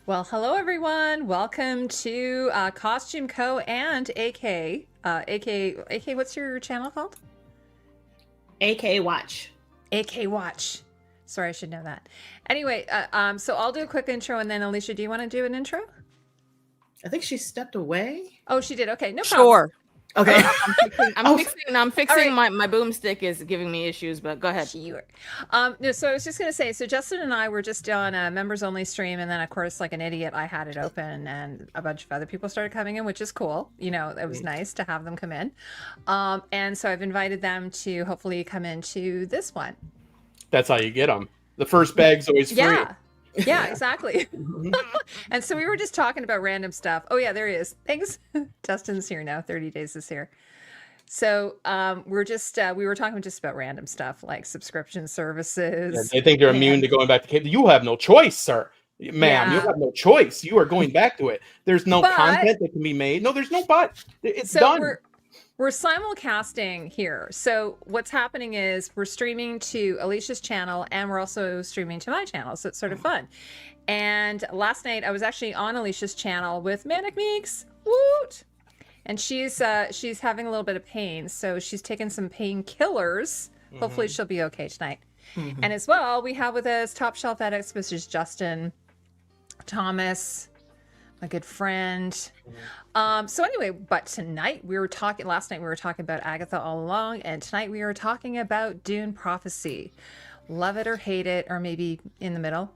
Well, hello everyone. Welcome to Costumeco and AK. AK, what's your channel called? AK Watch. AK Watch. Sorry, I should know that. Anyway, so I'll do a quick intro, and then Alicia, do you want to do an intro? I think she stepped away. Oh, she did. Okay, no problem. Sure. Okay. I'm fixing right. my boomstick is giving me issues, but go ahead. Sure. No, so I was just gonna say, so Justin and I were just on a members only stream, and then of course, like an idiot, I had it open, and a bunch of other people started coming in, which is cool. You know, it was nice to have them come in, and so I've invited them to hopefully come into this one. That's how you get them. The first bag's always free. Yeah, exactly. And so we were just talking about random stuff. Oh yeah, there he is. Thanks. Justin's here now. 30 days is here. So we were talking just about random stuff like subscription services. Yeah, they think they're immune to going back to cable. You have no choice, sir. Ma'am, you have no choice. You are going back to it. There's no content that can be made. No, there's no but. It's done. We're simulcasting here. So what's happening is we're streaming to Alicia's channel and we're also streaming to my channel. So it's sort of fun. And last night I was actually on Alicia's channel with Manic Meeks. Woot! And she's having a little bit of pain. So she's taken some painkillers. Hopefully she'll be okay tonight. And as well, we have with us Top Shelf Edits, which is Justin, Thomas, my good friend. So anyway, but tonight last night we were talking about Agatha all along, and tonight we are talking about Dune Prophecy. Love it or hate it, or maybe in the middle.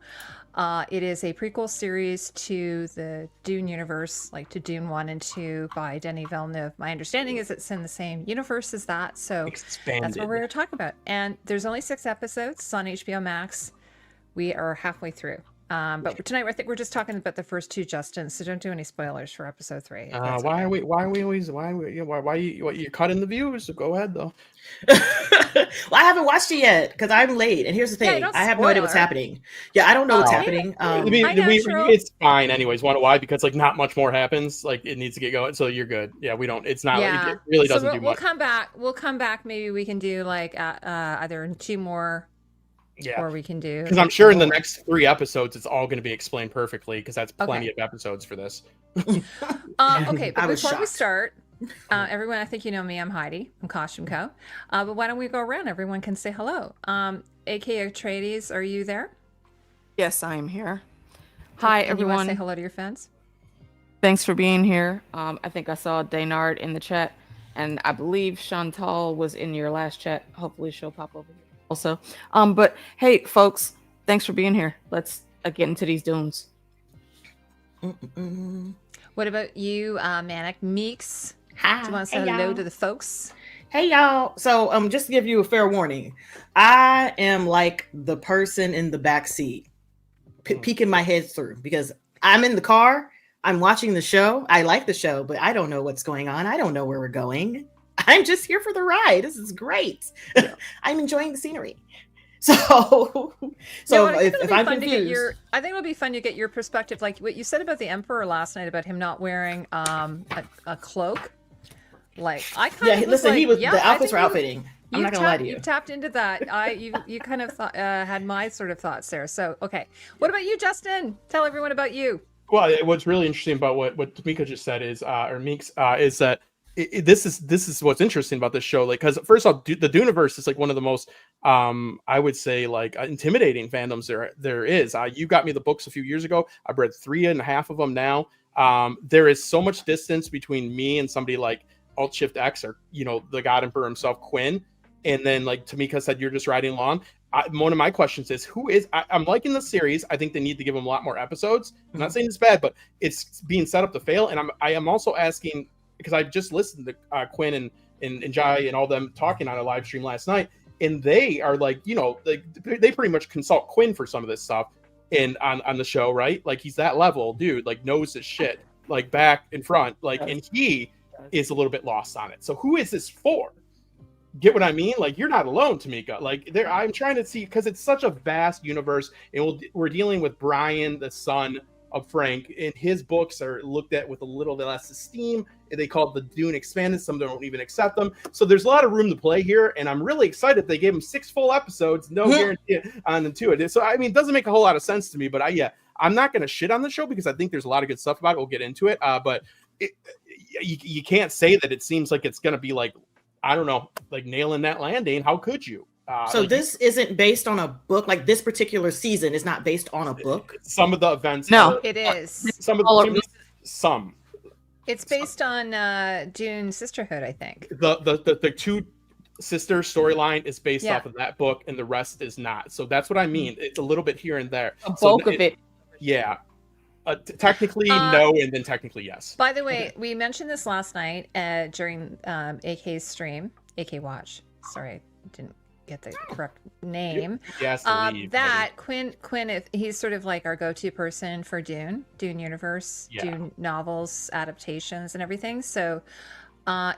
It is a prequel series to the Dune universe, like to Dune 1 and 2 by Denis Villeneuve. My understanding is it's in the same universe as that, so expanded. That's what we're talking about. And there's only 6 episodes. It's on HBO Max. We are halfway through. But tonight I think we're just talking about the first 2, Justin. So don't do any spoilers for episode 3. Why are you cutting the views? So go ahead though. Well, I haven't watched it yet because I'm late. And here's the thing: I have no idea what's happening. Yeah, I don't know what's happening. It's fine, anyways. Why? Because like not much more happens. Like it needs to get going, so you're good. Yeah, we don't. It's not. Yeah. It really doesn't do much. We'll come back. Maybe we can do like either 2 more. Yeah, or we can do because I'm sure in the next 3 episodes it's all going to be explained perfectly because that's plenty of episodes for this. Okay, but before we start, everyone, I think you know me. I'm Heidi. I'm Costumeco. But why don't we go around? Everyone can say hello. A.K.A. Atreides, are you there? Yes, I am here. Hi, everyone. You want to say hello to your fans? Thanks for being here. I think I saw Daynard in the chat, and I believe Chantal was in your last chat. Hopefully she'll pop over here also. But hey, folks, thanks for being here. Let's get into these dunes. What about you, Manic Meeks? Hi. Do you want to say hello to the folks? Hey, y'all. So just to give you a fair warning, I am like the person in the back seat, peeking my head through because I'm in the car. I'm watching the show. I like the show, but I don't know what's going on. I don't know where we're going. I'm just here for the ride. This is great. Yeah. I'm enjoying the scenery. So if I'm confused, I think it'll be fun to get your perspective. Like what you said about the Emperor last night about him not wearing a cloak. Like I kind of listen. The outfits were outfitting. I'm not gonna lie to you. You tapped into that. You kind of had my sort of thoughts there. So okay, what about you, Justin? Tell everyone about you. Well, what's really interesting about what Tamika just said is, or Meeks, is that. This is what's interesting about this show, like, because first off, the Duneverse is like one of the most I would say like intimidating fandoms there is. You got me the books a few years ago. I've read 3.5 of them now. There is so much distance between me and somebody like Alt Shift X, or the God Emperor himself, Quinn, and then like Tamika said, you're just riding along. One of my questions is I'm liking the series. I think they need to give them a lot more episodes. I'm not saying it's bad, but it's being set up to fail, and I am also asking, because I just listened to Quinn and Jai and all them talking on a live stream last night, and they are like, they pretty much consult Quinn for some of this stuff and on the show, right? Like he's that level dude, like knows his shit, like back and front, like, and he is a little bit lost on it. So who is this for? Get what I mean? Like you're not alone, Tamika. Like I'm trying to see, because it's such a vast universe, and we're dealing with Brian, the son of Frank, and his books are looked at with a little bit less esteem. They call it the Dune Expanded. Some don't even accept them. So there's a lot of room to play here, and I'm really excited they gave him 6 full episodes, no guarantee on the 2. So I mean, it doesn't make a whole lot of sense to me, but I'm not going to shit on the show because I think there's a lot of good stuff about it. We'll get into it. But you can't say that it seems like it's going to be like, I don't know, like nailing that landing. How could you? So like, this isn't based on a book. Like this particular season is not based on a book. Some of the events. No, It is. Some of the some. It's based on Dune Sisterhood, I think. The two sister storyline is based Yeah. off of that book, and the rest is not. So that's what I mean. It's a little bit here and there. The bulk of it. Yeah. Technically no, and then technically yes. By the way, we mentioned this last night during AK's stream, AK Watch. Sorry, I didn't get the correct name. Yes. That Quinn, if he's sort of like our go-to person for Dune universe, Yeah. Dune novels, adaptations, and everything. So,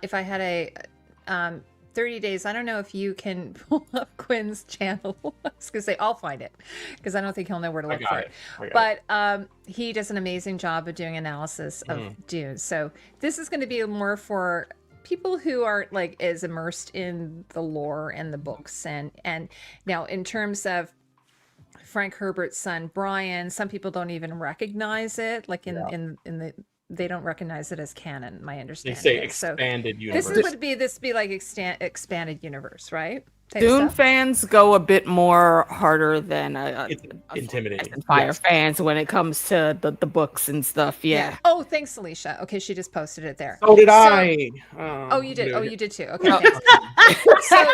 if I had a 30 days, I don't know if you can pull up Quinn's channel. I was gonna say I'll find it because I don't think he'll know where to look for it. But he does an amazing job of doing analysis of Dune. So this is going to be more for people who are like as immersed in the lore and the books. And now in terms of Frank Herbert's son Brian, some people don't even recognize it. Like in the they don't recognize it as canon. My understanding. They say is. expanded So universe. this would be like expanded universe, right? Type Dune stuff. fans go a bit more harder than It's intimidating. Fire Yes. fans when it comes to the books and stuff. Yeah. Oh, thanks, Alicia. Okay, she just posted it there. So did I. Oh, you did. no, Oh, you did too. Okay. Thanks. So,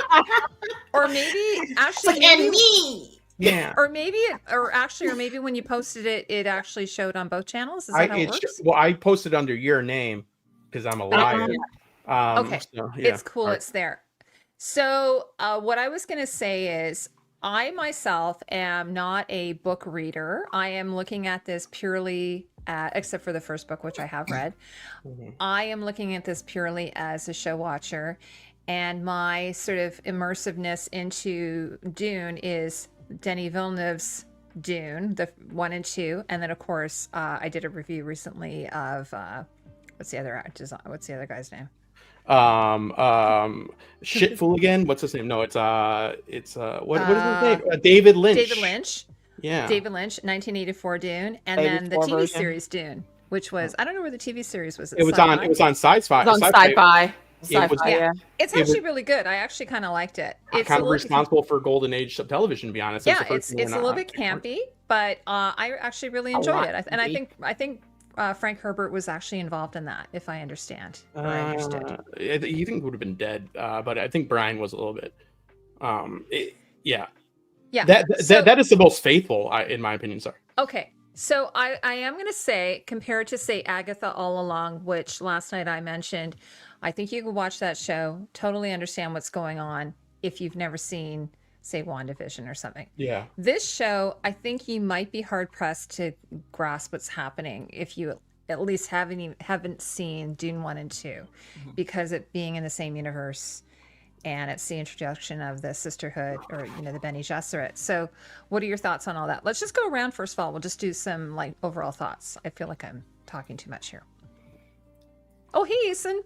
or maybe actually, And me. Yeah. or maybe when you posted it, it actually showed on both channels. Is that how it works? Well, I posted under your name because I'm a liar. Okay. So, yeah. It's cool. All right. It's there. So what I was going to say is I myself am not a book reader. I am looking at this purely except for the first book, which I have read. I am looking at this purely as a show watcher. And my sort of immersiveness into Dune is Denis Villeneuve's Dune, the 1 and 2. And then, of course, I did a review recently of what's the other guy's name? Shitful again. What's his name? No, it's what is his name? David Lynch. David Lynch. Yeah. David Lynch, 1984 Dune, and then the 84 TV version. series Dune, which was I don't know where the TV series was. It was on Sci-Fi. It's on sci-fi. It was- Sci-fi, yeah. It's actually really good. I actually kind of liked it. It's kind a of little- responsible for golden age of television, to be honest. Yeah, it's a little bit campy, but I actually really enjoyed it. And I think Frank Herbert was actually involved in that, if I understand. Or I understood. You think would have been dead, but I think Brian was a little bit. Yeah. Yeah. That is the most faithful, in my opinion. Sorry. Okay. So I am going to say, compared to, say, Agatha All Along, which last night I mentioned, I think you can watch that show, totally understand what's going on if you've never seen, say, WandaVision or something. Yeah. This show, I think you might be hard-pressed to grasp what's happening if you at least haven't seen Dune 1 and 2, because it being in the same universe, and it's the introduction of the Sisterhood, or the Bene Gesserit. So what are your thoughts on all that? Let's just go around first of all. We'll just do some like overall thoughts. I feel like I'm talking too much here. Oh, hey, Ethan.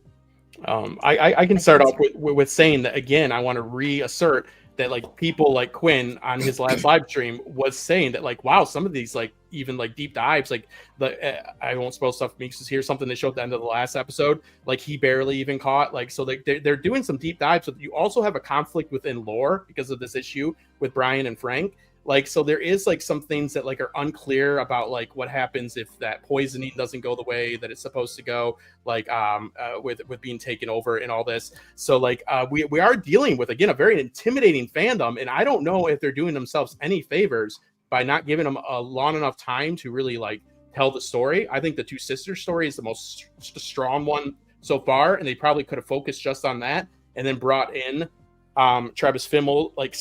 I can start off with saying that again. I want to reassert that like people like Quinn on his last live stream was saying that like, wow, some of these like even like deep dives, like I won't spoil stuff. Meeks is here, something they showed at the end of the last episode, like he barely even caught, like, so they're doing some deep dives. But you also have a conflict within lore because of this issue with Brian and Frank. Like, so there is like some things that like are unclear about like what happens if that poisoning doesn't go the way that it's supposed to go, like with being taken over and all this. So like we are dealing with, again, a very intimidating fandom, and I don't know if they're doing themselves any favors by not giving them a long enough time to really like tell the story. I think the Two Sisters story is the most strong one so far, and they probably could have focused just on that and then brought in Travis Fimmel, like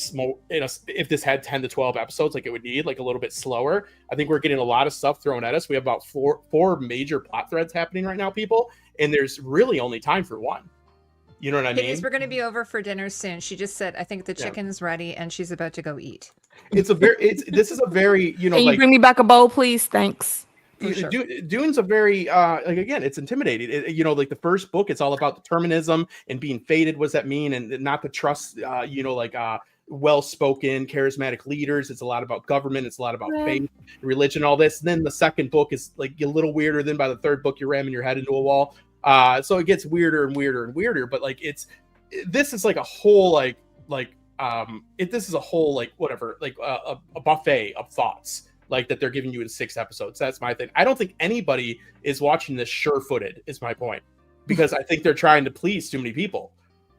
if this had 10 to 12 episodes, like it would need like a little bit slower. I think we're getting a lot of stuff thrown at us. We have about four major plot threads happening right now, people, and there's really only time for one. You know what I mean? It is. We're going to be over for dinner soon. She just said, I think the chicken's ready, and she's about to go eat. This is a very, Can you bring me back a bowl, please? Thanks. Sure. Dune's a very like, again, it's intimidating. Like the first book, it's all about determinism and being fated. What does that mean? And not to trust well-spoken, charismatic leaders. It's a lot about government. It's a lot about faith, religion, all this. And then the second book is like a little weirder. Then by the third book, you're ramming your head into a wall. So it gets weirder and weirder and weirder. But like this is like a whole this is a whole like whatever, like a buffet of thoughts like that they're giving you in 6 episodes. That's my thing. I don't think anybody is watching this sure-footed, is my point, because I think they're trying to please too many people.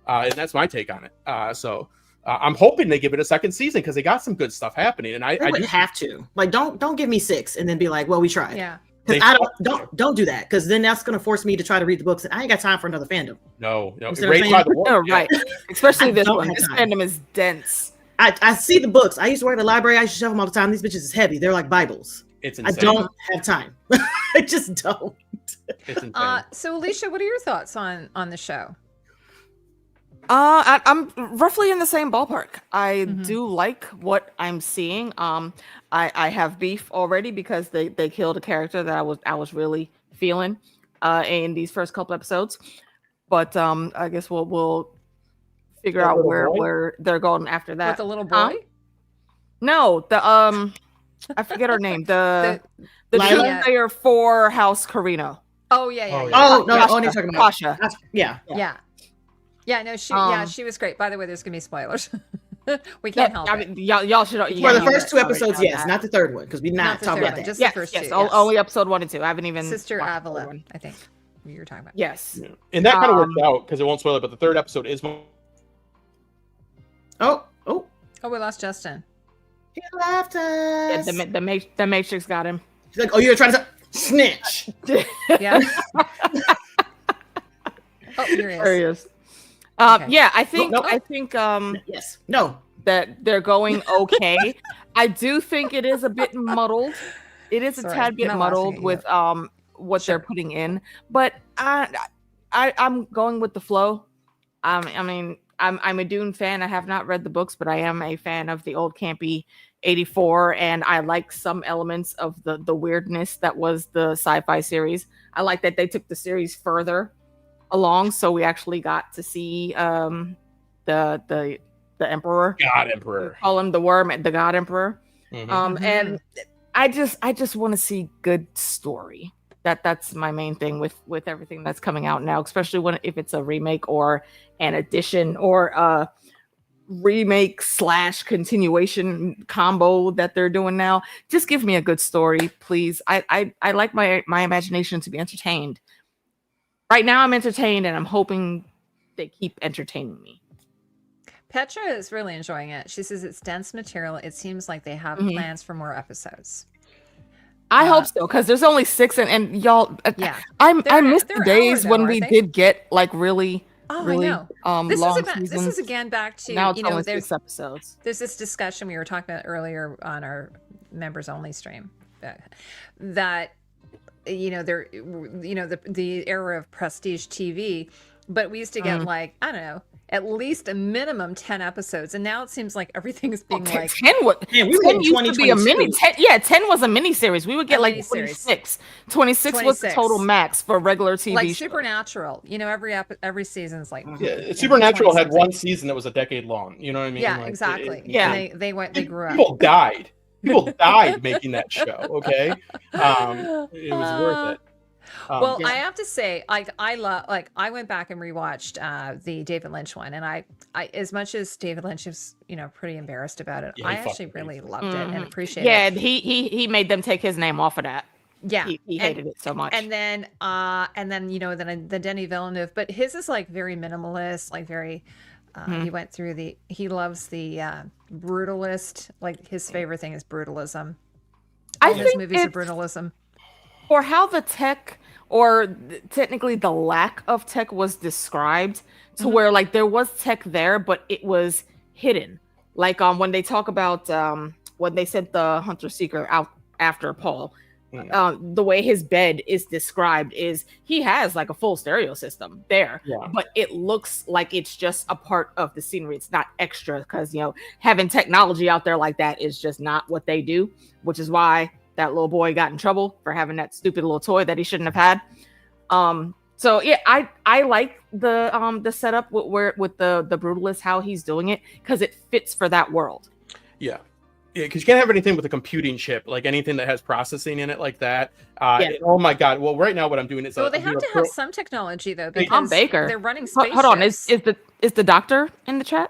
And that's my take on it. So I'm hoping they give it a second season because they got some good stuff happening. And I would have to, like, don't give me 6 and then be like, well, we tried. Yeah. Because I don't do that, because then that's going to force me to try to read the books, and I ain't got time for another fandom. No. Right. Especially this one. This fandom is dense. I see the books. I used to work at the library. I used to shove them all the time. These bitches is heavy. They're like Bibles. It's insane. I don't have time. I just don't. It's insane. So Alicia, what are your thoughts on the show? I'm roughly in the same ballpark. I do like what I'm seeing. I have beef already because they killed a character that I was really feeling in these first couple episodes. But I guess we'll figure out where they're going after that. With the little boy? No, the I forget her name. The player for House Carino. Oh yeah. Oh no, you're talking about Pasha. Yeah. No, she was great. By the way, there's gonna be spoilers. We can't help it. Y'all should. For the first 2 episodes, yes, not the third one, because we're not talking about that. Just the first 2. Yes. Only episode 1 and 2. I haven't even. Sister Avila, I think you were talking about. Yes, and that kind of worked out because it won't spoil it. But the third episode is. Oh, we lost Justin. He left us. Yeah, the Matrix got him. She's like, oh, you're trying to snitch. Yeah. Oh, here he is. There he is. Okay. Yeah, I think yes. No. That they're going okay. I do think it is a bit muddled. It is a tad bit muddled with what they're putting in, but I'm going with the flow. I mean, I'm a Dune fan. I have not read the books, but I am a fan of the old campy 84, and I like some elements of the weirdness that was the sci-fi series. I like that they took the series further along, so we actually got to see the Emperor. God Emperor. Call him the Worm, the God Emperor. And I just want to see good story. That's my main thing with everything that's coming out now, especially if it's a remake or an addition or a remake / continuation combo that they're doing now. Just give me a good story, please. I like my imagination to be entertained. Right now I'm entertained, and I'm hoping they keep entertaining me. Petra is really enjoying it. She says it's dense material. It seems like they have plans for more episodes. I hope so, because there's only 6, and y'all. Yeah, I miss the days when we did get like really I know. This long seasons. This is again back to now it's only there's 6 episodes. There's this discussion we were talking about earlier on our members only stream that the era of prestige TV, but we used to get like, I don't know, at least a minimum 10 episodes, and now it seems like everything is being like 10 used to be a mini 10 was a mini series. We would get like 26 was the total max for regular TV like shows. Supernatural, every season's like Supernatural had 1 season that was a decade long, you know what I mean? Yeah, like, exactly. They grew up. People died making that show. Okay. It was worth it. Well, I have to say, I went back and rewatched the David Lynch one, and I as much as David Lynch is, pretty embarrassed about it, I actually really loved it and appreciated it. Yeah, he made them take his name off of that. Yeah, he hated it so much. And then the Denis Villeneuve, but his is like very minimalist, like very. He went through he loves the brutalist. Like his favorite thing is brutalism. All his movies are brutalism. For how the tech, or technically the lack of tech, was described, to where like there was tech there, but it was hidden. Like when they talk about when they sent the hunter seeker out after Paul, the way his bed is described is he has like a full stereo system there, but it looks like it's just a part of the scenery. It's not extra, because having technology out there like that is just not what they do, which is why that little boy got in trouble for having that stupid little toy that he shouldn't have had. So yeah, I like the setup with the brutalist, how he's doing it, because it fits for that world. Yeah. Yeah, because you can't have anything with a computing chip, like anything that has processing in it like that. Oh my god! Well, right now what I'm doing is Well, they have to have some technology though, because Tom Baker. they're running spaceships. Hold on, is the doctor in the chat?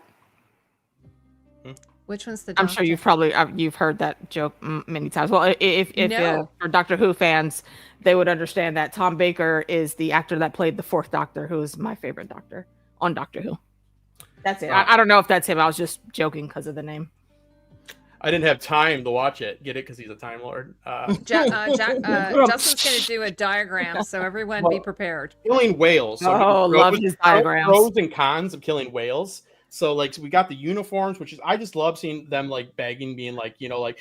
Which one's the doctor? I'm sure you've heard that joke many times. Well, if No. for Doctor Who fans, they would understand that Tom Baker is the actor that played the fourth Doctor, who is my favorite Doctor on Doctor Who. That's it. I don't know if that's him. I was just joking because of the name. I didn't have time to watch it. Get it? Because he's a Time Lord. Justin's going to do a diagram, so everyone be prepared. Killing whales. So love his diagrams. Pros and cons of killing whales. So like, so we got the uniforms, which is, I just love seeing them like begging, being like, you know, like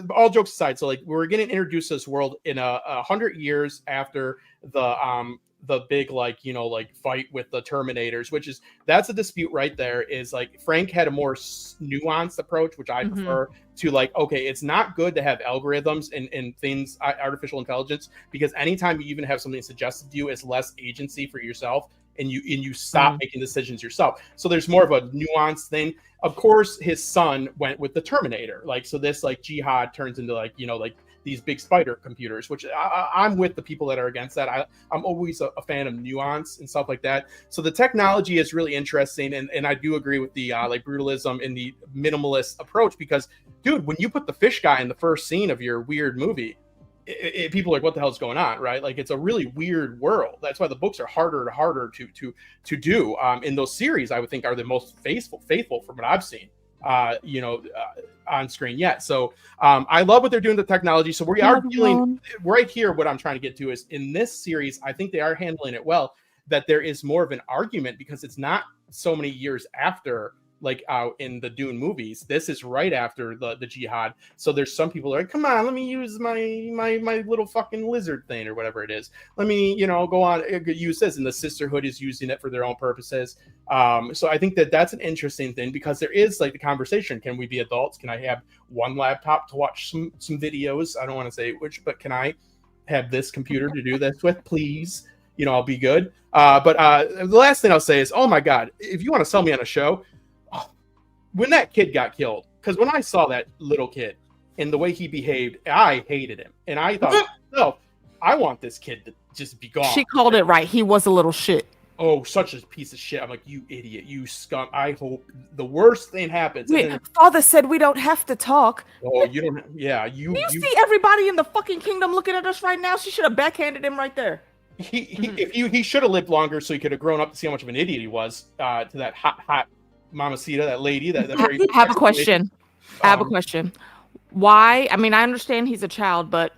all jokes aside. So like, we're getting introduced to this world in 100 years after the big, like, you know, like fight with the Terminators, which is, that's a dispute right there. Is like, Frank had a more nuanced approach, which I prefer to, like, okay, it's not good to have algorithms and things, artificial intelligence, because anytime you even have something suggested to you, it's less agency for yourself, and you stop making decisions yourself. So there's more of a nuanced thing. Of course, his son went with the Terminator, like, so this like jihad turns into, like, you know, like these big spider computers, which I'm with the people that are against that. I'm always a fan of nuance and stuff like that. So the technology is really interesting, and I do agree with the like brutalism and the minimalist approach, because, dude, when you put the fish guy in the first scene of your weird movie, people are like, what the hell's going on, right? Like, it's a really weird world. That's why the books are harder and harder to do. In those series, I would think are the most faithful from what I've seen. On screen yet. So I love what they're doing with the technology. So we are dealing right here. What I'm trying to get to is, in this series, I think they are handling it well, that there is more of an argument, because it's not so many years after, like in the Dune movies. This is right after the jihad. So there's some people are like, come on, let me use my little fucking lizard thing or whatever it is. Let me, you know, go on, use this. And the Sisterhood is using it for their own purposes. So I think that that's an interesting thing, because there is like the conversation. Can we be adults? Can I have one laptop to watch some videos? I don't want to say which, but can I have this computer to do this with, please? You know, I'll be good. But the last thing I'll say is, oh my God, if you want to sell me on a show, when that kid got killed, because when I saw that little kid and the way he behaved, I hated him. And I thought, no, I want this kid to just be gone. She called it right. He was a little shit. Oh, such a piece of shit. I'm like, you idiot, you scum. I hope the worst thing happens. Wait, Father said we don't have to talk. Oh, you don't. Yeah, you see everybody in the fucking kingdom looking at us right now? She should have backhanded him right there. He should have lived longer, so he could have grown up to see how much of an idiot he was to that hot Mamacita, that lady. That very I have a question. I have a question. Why? I mean, I understand he's a child, but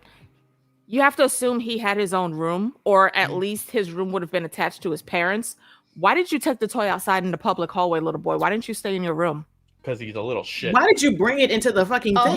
you have to assume he had his own room, or at least his room would have been attached to his parents. Why did you take the toy outside in the public hallway, little boy? Why didn't you stay in your room? Because he's a little shit. Why did you bring it into the fucking thing?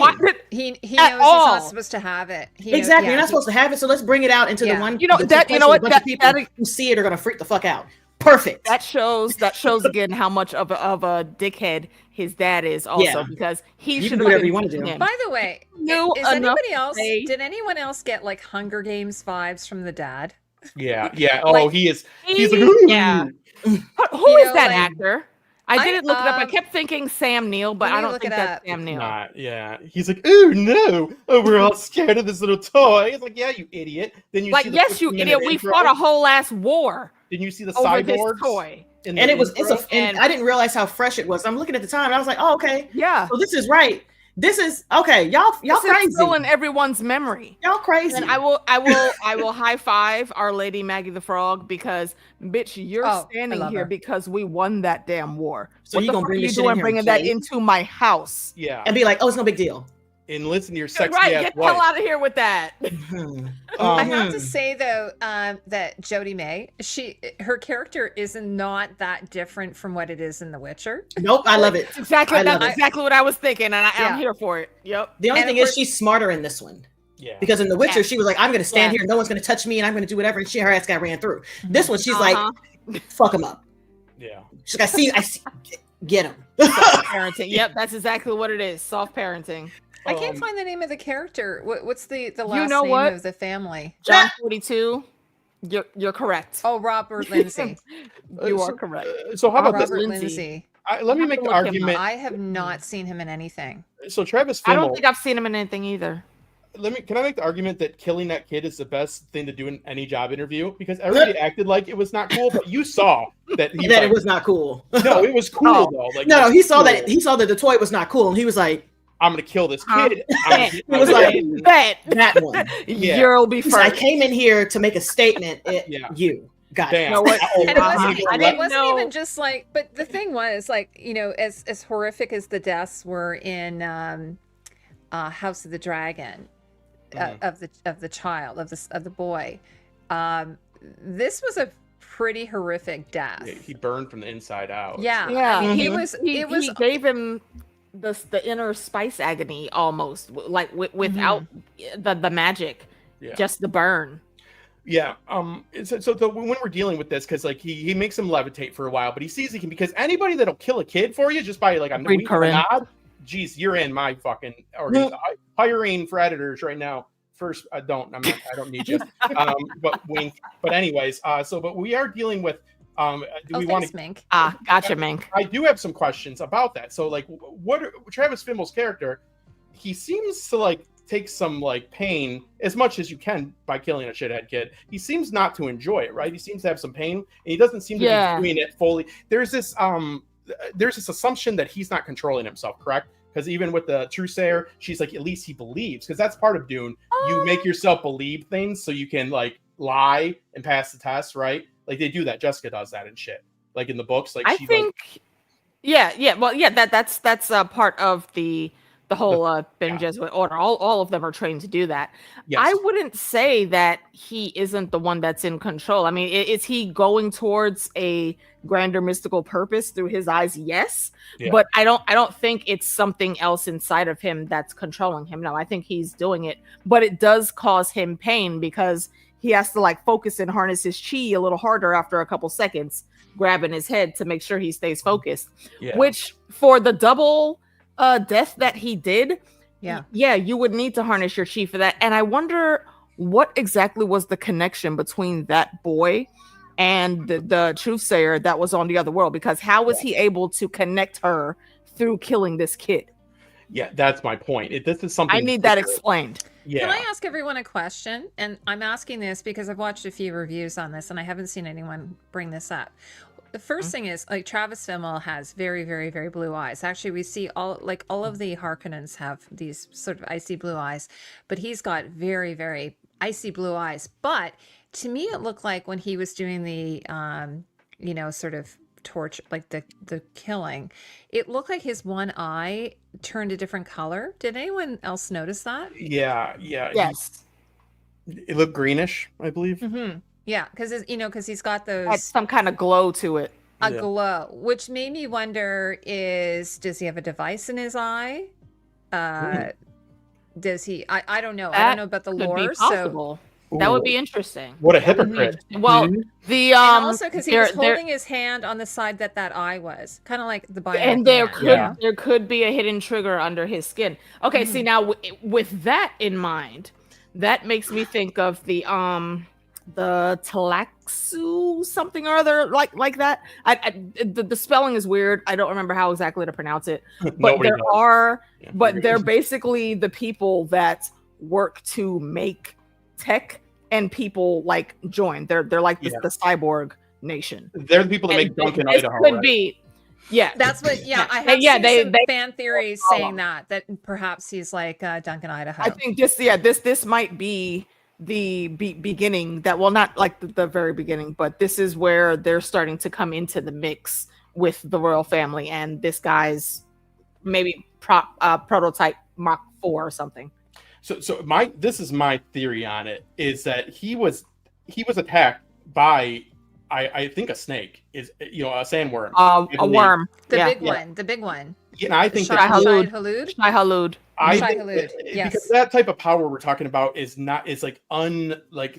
He knows he's not supposed to have it. Exactly, you're not supposed to have it, so let's bring it out into the one. You know that. You know what? That people who see it are gonna freak the fuck out. Perfect. That shows again how much of a dickhead his dad is. Also, because he should do whatever you want to do. By the way, did anyone else get like Hunger Games vibes from the dad? Yeah. Oh, like, he's like, yeah. Who is that actor? I didn't look it up. I kept thinking Sam Neill, but I don't think that's Sam Neill. Yeah. He's like, oh no, we're all scared of this little toy. It's like, yeah, you idiot. Then you see yes, you idiot. We fought a whole ass war. Didn't you see the over cyborgs? This toy? And I didn't realize how fresh it was. I'm looking at the time, and I was like, oh, okay. Yeah. So this is right. This is okay. Y'all crazy. Still in everyone's memory. Y'all crazy. And I will high five Our Lady Maggie the Frog, because bitch, you're standing here because we won that damn war. So you gonna bring this shit in here, bringing that into my house? Yeah. And be like, oh, it's no big deal. And listen to your sexy right, ass get the hell out of here with that. I have to say though, that Jodie May, her character is not that different from what it is in The Witcher. Nope, I love it. Exactly, that's exactly what I was thinking, and I'm here for it. Yep. The only thing is, she's smarter in this one. Yeah. Because in The Witcher, she was like, I'm going to stand here, no one's going to touch me, and I'm going to do whatever. And her ass got ran through. This one, she's like, fuck him up. Yeah. She's like, I see, get him. Soft parenting. Yep, that's exactly what it is. Soft parenting. I can't find the name of the character. What's the last name of the family? John 42. You're correct. Oh, Robert Lindsay. You are correct. So how about Robert this? Lindsay. Let me have make to the look him up. argument. I have not seen him in anything. So Travis I don't Fimmel, think I've seen him in anything either. can I make the argument that killing that kid is the best thing to do in any job interview? Because everybody acted like it was not cool, but you saw that it was not cool. No, it was cool though. Like, no, it was he saw cool. that. He saw that the toy was not cool, and he was like, I'm gonna kill this kid. It was like that one. Yeah. You'll be He's first. like, I came in here to make a statement. You got Damn. it. know what? And it wasn't, I it didn't wasn't know. even just like, but the thing was like, you know, as horrific as the deaths were in House of the Dragon, of the child, of the boy, this was a pretty horrific death. Yeah, he burned from the inside out. Yeah, Yeah. I mean, He it was gave him the inner spice agony almost, like without the magic, just the burn. Yeah. When we're dealing with this, because like he makes him levitate for a while, but he sees he can, because anybody that'll kill a kid for you just by like a wink of a nod, geez, you're in my fucking organization. Hiring for editors right now. First, I don't need you. But wink. But anyways, but we are dealing with. Do we want to? Mink. Gotcha, Mink. I do have some questions about that. So, like, Travis Fimmel's character? He seems to like take some like pain as much as you can by killing a shithead kid. He seems not to enjoy it, right? He seems to have some pain, and he doesn't seem to be doing it fully. There's this assumption that he's not controlling himself, correct? Because even with the Truesayer, she's like, at least he believes, because that's part of Dune. You make yourself believe things so you can like lie and pass the test, right? Like they do that. Jessica does that and shit. Like in the books, like I think, that's part of the whole Bene Gesserit order. All of them are trained to do that. Yes. I wouldn't say that he isn't the one that's in control. I mean, is he going towards a grander mystical purpose through his eyes? Yes, but I don't think it's something else inside of him that's controlling him. No, I think he's doing it, but it does cause him pain because he has to like focus and harness his chi a little harder after a couple seconds, grabbing his head to make sure he stays focused. Which for the double death that he did, you would need to harness your chi for that. And I wonder what exactly was the connection between that boy and the Truthsayer that was on the other world, because how was he able to connect her through killing this kid? Yeah, that's my point. This is something I need that explained. Yeah. Can I ask everyone a question? And I'm asking this because I've watched a few reviews on this and I haven't seen anyone bring this up. The first thing is, like, Travis Fimmel has very, very, very blue eyes. Actually, we see all of the Harkonnens have these sort of icy blue eyes, but he's got very, very icy blue eyes. But to me, it looked like when he was doing the, sort of torture, like the killing, it looked like his one eye turned a different color. Did anyone else notice that? Yeah. Yes. It looked greenish, I believe. Mm-hmm. Yeah, because he's got those Had some kind of glow to it. Glow, which made me wonder: does he have a device in his eye? Does he? I don't know. I don't know about the lore. So that would be interesting. What a hypocrite! Well, and also because he was holding his hand on the side that eye was, kind of like the bio. And there could be a hidden trigger under his skin. Okay, see now with that in mind, that makes me think of the Talaxu something or other like that. The spelling is weird. I don't remember how exactly to pronounce it. But they're basically the people that work to make tech and people like join. They're like the cyborg nation. They're the people that make Duncan Idaho. Could be. Yeah, that's what. Yeah, I have seen some fan theories saying that perhaps he's like Duncan Idaho. I think this might be the beginning. That not like the very beginning, but this is where they're starting to come into the mix with the royal family, and this guy's maybe prototype Mach 4 or something. So this is my theory on it, is that he was attacked by I think a snake, is a sandworm, a worm, the big one. Yeah, I think Shai-Hulud. Yes, because that type of power we're talking about is like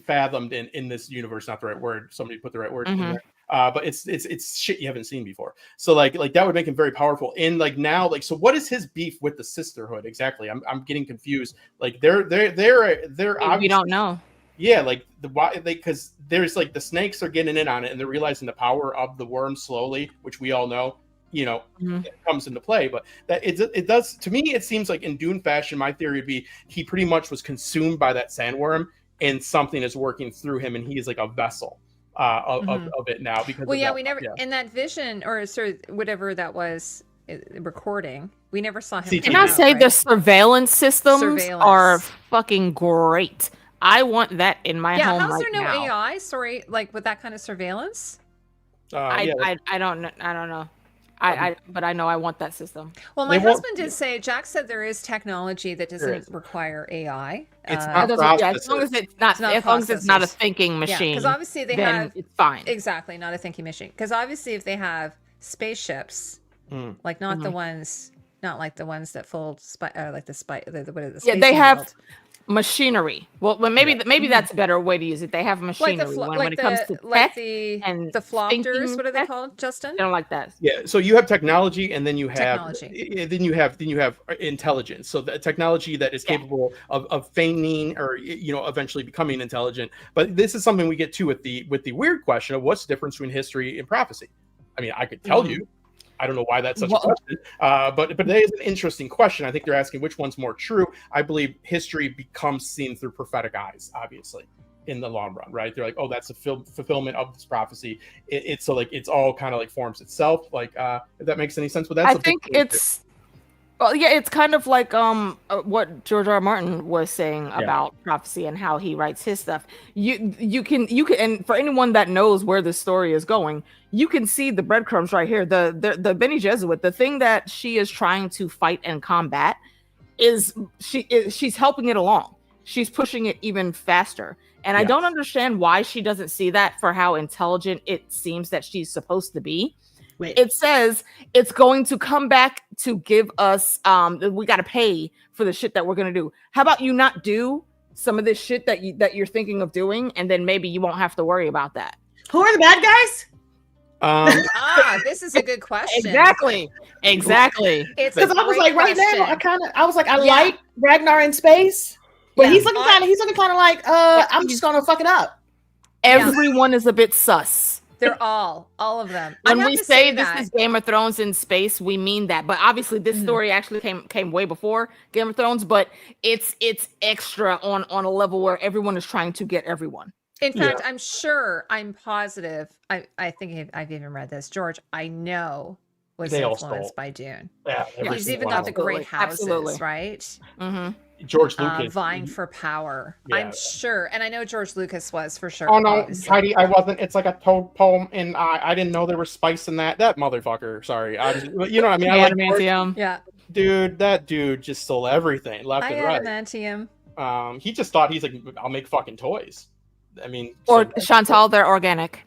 fathomed in this universe. Not the right word. Somebody put the right word in there. But it's shit you haven't seen before. So like that would make him very powerful. And like now, like, so what is his beef with the Sisterhood exactly? I'm getting confused. Like they're we don't know. Yeah, like the why because there's like the snakes are getting in on it and they're realizing the power of the worm slowly, which we all know, it comes into play. But that it does to me. It seems like in Dune fashion, my theory would be he pretty much was consumed by that sandworm, and something is working through him, and he is like a vessel of it now. Because we never in that vision or sort of whatever that was recording. We never saw him. Can I say the surveillance systems are fucking great? I want that in my home how's right there no now. AI? Sorry, like with that kind of surveillance? I don't know. But I know I want that system. Well, my husband did say, Jack said there is technology that doesn't require AI. It's not as long as it's not a thinking machine. Because obviously they have it's fine. Exactly, not a thinking machine. Because obviously if they have spaceships, like not the ones that fold what are the space they have machinery. Well, maybe that's a better way to use it. They have machinery when it comes to tech and the floppers. What are they called, Justin? I don't like that. Yeah. So you have technology, and then you have intelligence. So the technology that is capable of feigning or eventually becoming intelligent. But this is something we get to with the weird question of what's the difference between history and prophecy. I mean, I could tell you. I don't know why that's such a question, but it is an interesting question. I think they're asking which one's more true. I believe history becomes seen through prophetic eyes, obviously, in the long run, right? They're like, oh, that's a fulfillment of this prophecy. It's all kind of like forms itself. Like, if that makes any sense. But that's it's kind of like what George R. R. Martin was saying about prophecy and how he writes his stuff. You can and for anyone that knows where the story is going, you can see the breadcrumbs right here. The Bene Gesserit, the thing that she is trying to fight and combat she's helping it along. She's pushing it even faster. And I don't understand why she doesn't see that for how intelligent it seems that she's supposed to be. Wait. It says it's going to come back to give us we got to pay for the shit that we're going to do. How about you not do some of this shit that you're thinking of doing, and then maybe you won't have to worry about that. Who are the bad guys? This is a good question. Exactly. It's because I was like, right now, I like Ragnar in space, but he's looking kind of like, I'm just gonna fuck it up. Everyone is a bit sus. They're all of them. When we say this is Game of Thrones in space, we mean that. But obviously, this story actually came way before Game of Thrones. But it's extra on a level where everyone is trying to get everyone. In fact, I'm positive. I think I've even read this. George, I know, was influenced by Dune. Yeah, he's even got the great houses, right? Mm-hmm. George Lucas vying for power. I'm sure, and I know George Lucas was for sure. Oh no, Heidi, I wasn't. It's like a toad poem, and I didn't know there was spice in that. That motherfucker. Sorry, you know what I mean. Adamantium. Dude, that dude just stole everything left and right. Adamantium. He just thought he's like, I'll make fucking toys. I mean, Chantal, they're organic.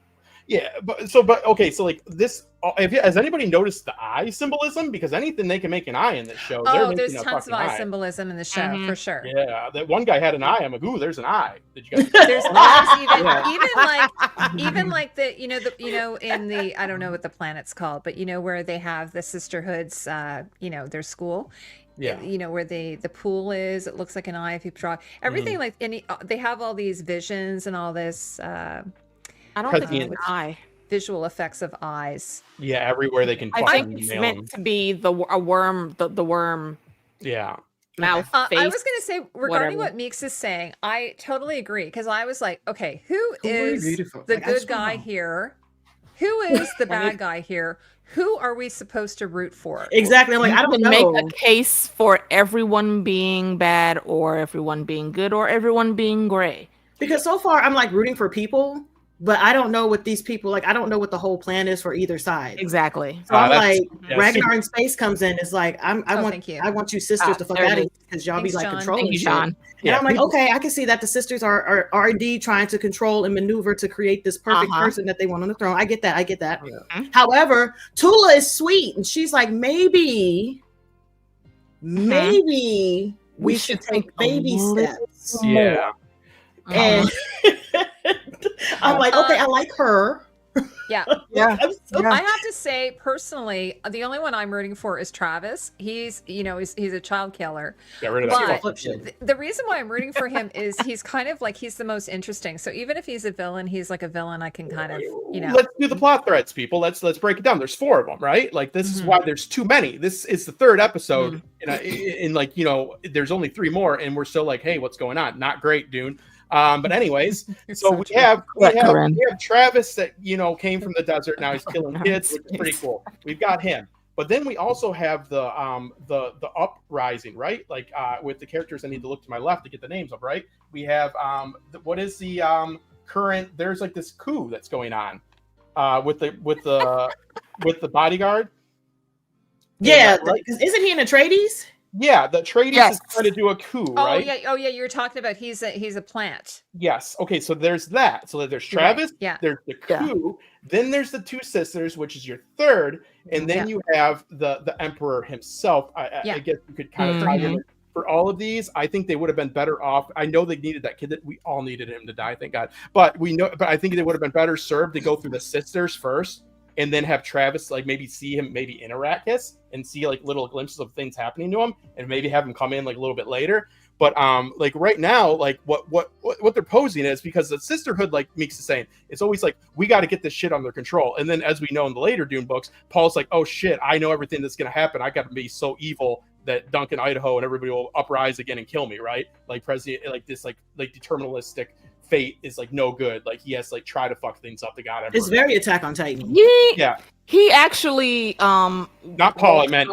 Yeah, but okay, so like this. Has anybody noticed the eye symbolism? Because anything they can make an eye in this show. There's tons of eye symbolism in the show for sure. Yeah, that one guy had an eye. I'm like, ooh, there's an eye. Did you guys? There's eyes even like the in the I don't know what the planet's called, but where they have the Sisterhoods, their school. Yeah. Where the pool is. It looks like an eye if you draw everything. Like they have all these visions and all this. I don't think it's an eye. Visual effects of eyes. Yeah, everywhere they can. I think it's meant to be a worm. The worm. Yeah. Mouth. Face, I was going to say regarding what Meeks is saying, I totally agree because I was like, okay, who is the good guy here? Who is the bad guy here? Who are we supposed to root for? Exactly. I'm like, I don't know. Make a case for everyone being bad or everyone being good or everyone being gray. Because so far I'm like rooting for people, but I don't know what these people like. I don't know what the whole plan is for either side. Exactly. So I'm like, Ragnar in space comes in. It's like I want you sisters to fuck out of here because y'all be like controlling. Thank you, John. And I'm like, okay, I can see that the sisters are indeed trying to control and maneuver to create this perfect person that they want on the throne. I get that. Yeah. However, Tula is sweet, and she's like, maybe we should take baby steps. Yeah. And I'm like, okay, I like her. Yeah. Yeah. I'm so- I have to say, personally, the only one I'm rooting for is Travis. He's, he's a child killer. Get rid of But- that. flip shit. The reason why I'm rooting for him is he's kind of like, he's the most interesting. So even if he's a villain, he's like a villain I can kind of, Let's do the plot threads, people. Let's break it down. There's 4 of them, right? Like this is Mhm. why there's too many. This is the 3rd episode, and like there's only 3 more, and we're still like, hey, what's going on? Not great, Dune. But anyways, so we have Travis that came from the desert. Now he's killing kids, which is pretty cool. We've got him. But then we also have the uprising, right? Like with the characters, I need to look to my left to get the names up, right? We have what is the current? There's like this coup that's going on with the bodyguard. Yeah, right? isn't he an Atreides? Yeah, the Atreides is trying to do a coup, right? Oh yeah, you're talking about he's a plant. Yes. Okay, so there's that. So there's Travis, Yeah. there's the coup, then there's the 2 sisters, which is your 3rd, and then you have the Emperor himself. I guess you could kind of tie in for all of these. I think they would have been better off. I know they needed that kid. That we all needed him to die, thank God. But I think they would have been better served to go through the sisters first, and then have Travis like maybe see him maybe in Arrakis and see like little glimpses of things happening to him, and maybe have him come in like a little bit later. But like right now, like what they're posing is, because the Sisterhood, like Meeks is saying, it's always like, we got to get this shit under control. And then as we know in the later Dune books, Paul's like, oh shit, I know everything that's gonna happen. I got to be so evil that Duncan, Idaho, and everybody will uprise again and kill me, right? Like president, like this, like deterministic fate is like no good. Like he has to like try to fuck things up. The god Emperor. It's very Attack on Titan. He actually not Paul. I meant.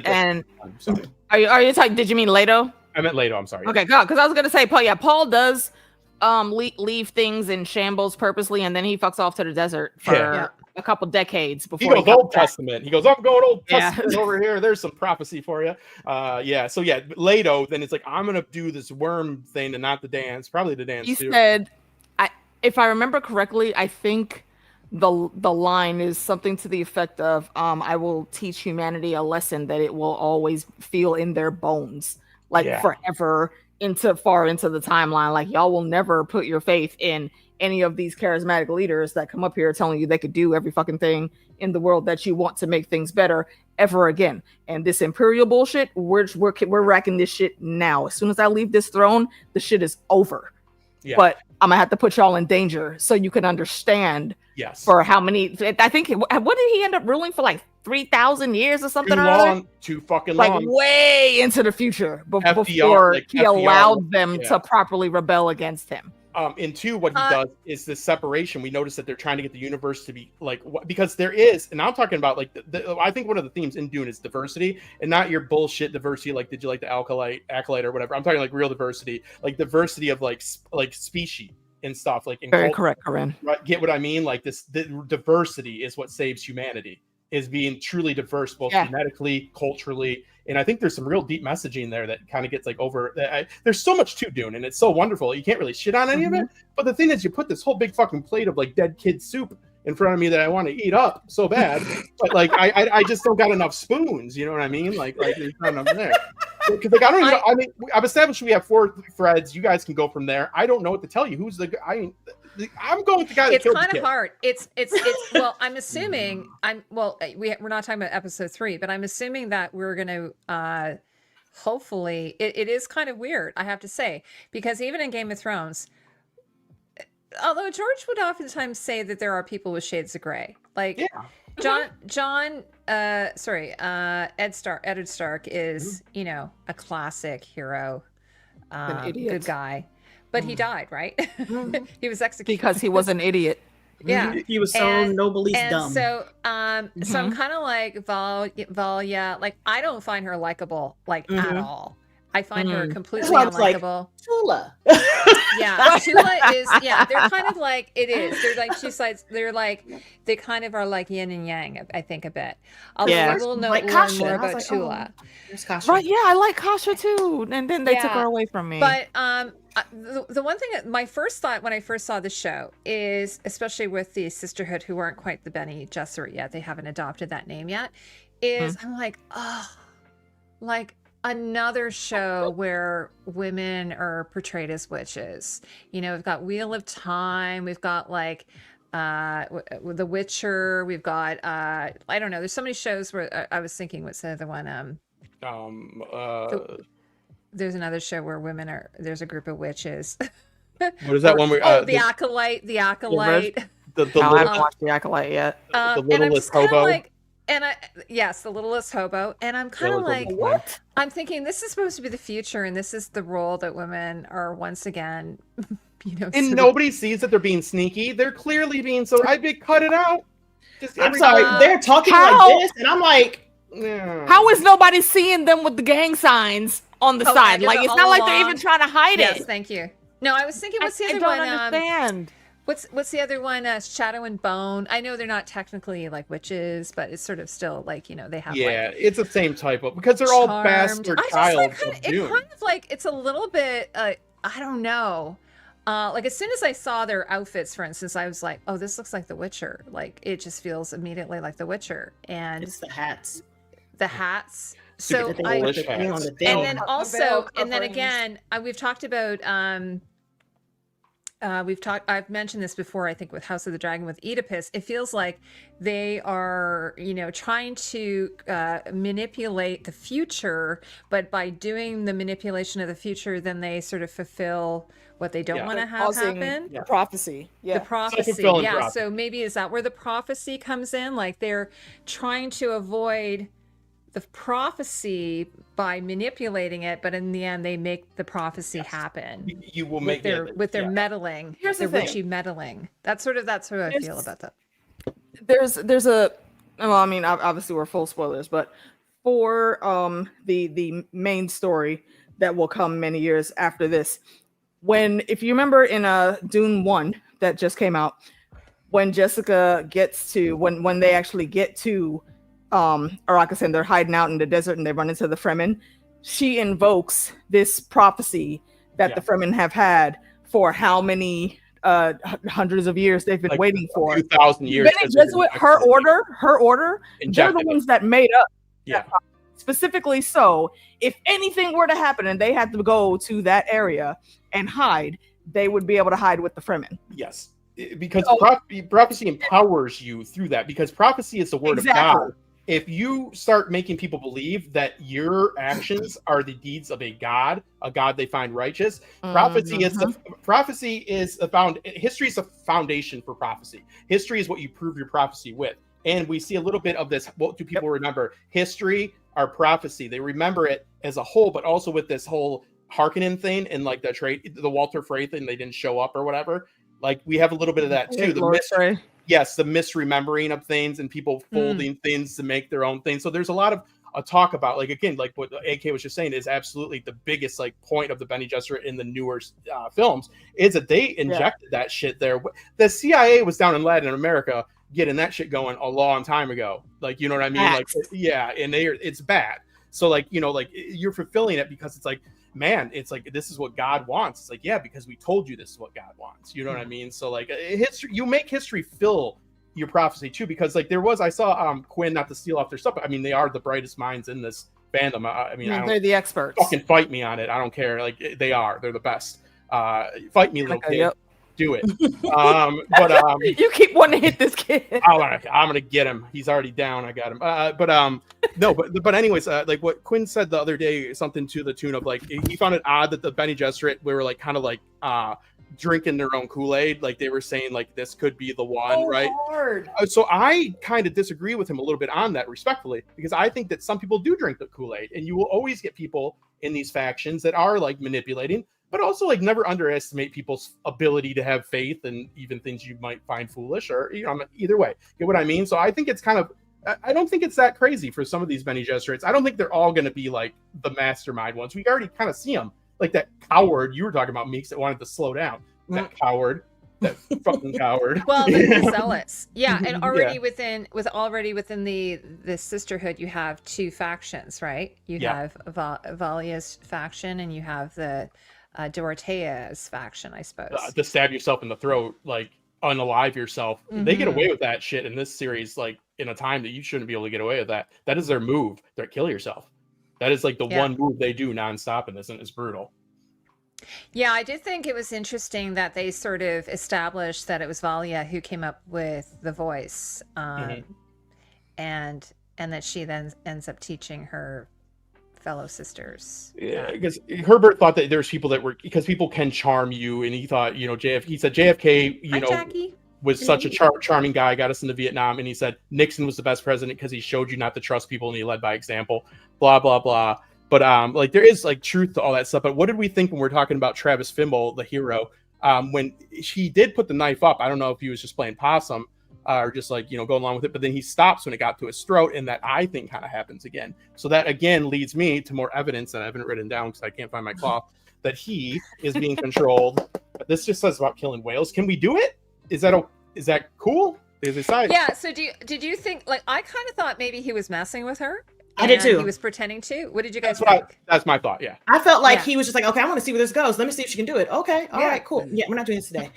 And I'm sorry. are you talking? Did you mean Leto? I meant Leto. I'm sorry. Okay, because I was gonna say Paul. Yeah, Paul does leave things in shambles purposely, and then he fucks off to the desert for a couple decades before he goes Old Testament. He goes, I'm going Old Testament over here. There's some prophecy for you. So Leto, then it's like, I'm gonna do this worm thing and not the dance. Probably the dance. He too. said, if I remember correctly, I think the line is something to the effect of, I will teach humanity a lesson that it will always feel in their bones, like forever far into the timeline. Like y'all will never put your faith in any of these charismatic leaders that come up here telling you they could do every fucking thing in the world that you want to make things better ever again. And this imperial bullshit, we're racking this shit now. As soon as I leave this throne, the shit is over. Yeah. But I'm gonna have to put y'all in danger so you can understand. Yes. For how many? I think what did he end up ruling for? Like 3,000 years or something? Too fucking long. Like way into the future before he allowed them to properly rebel against him. And 2, what he does is the separation. We notice that they're trying to get the universe to be like, because there is, and I'm talking about like, I think one of the themes in Dune is diversity, and not your bullshit diversity. Like, did you like the acolyte or whatever? I'm talking like real diversity, like diversity of like species and stuff. Like, in very correct, Corinne. Right? Get what I mean? Like the diversity is what saves humanity. Is being truly diverse, both genetically, culturally, and I think there's some real deep messaging there that kind of gets like over. There's so much to Dune, and it's so wonderful. You can't really shit on any of it. But the thing is, you put this whole big fucking plate of like dead kid soup in front of me that I want to eat up so bad, but like I just don't got enough spoons. You know what I mean? Like there's not enough there. Because like I don't even know. I mean, I've established we have 4 threads. You guys can go from there. I don't know what to tell you. Who's the? I'm going with the guy. It's kind of hard. It's well, I'm assuming we're not talking about episode 3, but I'm assuming that we're going to hopefully it is kind of weird, I have to say, because even in Game of Thrones, although George would oftentimes say that there are people with shades of gray, like Eddard Stark is, a classic hero, good guy. But he died, right? He was executed because he was an idiot. Yeah, he was so nobly dumb. So, so I'm kind of like Valya. Like, I don't find her likable, like at all. I find her completely unlikable. Like, Tula. Yeah, Tula is. Yeah, they're kind of like it is. They're like two sides. They kind of are like yin and yang. I think a bit. Although we will know learn more about Tula. Right? Yeah, I like Kasha too. And then they took her away from me. But the one thing, my first thought when I first saw the show is, especially with the Sisterhood, who aren't quite the Bene Gesserit yet, they haven't adopted that name yet, is I'm like, oh, like another show where women are portrayed as witches. We've got Wheel of Time, we've got like The Witcher. We've got I don't know. There's so many shows where I was thinking, what's the other one? There's another show where there's a group of witches. What is that one? Where, the Acolyte. The Acolyte. The I haven't watched the Acolyte yet. The Littlest Hobo. The Littlest Hobo. And I'm kind of like, What? I'm thinking this is supposed to be the future, and this is the role that women are once again, And nobody sees that they're being sneaky. They're clearly being so. I'd be cut it out. I'm sorry, they're talking like this, and I'm like, how is nobody seeing them with the gang signs on the side? Like, it's not like they're even trying to hide it. Yes, thank you. No, I was thinking, what's the other one? I don't understand. What's the other one? Shadow and Bone. I know they're not technically like witches, but it's sort of still like, they have it's the same type of, because they're all bastard child. It's kind of like, it's a little bit I don't know. Like as soon as I saw their outfits, for instance, I was like, oh, this looks like The Witcher. Like it just feels immediately like The Witcher. And it's the hats. So and then also, and then again, we've talked about I've mentioned this before, I think with House of the Dragon with Oedipus. It feels like they are, trying to manipulate the future, but by doing the manipulation of the future, then they sort of fulfill what they don't want to have happen. The prophecy. The prophecy. Yeah. So maybe is that where the prophecy comes in? Like they're trying to avoid the prophecy by manipulating it, but in the end they make the prophecy happen. You will make with their meddling. Here's the witchy meddling. That's how I feel about that. There's a obviously we're full spoilers, but for the main story that will come many years after this, if you remember in Dune 1 that just came out, when Jessica gets to when they actually get to Arrakis and they're hiding out in the desert and they run into the Fremen, she invokes this prophecy that the Fremen have had for how many hundreds of years they've been waiting for. 2,000 years. Bene Gesserit, her order, they're the ones that made up that prophecy. Specifically, so if anything were to happen and they had to go to that area and hide, they would be able to hide with the Fremen. Yes, because prophecy empowers you through that, because prophecy is the word of God. If you start making people believe that your actions are the deeds of a god they find righteous, prophecy is history is a foundation for prophecy. History is what you prove your prophecy with. And we see a little bit of this. What do people remember? History or prophecy. They remember it as a whole, but also with this whole Harkonnen thing and like the Walter Frey thing, they didn't show up or whatever. Like we have a little bit of that too. The misremembering of things and people folding things to make their own things. So there's a lot of talk about, like, again, like what AK was just saying is absolutely the biggest like point of the Bene Gesserit in the newer films is that they injected that shit there. The CIA was down in Latin America getting that shit going a long time ago. Like, you know what I mean? Like, and it's bad. So like, like you're fulfilling it because it's like, man, it's like, this is what God wants. It's like, yeah, because we told you this is what God wants. You know what I mean? So like history, you make history fill your prophecy too, because like I saw Quinn, not to steal off their stuff, but I mean, they are the brightest minds in this fandom. I mean, they're the experts. Fucking fight me on it. I don't care. Like they're the best. Fight me, little kid. Yep. Do it. But you keep wanting to hit this kid. I'm gonna get him. He's already down. I got him. But anyways, like what Quinn said the other day, something to the tune of like he found it odd that the Bene Gesserit were like kind of like drinking their own Kool-Aid. Like they were saying like this could be the one, right? Lord. So I kind of disagree with him a little bit on that, respectfully, because I think that some people do drink the Kool-Aid, and you will always get people in these factions that are like manipulating. But also, like, never underestimate people's ability to have faith and even things you might find foolish, or either way. Get what I mean? So I think it's kind of, I don't think it's that crazy for some of these Bene Gesserits. I don't think they're all going to be like the mastermind ones. We already kind of see them, like that coward you were talking about, Meeks, that wanted to slow down. That coward, that fucking coward. Well, the zealots, and already within the Sisterhood, you have two factions, right? You have Valia's faction, and you have the Dorothea's faction, I suppose. To stab yourself in the throat, like unalive yourself. They get away with that shit in this series, like in a time that you shouldn't be able to get away with that. That is their move. They're kill yourself. That is like the one move they do nonstop in this, and it's brutal. Yeah, I did think it was interesting that they sort of established that it was Valia who came up with the voice, and that she then ends up teaching her fellow sisters. Yeah, because Herbert thought that there's people that were, because people can charm you, and he thought, he said JFK, Hi, Jackie. was such a charming guy, got us into Vietnam, and he said Nixon was the best president because he showed you not to trust people and he led by example, blah blah blah. But like there is like truth to all that stuff. But what did we think when we're talking about Travis Fimmel, the hero, when he did put the knife up? I don't know if he was just playing possum or just like going along with it, but then he stops when it got to his throat, and that eye thing kind of happens again. So that again leads me to more evidence that I haven't written down because I can't find my cloth, that he is being controlled. This just says about killing whales. Can we do it? Is that cool? Yeah. So did you think, like, I kind of thought maybe he was messing with her? I did too. He was pretending to. What did you guys think? That's my thought. Yeah. I felt like he was just like, okay, I want to see where this goes. Let me see if she can do it. Okay. All right, cool. Yeah, we're not doing this today.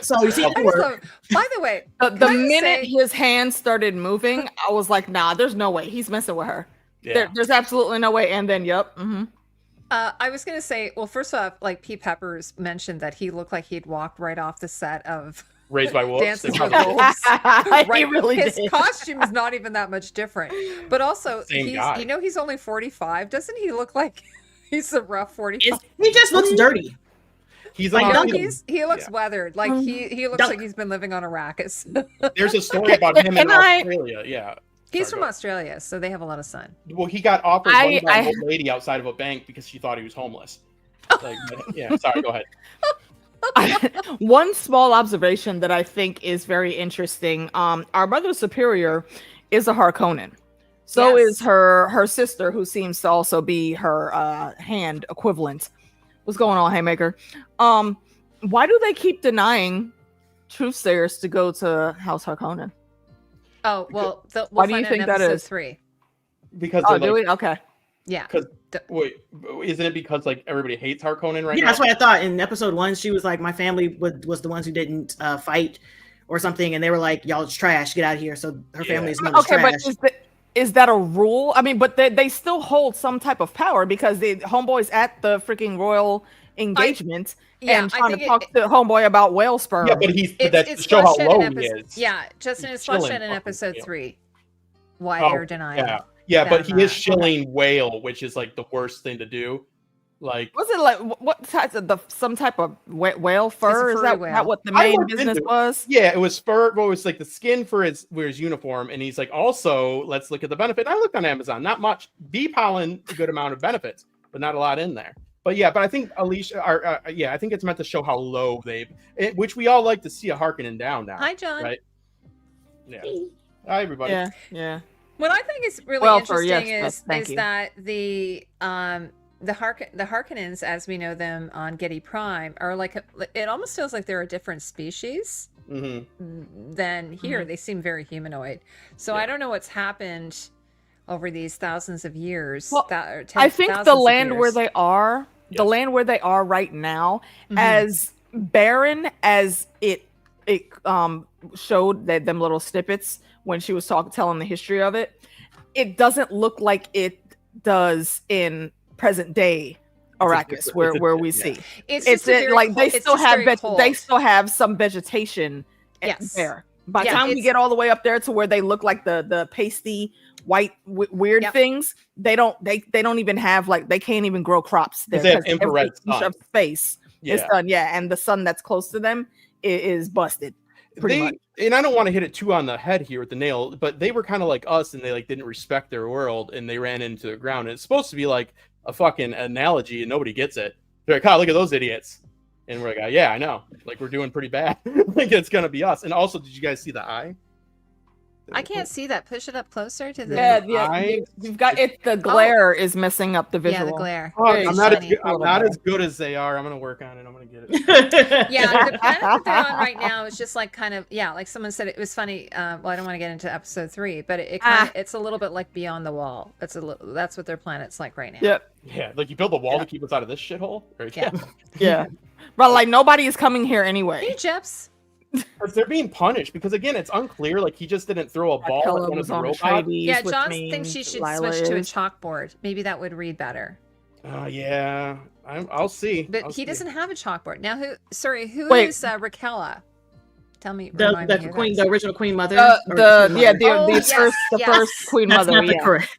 So you see, by the way, the minute his hands started moving, I was like, nah, there's no way he's messing with her. Yeah. There's absolutely no way. And then, I was going to say, well, first off, like Pete Peppers mentioned that he looked like he'd walked right off the set of Raised by Wolves. Dances with Wolves. Right? He really His did. costume is not even that much different. But also, Same guy. he's only 45. Doesn't he look like he's a rough 45? he just looks dirty. He's Like, like, he looks weathered. Like he looks like he's been living on Arrakis. there's a story about him in Australia. Yeah. He's from Australia, so they have a lot of sun. Well, he got offered money by an old lady outside of a bank because she thought he was homeless. Like, yeah, sorry, go ahead. One small observation that I think is very interesting. Our Mother Superior is a Harkonnen. So is her sister, who seems to also be her hand equivalent. What's going on, Haymaker? Why do they keep denying truthsayers to go to House Harkonnen? Oh, well, why do you think that is? 3. Because do we? Okay. Yeah. Wait, isn't it because like everybody hates Harkonnen right now? Yeah, that's what I thought. In episode 1, she was like, my family was the ones who didn't fight or something, and they were like, y'all, it's trash, get out of here. So her family is known as trash. But is that a rule? I mean, but they still hold some type of power because the homeboy's at the freaking royal engagement and trying to talk to homeboy about whale sperm. Yeah, but that's to show how low he is. Yeah, Justin is fleshed out in episode 3. Why they're denying. Yeah, but he is shilling whale, which is like the worst thing to do. Like, was it like what type of some type of whale fur? Is that what the main business was? Yeah, it was fur. Well, it was like the skin for his uniform, and he's like, also, let's look at the benefit. I looked on Amazon, not much. Bee pollen, a good amount of benefits, but not a lot in there. But yeah, but I think Alicia, I think it's meant to show how low which we all like to see a Harkonnen down now. Hi, John. Right? Yeah. Hi, everybody. Yeah. What I think is really interesting is that the Harkonnens, as we know them on Getty Prime, are like it almost feels like they're a different species than here. Mm-hmm. They seem very humanoid. So I don't know what's happened over these thousands of years. Well, I think the land where they are, the land where they are right now, as barren as it showed that them little snippets when she was telling the history of it, it doesn't look like it does in present day Arrakis, where we see it's like they still have some vegetation there. By the time we get all the way up there to where they look like the pasty white weird things, they don't even have, like, they can't even grow crops there. They have infrared sun. Of space is done, and the sun that's close to them is busted. And I don't want to hit it too on the head here with the nail, but they were kind of like us, and they like didn't respect their world, and they ran into the ground. And it's supposed to be like a fucking analogy, and nobody gets it. They're like, "Oh, look at those idiots," and we're like, "Yeah, I know. Like, we're doing pretty bad. Like, it's gonna be us." And also, did you guys see the eye? I can't see that. Push it up closer to the. You've got it. The glare is messing up the visual. Yeah, the glare. Oh, I'm not as good as they are. I'm gonna work on it. I'm gonna get it. Yeah, the planet that they're on right now is just like kind of like someone said. It was funny. Well, I don't want to get into episode 3, but it's a little bit like Beyond the Wall. That's what their planet's like right now. Yep. Yeah, like you build a wall to keep us out of this shithole. Yeah. But like nobody is coming here anyway. Hey, Jeps. Because they're being punished because again it's unclear, like he just didn't throw a ball at one of the robots. Yeah, John thinks she should switch to a chalkboard. Maybe that would read better. Yeah, I'll see. But I'll he see. doesn't have a chalkboard. Now who Wait. is Raquella? Tell me, The remind me who queen, that the is. original queen mother. or The queen yeah mother. the yes, yes. first queen That's mother. not the Yeah. correct.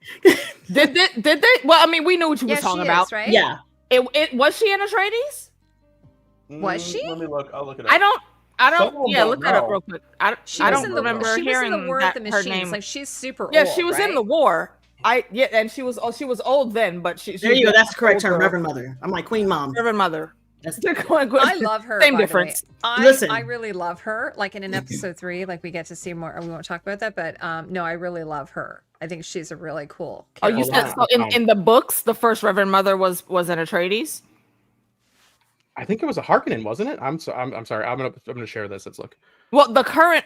Did they? Well, I mean, we knew what you Yeah, was talking she about. is, right? Yeah. It was she in Atreides? Was she? Let me look. I'll look it up. I don't. Some of them Yeah, don't look that up know. real quick. I She I was don't in the remember she was hearing in the War that of the her Machines. name. Like she's super Yeah, old. she was in right? the war. And she was old then, but she There you go. That's the correct term, older. Reverend Mother. I'm like Queen Mom. Reverend Mother. That's I love her. Same by difference. The way. Listen. I really love her. Like in episode 3, like we get to see more. We won't talk about that, but no, I really love her. I think she's a really cool Oh, character. you said so in the books, the first Reverend Mother was an Atreides? I think it was a Harkonnen, wasn't it? I'm sorry. I'm gonna share this. Let's look. Well, the current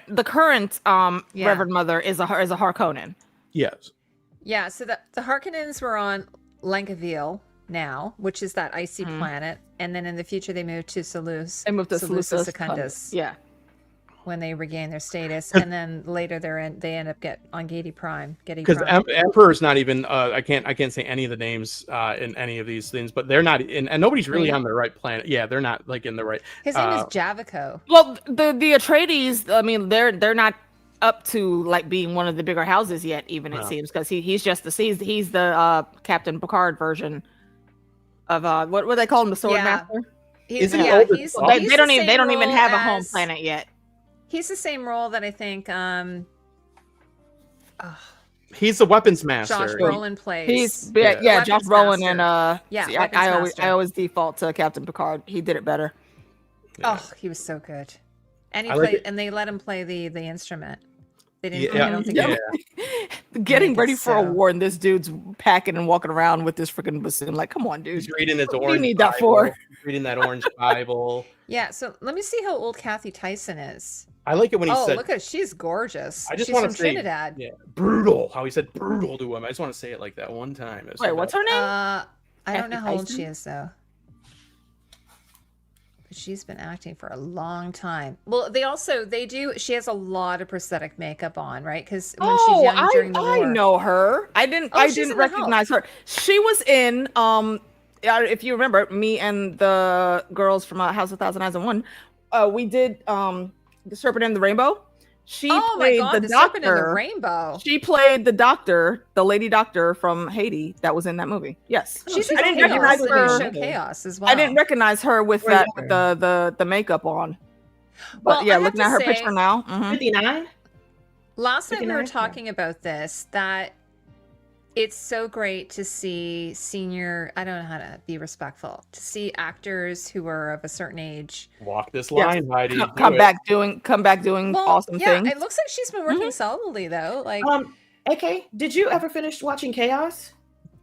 Yeah. Reverend Mother is a Harkonnen. Yes. Yeah, so the Harkonnens were on Langeville now, which is that icy planet, and then in the future they moved to Seleucus. They moved to Seleucus Seleucus Secundus. Yeah. When they regain their status, and then later they end up on Getty Prime. Because Emperor's not even. I can't say any of the names in any of these things, but they're not in, and nobody's really on the right planet. Yeah, they're not like in the right. His name is Javico. Well, the Atreides, I mean, they're not up to like being one of the bigger houses yet, even it seems, because he's just he's the Captain Picard version of what do they call him, the Sword Master? He's, Is he yeah, older? he's, They he's don't the even they same don't even role have a home as- planet yet. He's the same role that I think He's the weapons master. Josh Brolin plays. He's Yeah. Josh Weapons Brolin Master. and Yeah, see, Weapons I Master. always default to Captain Picard. He did it better. Oh, he was so good. And he I like played, it. and they let him play the instrument. They didn't. Yeah. I don't think. Yeah. Getting Make it ready for a so. war, and this dude's packing and walking around with this freaking bassoon. Like, come on, dude. He's reading his What do you orange. need that Bible. for? He's reading that orange Bible. Yeah. So let me see how old Kathy Tyson is. I like it when he Oh, said. look at she's gorgeous. I just she's want from to say, Trinidad. yeah, brutal. How he said brutal to him. I just want to say it like that one time. It was Wait, so what's bad. her name? I don't know Kathy how old Tyson? she is though. But she's been acting for a long time. Well, she has a lot of prosthetic makeup on, right? Because when she's young during the war. I know her. I didn't she's in the recognize her. She was in if you remember, me and the girls from House of Thousand Eyes and One, we did The Serpent and the Rainbow. She Oh my played god, the Serpent and the doctor. Rainbow. She played the doctor, the lady doctor from Haiti that was in that movie. Yes. She's I in didn't Chaos, recognize the new her. show Chaos as well. I didn't recognize her with Where that you with the makeup on. But Well, yeah, I have looking to at her say- picture now. mhm. 59. Last night we were 59? talking about this, that it's so great to see senior, I don't know how to be respectful, to see actors who are of a certain age. Walk this Yes. line, Heidi. Do Come it. back doing awesome yeah, things. it looks like she's been working solidly though. Like AK, did you ever finish watching Chaos?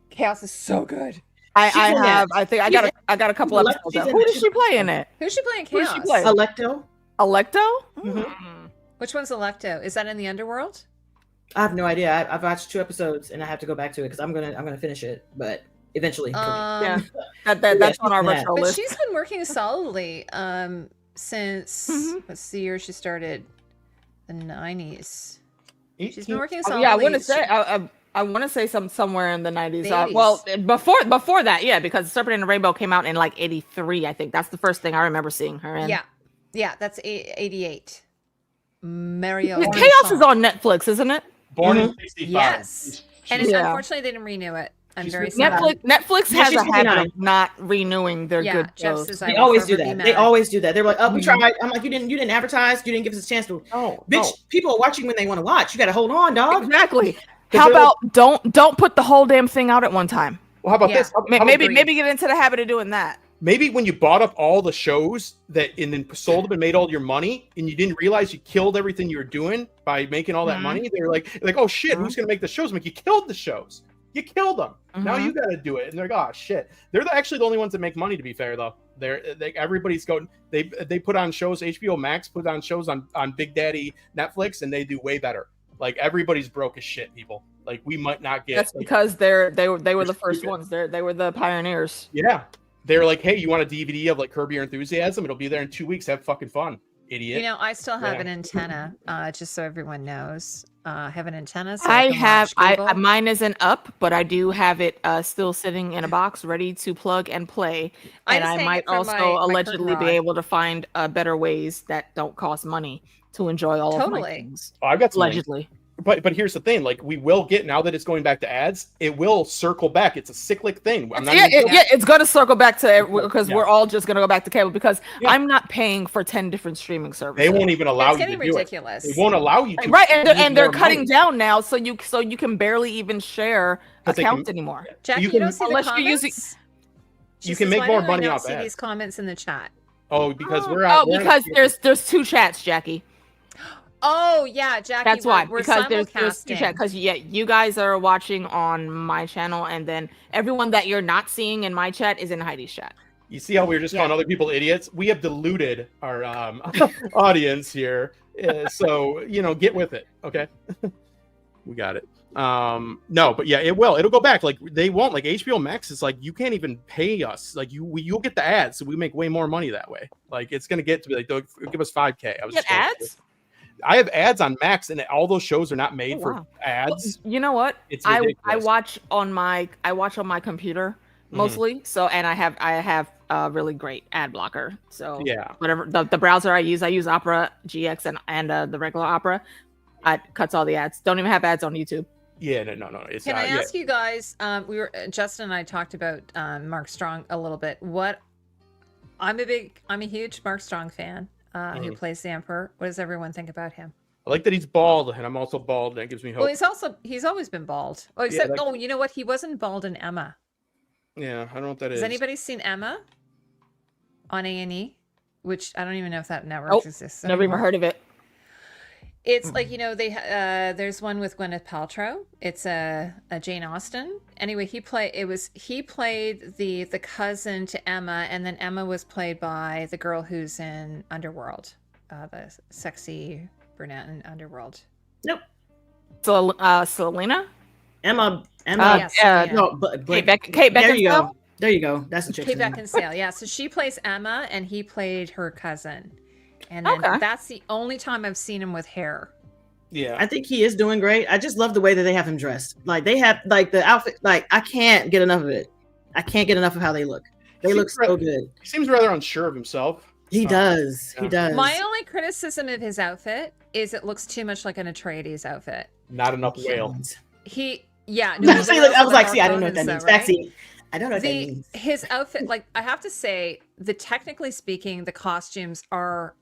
Chaos is so good. I She's in have. that. I think I got a couple She's episodes. in Who that. does she play in it? Who's she playing Who Chaos? does she play? Electo. Electo? Mhm. Which one's Electo? Is that in the underworld? I have no idea. I've watched 2 episodes and I have to go back to it because I'm gonna finish it, but eventually. Yeah, Yeah. that's on our Yeah. retro But list. she's been working solidly since what's the year she started? The 90s. She's been working solidly. Yeah, I want to say I want to say somewhere in the 90s. The 80s. Well, before that, yeah, because Serpent and the Rainbow came out in like 83, I think. That's the first thing I remember seeing her in. Yeah, that's 88. Mario. Yeah, Chaos is on Netflix, isn't it? Born in 65. Yes. And it's, Yeah. unfortunately, they didn't renew it. I'm She's very been- sad. Netflix Yeah, has she's a habit 59. of not renewing their Yeah, good Jeff shows. says I They will always do forever that. be They mad. always do that. They're like, "Oh, we Mhm. tried." I'm like, "You didn't advertise. You didn't give us a chance to." No, Bitch, no. people are watching when they want to watch. You got to hold on, dog. Exactly. 'Cause How they're about don't put the whole damn thing out at one time? Well, how about Yeah. this? How about Maybe Agreed. get into the habit of doing that. maybe when you bought up all the shows and then sold them and made all your money, and you didn't realize you killed everything you were doing by making all that Mhm. money, they're like, "Oh shit, who's gonna make the shows?" I'm like, you killed the shows. You killed them. Now Mhm. you got to do it. And they're like, "Oh shit." They're actually the only ones that make money. To be fair, though, everybody's going. They put on shows. HBO Max put on shows on Big Daddy Netflix, and they do way better. Like everybody's broke as shit, people. Like we might not get. That's like, because they were the They're first stupid. ones. They were the pioneers. yeah, they're like, "Hey, you want a DVD of like Curb Your Enthusiasm? It'll be there in 2 weeks. Have fucking fun, idiot." You know, I still have Yeah. an antenna, just so everyone knows. have an antenna. So I can watch Google. Mine isn't up, but I do have it still sitting in a box ready to plug and play. And I might also allegedly be able to find better ways that don't cost money to enjoy all of my things. Oh, I've got some allegedly. But here's the thing, like we will get, now that it's going back to ads, it will circle back. It's a cyclic thing. It's going to circle back to, because we're all just going to go back to cable, because I'm not paying for 10 different streaming services. They won't even allow you to do it. It's getting ridiculous. They won't allow you to. Right, and they're cutting down now, so you can barely even share accounts anymore. Jackie, you don't see the comments? You can make more money off ads. See these comments in the chat. Oh, because there's two chats, Jackie. Oh yeah, Jackie. That's why, we're because there's two chats. Because you guys are watching on my channel, and then everyone that you're not seeing in my chat is in Heidi's chat. You see how we're just calling other people idiots? We have diluted our audience here, so get with it, okay? We got it. No, but yeah, it'll go back. Like they won't. Like HBO Max is like, you can't even pay us. Like you'll get the ads, so we make way more money that way. Like it's gonna get to be like, they'll give us $5,000. I was get ads. I have ads on Max, and all those shows are not made for ads. You know what? It's I watch on my computer mostly. So, and I have a really great ad blocker. So yeah, whatever the browser I use Opera GX and the regular Opera. It cuts all the ads. Don't even have ads on YouTube. Yeah, no. It's, Can I ask you guys? Justin and I talked about Mark Strong a little bit. I'm a huge Mark Strong fan. Who plays the Emperor? What does everyone think about him? I like that he's bald, and I'm also bald, and that gives me hope. Well, he's always been bald. Oh, except you know what? He wasn't bald in Emma. Yeah, I don't know what that is. Has anybody seen Emma on A&E? Which I don't even know if that network exists. Never even heard of it. It's like, there's one with Gwyneth Paltrow. It's a Jane Austen. Anyway, he played the cousin to Emma, and then Emma was played by the girl who's in Underworld, the sexy brunette in Underworld. Nope. So, Selena? Emma. Yes, no, but Kate Beckinsale. There you go. That's the chick. Kate Beckinsale. Yeah. So she plays Emma, and he played her cousin. And then that's the only time I've seen him with hair. Yeah. I think he is doing great. I just love the way that they have him dressed. Like they have the outfit, like I can't get enough of it. I can't get enough of how they look. They look so good. He seems rather unsure of himself. He does. Yeah. He does. My only criticism of his outfit is it looks too much like an Atreides outfit. Not enough whale. I was like, see, I don't know what that means. Backseat. I don't know what that means. His outfit, like I have to say, technically speaking, the costumes are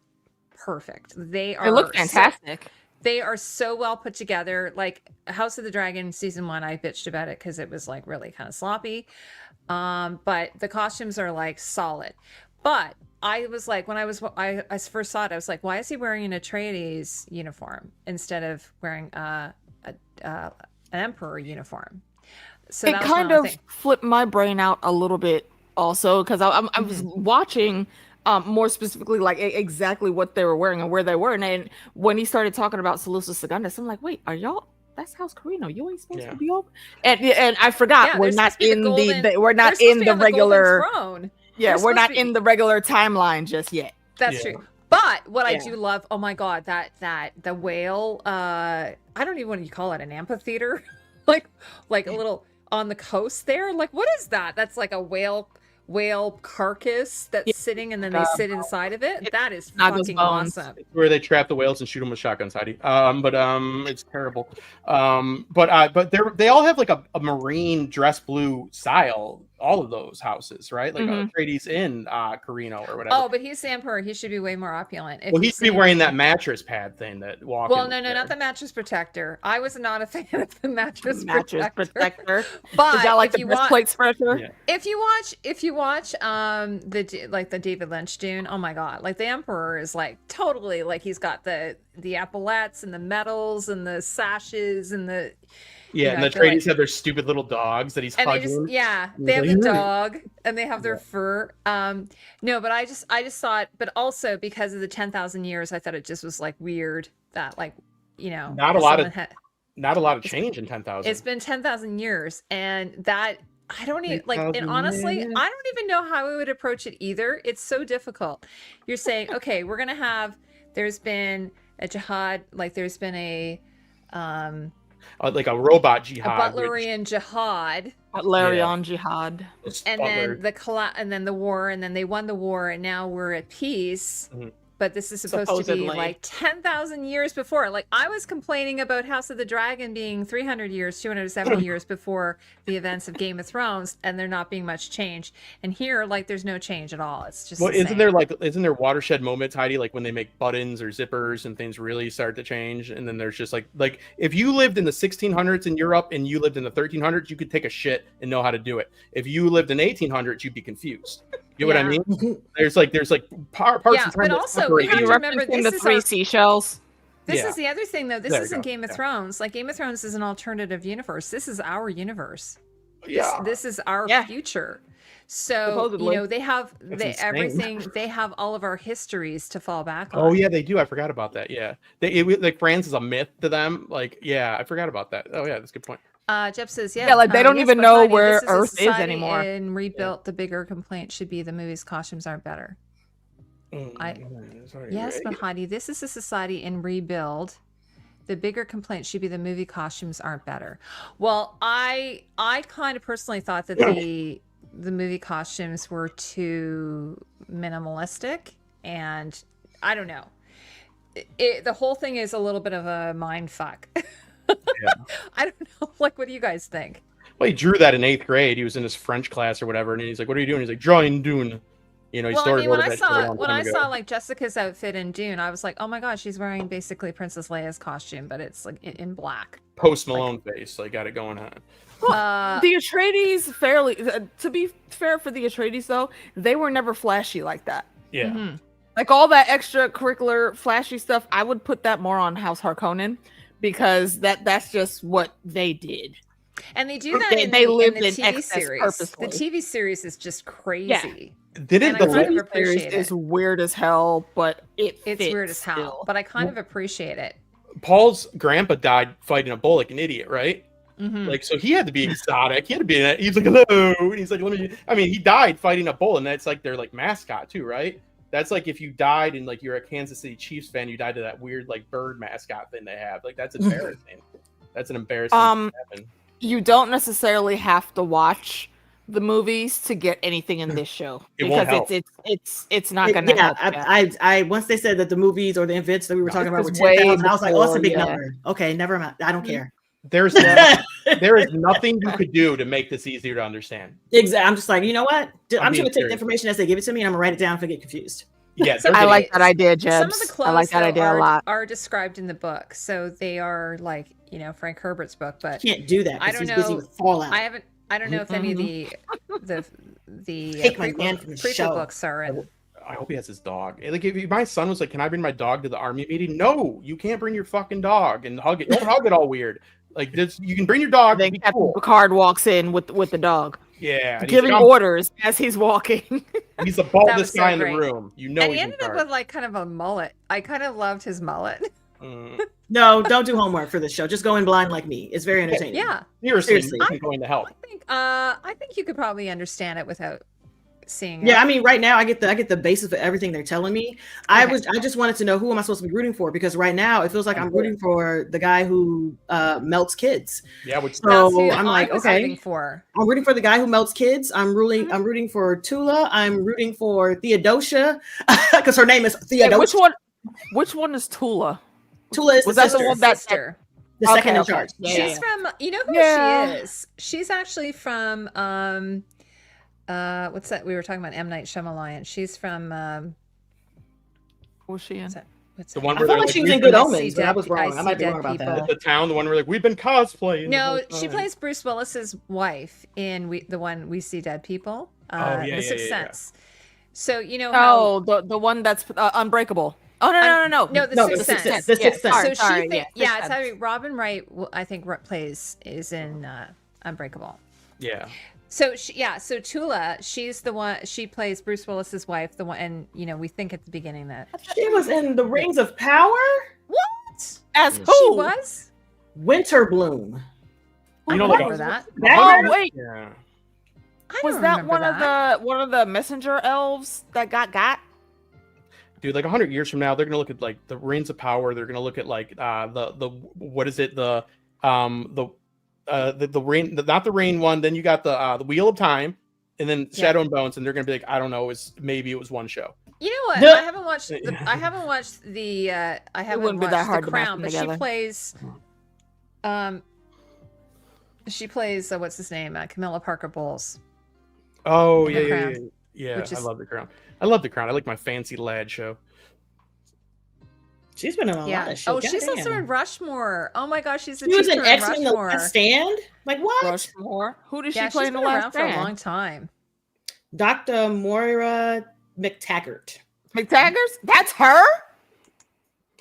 perfect. They look fantastic. They are so well put together. Like House of the Dragon season 1, I bitched about it because it was like really kind of sloppy. But the costumes are like solid. But I was like, when I first saw it, I was like, why is he wearing an Atreides uniform instead of wearing an Emperor uniform? So it kind of flipped my brain out a little bit also, because I was watching more specifically like exactly what they were wearing and where they were, and then when he started talking about Salusa Secundus, I'm like, wait, are y'all? That's House Carino. You ain't supposed to be open. And I forgot we're not in we're not in the regular. Yeah, we're not in the regular timeline just yet. That's true. But what I do love, oh my god, that the whale. I don't even want to call it an amphitheater, like a little on the coast there. Like, what is that? That's like a whale carcass that's sitting, and then they sit inside of it. That is fucking awesome. Where they trap the whales and shoot them with shotguns, Heidi. But it's terrible. But they all have like a marine dress blue style. All of those houses, right? Like Atreides in Carino or whatever. Oh, but he's the Emperor. He should be way more opulent. Well, he should be wearing that mattress pad thing that walks. Well, no, not the mattress protector. I was not a fan of the mattress protector. But is that like the breastplate spreader? Yeah. If you watch the David Lynch Dune, oh my god, like the Emperor is like totally like he's got the epaulettes and the medals and the sashes and the. Yeah, and the Atreides have their stupid little dogs that he's hugging. They have the dog and they have their fur. No, but I just saw it, but also because of the 10,000 years, I thought it just was like weird that not a lot of change in 10,000. It's been 10,000 years, and that I don't even and honestly, I don't even know how we would approach it either. It's so difficult. You're saying, okay, we're gonna have. There's been a jihad, like there's been a like a robot a jihad. Butlerian jihad. Butlerian jihad. And then the war, and then they won the war, and now we're at peace. Mhm. But this is supposed to be Supposedly. like 10,000 years before. Like, I was complaining about House of the Dragon being 300 years, 270 years before the events of Game of Thrones, and there not being much change. And here, like, there's no change at all. It's just Well, the isn't same. there watershed moments, Heidi, like when they make buttons or zippers and things really start to change? And then there's just like if you lived in the 1600s in Europe and you lived in the 1300s, you could take a shit and know how to do it. If you lived in 1800s, you'd be confused. You know what I mean? There's like parts Yeah, of time but that also separate we have you. to remember Referencing this the is three our, seashells. this Yeah. is the other thing, though. This There you isn't go. Game of Yeah. Thrones. Like, Game of Thrones is an alternative universe. This is our universe. Yeah. This is our Yeah. future. So Supposedly. you know they have insane. everything. They have all of our histories to fall back on. Oh yeah, they do. I forgot about that. Yeah, like France is a myth to them. Like, yeah, I forgot about that. Oh yeah, that's a good point. Jeff says, yeah. Yeah, like, they don't yes, even but know Heidi, where this a Earth is society anymore. And rebuilt, the bigger complaint should be the movie's costumes aren't better. Yes, but Heidi, this is a society in rebuild. The bigger complaint should be the movie costumes aren't better. Well, I kind of personally thought that the movie costumes were too minimalistic, and I don't know. The whole thing is a little bit of a mind fuck. I don't know. Like, what do you guys think? Well, he drew that in 8th grade. He was in his French class or whatever, and he's like, "What are you doing?" He's like, "Drawing Dune." You know, he Well, I started mean, when ordering I that shit a saw long time ago. like Jessica's outfit in Dune, I was like, oh my god, she's wearing basically Princess Leia's costume, but it's like in black. Post Malone face, like, got it going on. The Atreides, to be fair for the Atreides though, they were never flashy like that. Yeah, Mhm. Like, all that extracurricular flashy stuff, I would put that more on House Harkonnen, because that's just what they did. And they do that They in lived the in TV excess series. purposefully. The TV series is just crazy. didn't And the I kind of The series appreciate is it. weird as hell, but It's fits weird as hell, still. but I kind of appreciate it. Paul's grandpa died fighting a bull like an idiot, right? Mhm. Like, so he had to be exotic. He had to be. He's like, hello, and he's like, let me. I mean, he died fighting a bull, and that's like their like mascot too, right? That's like if you died and like you're a Kansas City Chiefs fan, you died to that weird like bird mascot thing they have. Like, that's embarrassing. That's an embarrassing thing to happen. You don't necessarily have to watch the movies to get anything in this show, It won't because help. it's not gonna help. I once they said that the movies or the events that we were talking about were This is way 10,000, I was like, oh, that's a big before, number. Okay, never mind. I don't care. There's there is nothing you could do to make this easier to understand. Exactly. I'm just like, you know what? I'm just being gonna take serious. the information as they give it to me, and I'm gonna write it down if I get confused. Yeah, So there's I a- like that idea, Jebs. Some of the clothes I like that though, idea a lot. are described in the book, so they are like, you know, Frank Herbert's book. But Can't do that. I 'Cause don't he's busy know. with Fallout. I don't know if any of the Take my man from the prequel show. books are in. I hope he has his dog. Like, if my son was like, "Can I bring my dog to the army meeting?" No, you can't bring your fucking dog and hug it. Don't hug it all weird. Like, this, you can bring your dog. Then Be Captain cool. Picard walks in with the dog, Yeah, and giving orders as he's walking. He's the That was baldest so guy in great. the room. You know, And he he's in ended up charge. with like kind of a mullet. I kind of loved his mullet. No, don't do homework for this show. Just go in blind like me. It's very entertaining. Yeah, Seriously, Seriously. going to help. I think you could probably understand it without seeing. Yeah, it. I mean, right now I get the basis of everything they're telling me. I just wanted to know, who am I supposed to be rooting for? Because right now it feels like I'm rooting for the guy who melts kids. Yeah, which So That's who I'm I like, was okay, rooting for. I'm rooting for the guy who melts kids. I'm rooting for Tula. I'm rooting for Theodosia because her name is Theodosia. Which one is Tula? Tula is Was the that the sister, one that- Sister. the second Okay, in okay. charge. Yeah, She's from. You know who Yeah. she is? She's actually from. What's that? We were talking about M. Night Shyamalan. She's from. What's she in? What's the that? one I where felt they're like like, she was "We've in Good been- Omens, but I was wrong. I see might be dead wrong about people. that. the town, the one where like, we've been cosplaying. the No, whole she time." plays Bruce Willis's wife in the one We See Dead People. yeah, The Sixth yeah. Sense. So you know how. Oh, the one that's Unbreakable. Oh no. No, the No, Sixth the Sixth Sense. Sense. The Sixth Sense. So Sorry, she think, yeah, yeah, Sixth it's Sense. actually Robin Wright. I think is in Unbreakable. Yeah. So so Tula, she's the one. She plays Bruce Willis's wife. The one, and you know, we think at the beginning that She was in the Rings of Power. what As she who? was. Winter Bloom. You know, I like, remember that. Oh wait, yeah. I was don't that remember that. one of the messenger elves that got? dude, like 100 years from now, they're gonna look at like the Rings of Power. They're gonna look at like the what is it the rain, not the rain one. Then you got the Wheel of Time, and then Shadow and Bones, and they're gonna be like, I don't know, maybe it was one show. You know what? The- I haven't watched the wouldn't be that hard The to mash Crown, them but together. she plays what's his name? Camilla Parker Bowles. Oh The yeah, Crown. yeah. Which I is- love The Crown. I love The Crown. I like my Fancy Lad show. She's been in a lot of shit. Oh, she's Goddamn. also in Rushmore. Oh my gosh, she's the She was teacher in in X-Men: The Rushmore. Last Stand. Like what? Rushmore. Who did Yeah, she play she's in the been around last for a long stand? time. Dr. Moira McTaggart. McTaggart's? That's her?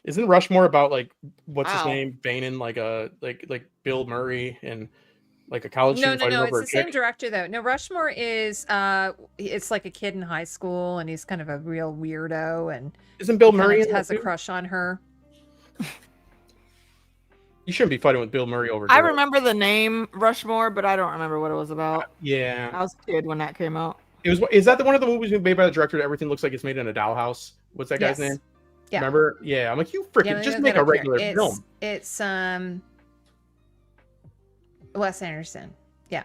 Isn't Rushmore about like what's his Wow. name, Banin, like like Bill Murray and like a college No, student fighting it's over the a same chick? director though. No, Rushmore is it's like a kid in high school, and he's kind of a real weirdo, and Isn't Bill kind of Murray in has that a too? crush on her. You shouldn't be fighting with Bill Murray over. I girls. remember the name Rushmore, but I don't remember what it was about. Yeah, I was a kid when that came out. it was. Is that the one of the movies made by the director that everything looks like it's made in a dollhouse? What's that guy's Yes. name? Yeah. Remember? Yeah, I'm like, you freaking Yeah, let me just look make it a up here. regular film. It's Wes Anderson.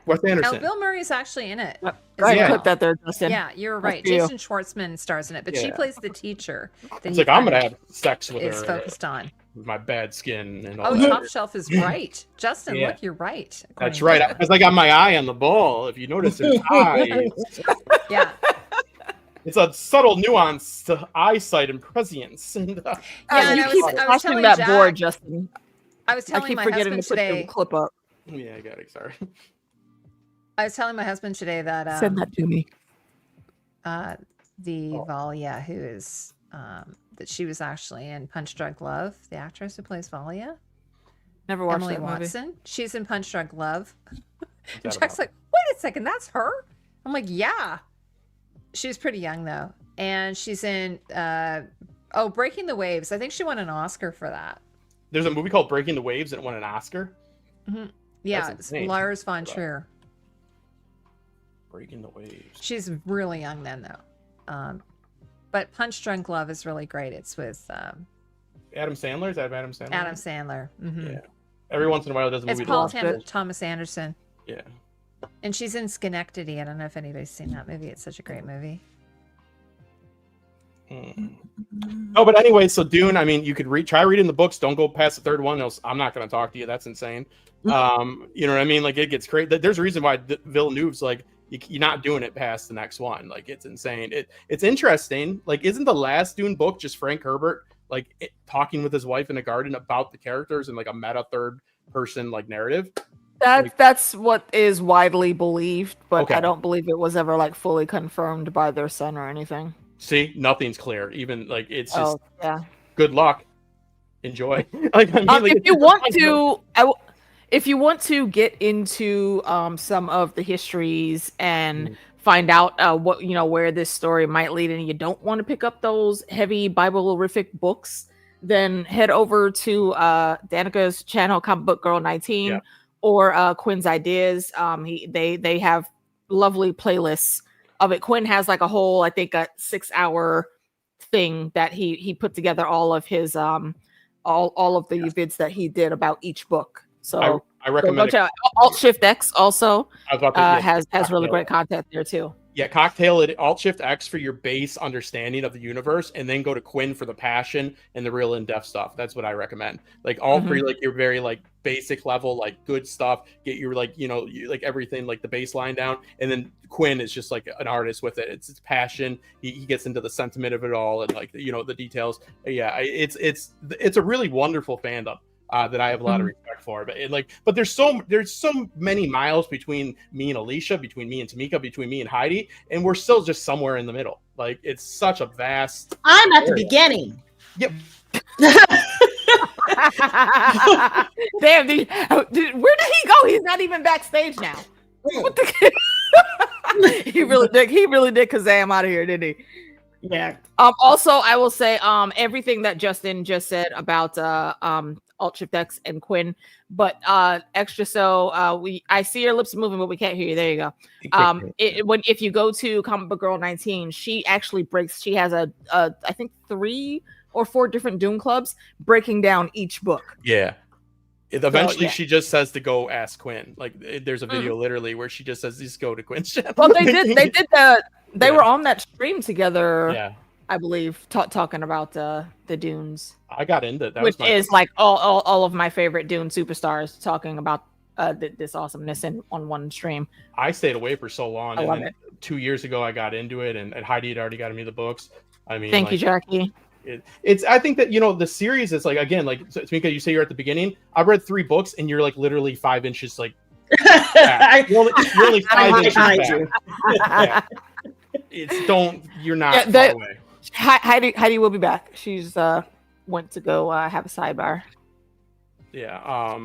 Wes Oh, Anderson. Bill Murray's actually in it. Go as ahead and Yeah. clip that there, Justin. Yeah, you're right. for you. Jason Schwartzman stars in it, but she Yeah. plays the teacher. That It's he like I'm gonna kind have sex with of is her focused on. with my bad skin and all Oh, that. Top Shelf is right. Justin, Yeah. look, you're right. That's according right. Because I got my eye on the ball. If you notice, it's eyes. to- Yeah. It's a subtle nuance to eyesight and prescience. And Yeah, and you I keep was flashing telling that Jack- board, Justin. I was I telling keep my forgetting husband to put today. the clip up. yeah, I got it. Sorry. I was telling my husband today that Send that to me. the Valia, who is that she was actually in Punch Drunk Love, the actress who plays Valia, Never watched Emily that movie. Watson. She's in Punch Drunk Love. What's And that Jack's about? like, wait a second, that's her? I'm like, yeah. She's pretty young though. And she's in Breaking the Waves. I think she won an Oscar for that. There's a movie called Breaking the Waves and it won an Oscar. Yeah, That's it's insane. Lars von Wow. Trier. Breaking the Waves. She's really young then though. But Punch Drunk Love is really great. It's with Adam Sandler? Is that Adam Sandler? Adam Sandler. Mhm. Yeah. Every once in a while, there's a It's movie. Paul that watch it. Thomas Anderson. Yeah. And she's in Schenectady. I don't know if anybody's seen that movie. It's such a great movie. Oh, but anyway, so Dune. I mean, you could try reading the books. Don't go past the third one. Else, I'm not going to talk to you. That's insane. You know what I mean? Like it gets crazy. There's a reason why Villeneuve's like you're not doing it past the next one. Like it's insane. It's interesting. Like, isn't the last Dune book just Frank Herbert like talking with his wife in a garden about the characters and like a meta third person like narrative? That's what is widely believed, but Okay. I don't believe it was ever like fully confirmed by their son or anything. See, nothing's clear. Even like it's just Yeah. good luck. Enjoy. Like, I mean, like, If it's you just want fun. to, if you want to get into some of the histories and find out what where this story might lead, and you don't want to pick up those heavy Bible-orific books, then head over to Danica's channel, Comic Book Girl 19, Yeah. or Quinn's Ideas. They have lovely playlists of it. Quinn has like a whole, I think, a 6-hour thing that he put together all of his all of the vids that he did about each book. So I go recommend it. check out. Alt Shift X also I was about to, yeah, has really Cocktail. great content there too. Yeah, cocktail it, Alt Shift X for your base understanding of the universe, and then go to Quinn for the passion and the real in-depth stuff. That's what I recommend. Like all three, like your very like basic level, like good stuff. Get your like like everything like the baseline down, and then Quinn is just like an artist with it. It's passion. He gets into the sentiment of it all and like the details. Yeah, it's a really wonderful fandom. That I have a lot of respect for, but there's so many miles between me and Alicia, between me and Tamika, between me and Heidi, and we're still just somewhere in the middle. Like it's such a vast. I'm at the area. beginning. Yep. Damn, where did he go? He's not even backstage now. What the? He really did Kazam out of here, didn't he? Yeah. Also, I will say everything that Justin just said about Alt Shift X and Quinn, but extra so I see your lips moving, but we can't hear you. There you go. If you go to Comic Book Girl 19, she actually breaks. She has a I think 3 or 4 different Dune clubs breaking down each book. Yeah. Eventually, she just says to go ask Quinn. Like, there's a video literally where she just says, "Just go to Quinn's channel." Well, they did that. They were on that stream together. Yeah, I believe talking about the Dunes. I got into that, which is like all of my favorite Dune superstars talking about this awesomeness on one stream. I stayed away for so long. I love it. 2 years ago, I got into it, and Heidi had already gotten me the books. I mean, thank you, Jackie. It's I think that the series is like, again, like Tamika, you say you're at the beginning. I read 3 books and you're like literally 5 inches like back. You're only 5 inches back. You're not far away. Heidi will be back. She's went to go have a sidebar. Yeah.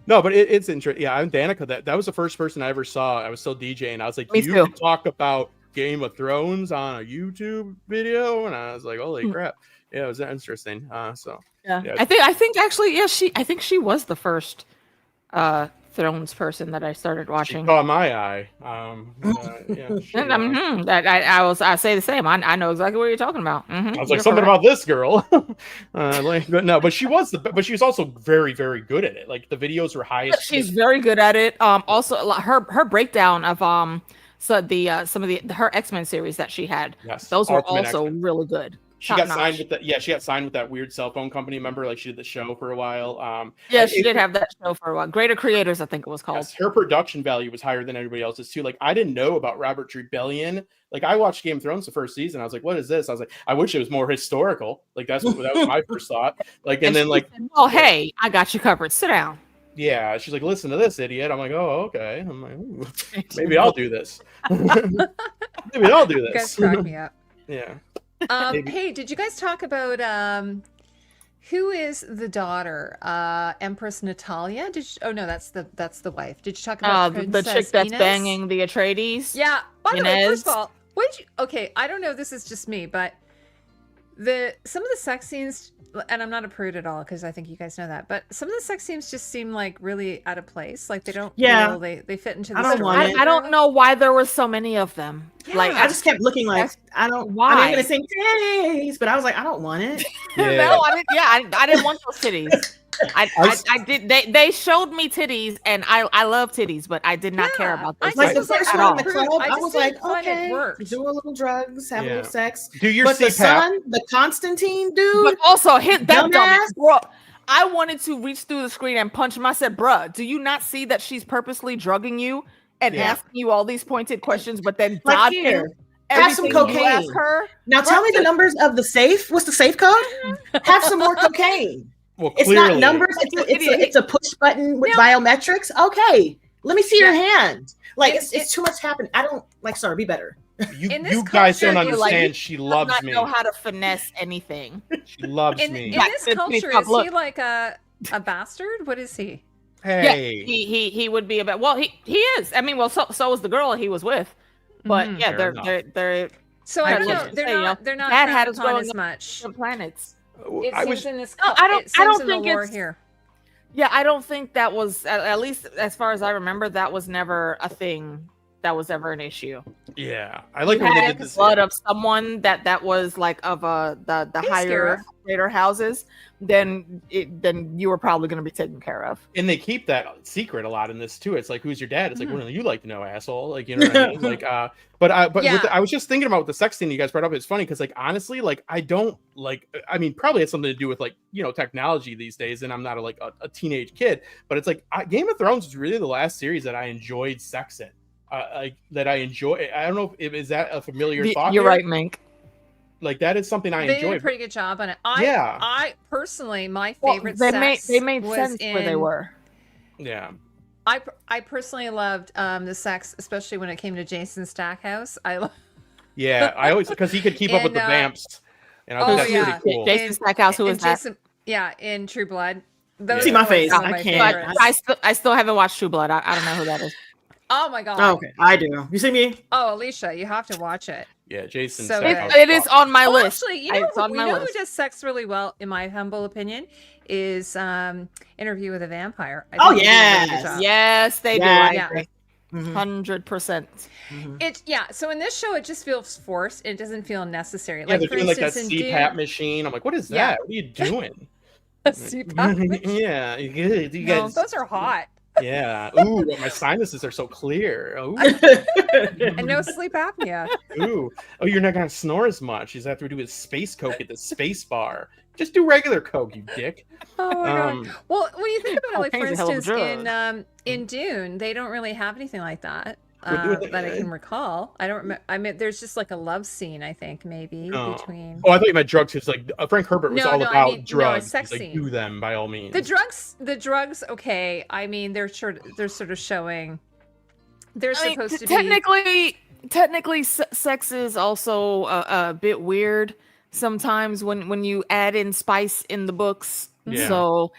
No, but it's interesting. Yeah, I'm Danica. That was the first person I ever saw. I was still DJing. I was like, you can talk about Game of Thrones on a YouTube video, and I was like, holy crap. Yeah, it was interesting. So yeah. I think actually, yeah, I think she was the first Thrones person that I started watching. She caught my eye. I say the same. I know exactly what you're talking about. I was like, something about this girl. But she was but she was also very, very good at it. Like the videos were highest. She's very good at it. Also her breakdown of some of her X-Men series that she had. Yes, those were also really good. She got signed with that. Yeah, she got signed with that weird cell phone company. Remember, like she did the show for a while. Yeah, she did have that show for a while. Greater Creators, I think it was called. Yes, her production value was higher than everybody else's too. Like I didn't know about Robert Rebellion. Like I watched Game of Thrones the first season. I was like, "What is this?" I was like, "I wish it was more historical." Like that was my first thought. Like, and then like, "Oh, hey, I got you covered. Sit down." Yeah, she's like, "Listen to this, idiot." I'm like, "Oh, okay." I'm like, maybe I'll do this. Maybe I'll do this. You guys crack me up. Yeah. Hey, did you guys talk about who is the daughter? Empress Natalia? Oh no, that's the wife. Did you talk about the chick that's Inez? banging the Atreides? Yeah. By the way, first of all, okay, I don't know if this is just me, but some of the sex scenes, and I'm not a prude at all because I think you guys know that, but some of the sex scenes just seem like really out of place. Like they don't feel they fit into the story. I don't know why there were so many of them. Yeah. Like I just kept looking like I don't. Why? I'm gonna say titties, but I was like, I don't want it. Yeah. No, I didn't. Yeah, I didn't want those titties. I did. They showed me titties, and I love titties, but I did not care about those. Like the first one in the club, I was like, okay, do a little drugs, have a little sex. Do your but the son, the Constantine dude, but also hit that dumbass, bro. I wanted to reach through the screen and punch him. I said, bruh, do you not see that she's purposely drugging you and asking you all these pointed questions, but then dodging have some cocaine. Ask her? Now tell me the numbers of the safe. What's the safe code? Have some more cocaine. Well, it's not numbers. It's a push button with biometrics. Okay, let me see your hand. Like it's too much happening. I don't like. Sorry, be better. You guys don't understand. She loves me. Know how to finesse anything. She loves me. In this culture, is he like a bastard? What is he? Hey, yeah, he would be about. Well, he is. I mean, well, so was the girl he was with. But yeah, they're. So I don't know. They're not. Dad had us going going as much. Planets. It seems in this. I don't think it's here. Yeah, I don't think that was, at least as far as I remember, that was never a thing that was ever an issue. Yeah, I like when they did this. Blood of someone that was like of the higher greater houses, then you were probably going to be taken care of. And they keep that secret a lot in this too. It's like, who's your dad? It's like, well, you like to know, asshole. Like, you know what I mean? Like, I was just thinking about the sex scene you guys brought up. It's funny because, like, honestly, like, I don't like. I mean, probably has something to do with like technology these days, and I'm not a teenage kid. But it's like Game of Thrones is really the last series that I enjoyed sex in. That I enjoy. I don't know if is that a familiar thought. You're right, Mink. Like that is something I enjoy. They did a pretty good job on it. I personally, my favorite sex they made was sense where they were. Yeah. I personally loved the sex, especially when it came to Jason Stackhouse. Yeah, I always because he could keep up with the vamps. And I think that's pretty cool. Jason Stackhouse, who is that? Yeah, in True Blood. See my face. I can't. I still haven't watched True Blood. I don't know who that is. Oh my god. Oh, okay, I do. You see me? Oh, Alicia, you have to watch it. Yeah, Jason. So Stackhouse It is on my Oh, list. actually, you know, It's on we my know list. who does sex really well, in my humble opinion, is Interview with a Vampire. I Oh, think they do a really good yes. job. Yes, they do. Yeah, I Yeah. agree. Mhm, 100%. mhm. It So in this show, it just feels forced. It doesn't feel necessary. Yeah, Like they're for doing like that instance, in CPAP Dune, machine. I'm like, what is that? Yeah. What are you doing? CPAP machine. Yeah, you No, guys. those are hot. Yeah. Ooh, my sinuses are so clear. Ooh, And no sleep apnea. ooh. Oh, you're not gonna snore as much. You have to do with space coke at the space bar. Just do regular coke, you dick. Oh my god. Um, Well, when you think about it, like for Cocaine's a hell of a instance, in Dune, they don't really have anything like that. That I can recall. I don't remember. I mean, there's just like a love scene, I think, maybe between. Oh, I thought you meant drugs. It's like Frank Herbert was No, all no, I about mean, no, a drugs. sex He's like, scene. do them by all means. The drugs. Okay, I mean, they're sort of showing. They're I mean, supposed to be. technically, sex is also a bit weird sometimes when you add in spice in the books. Yeah. So,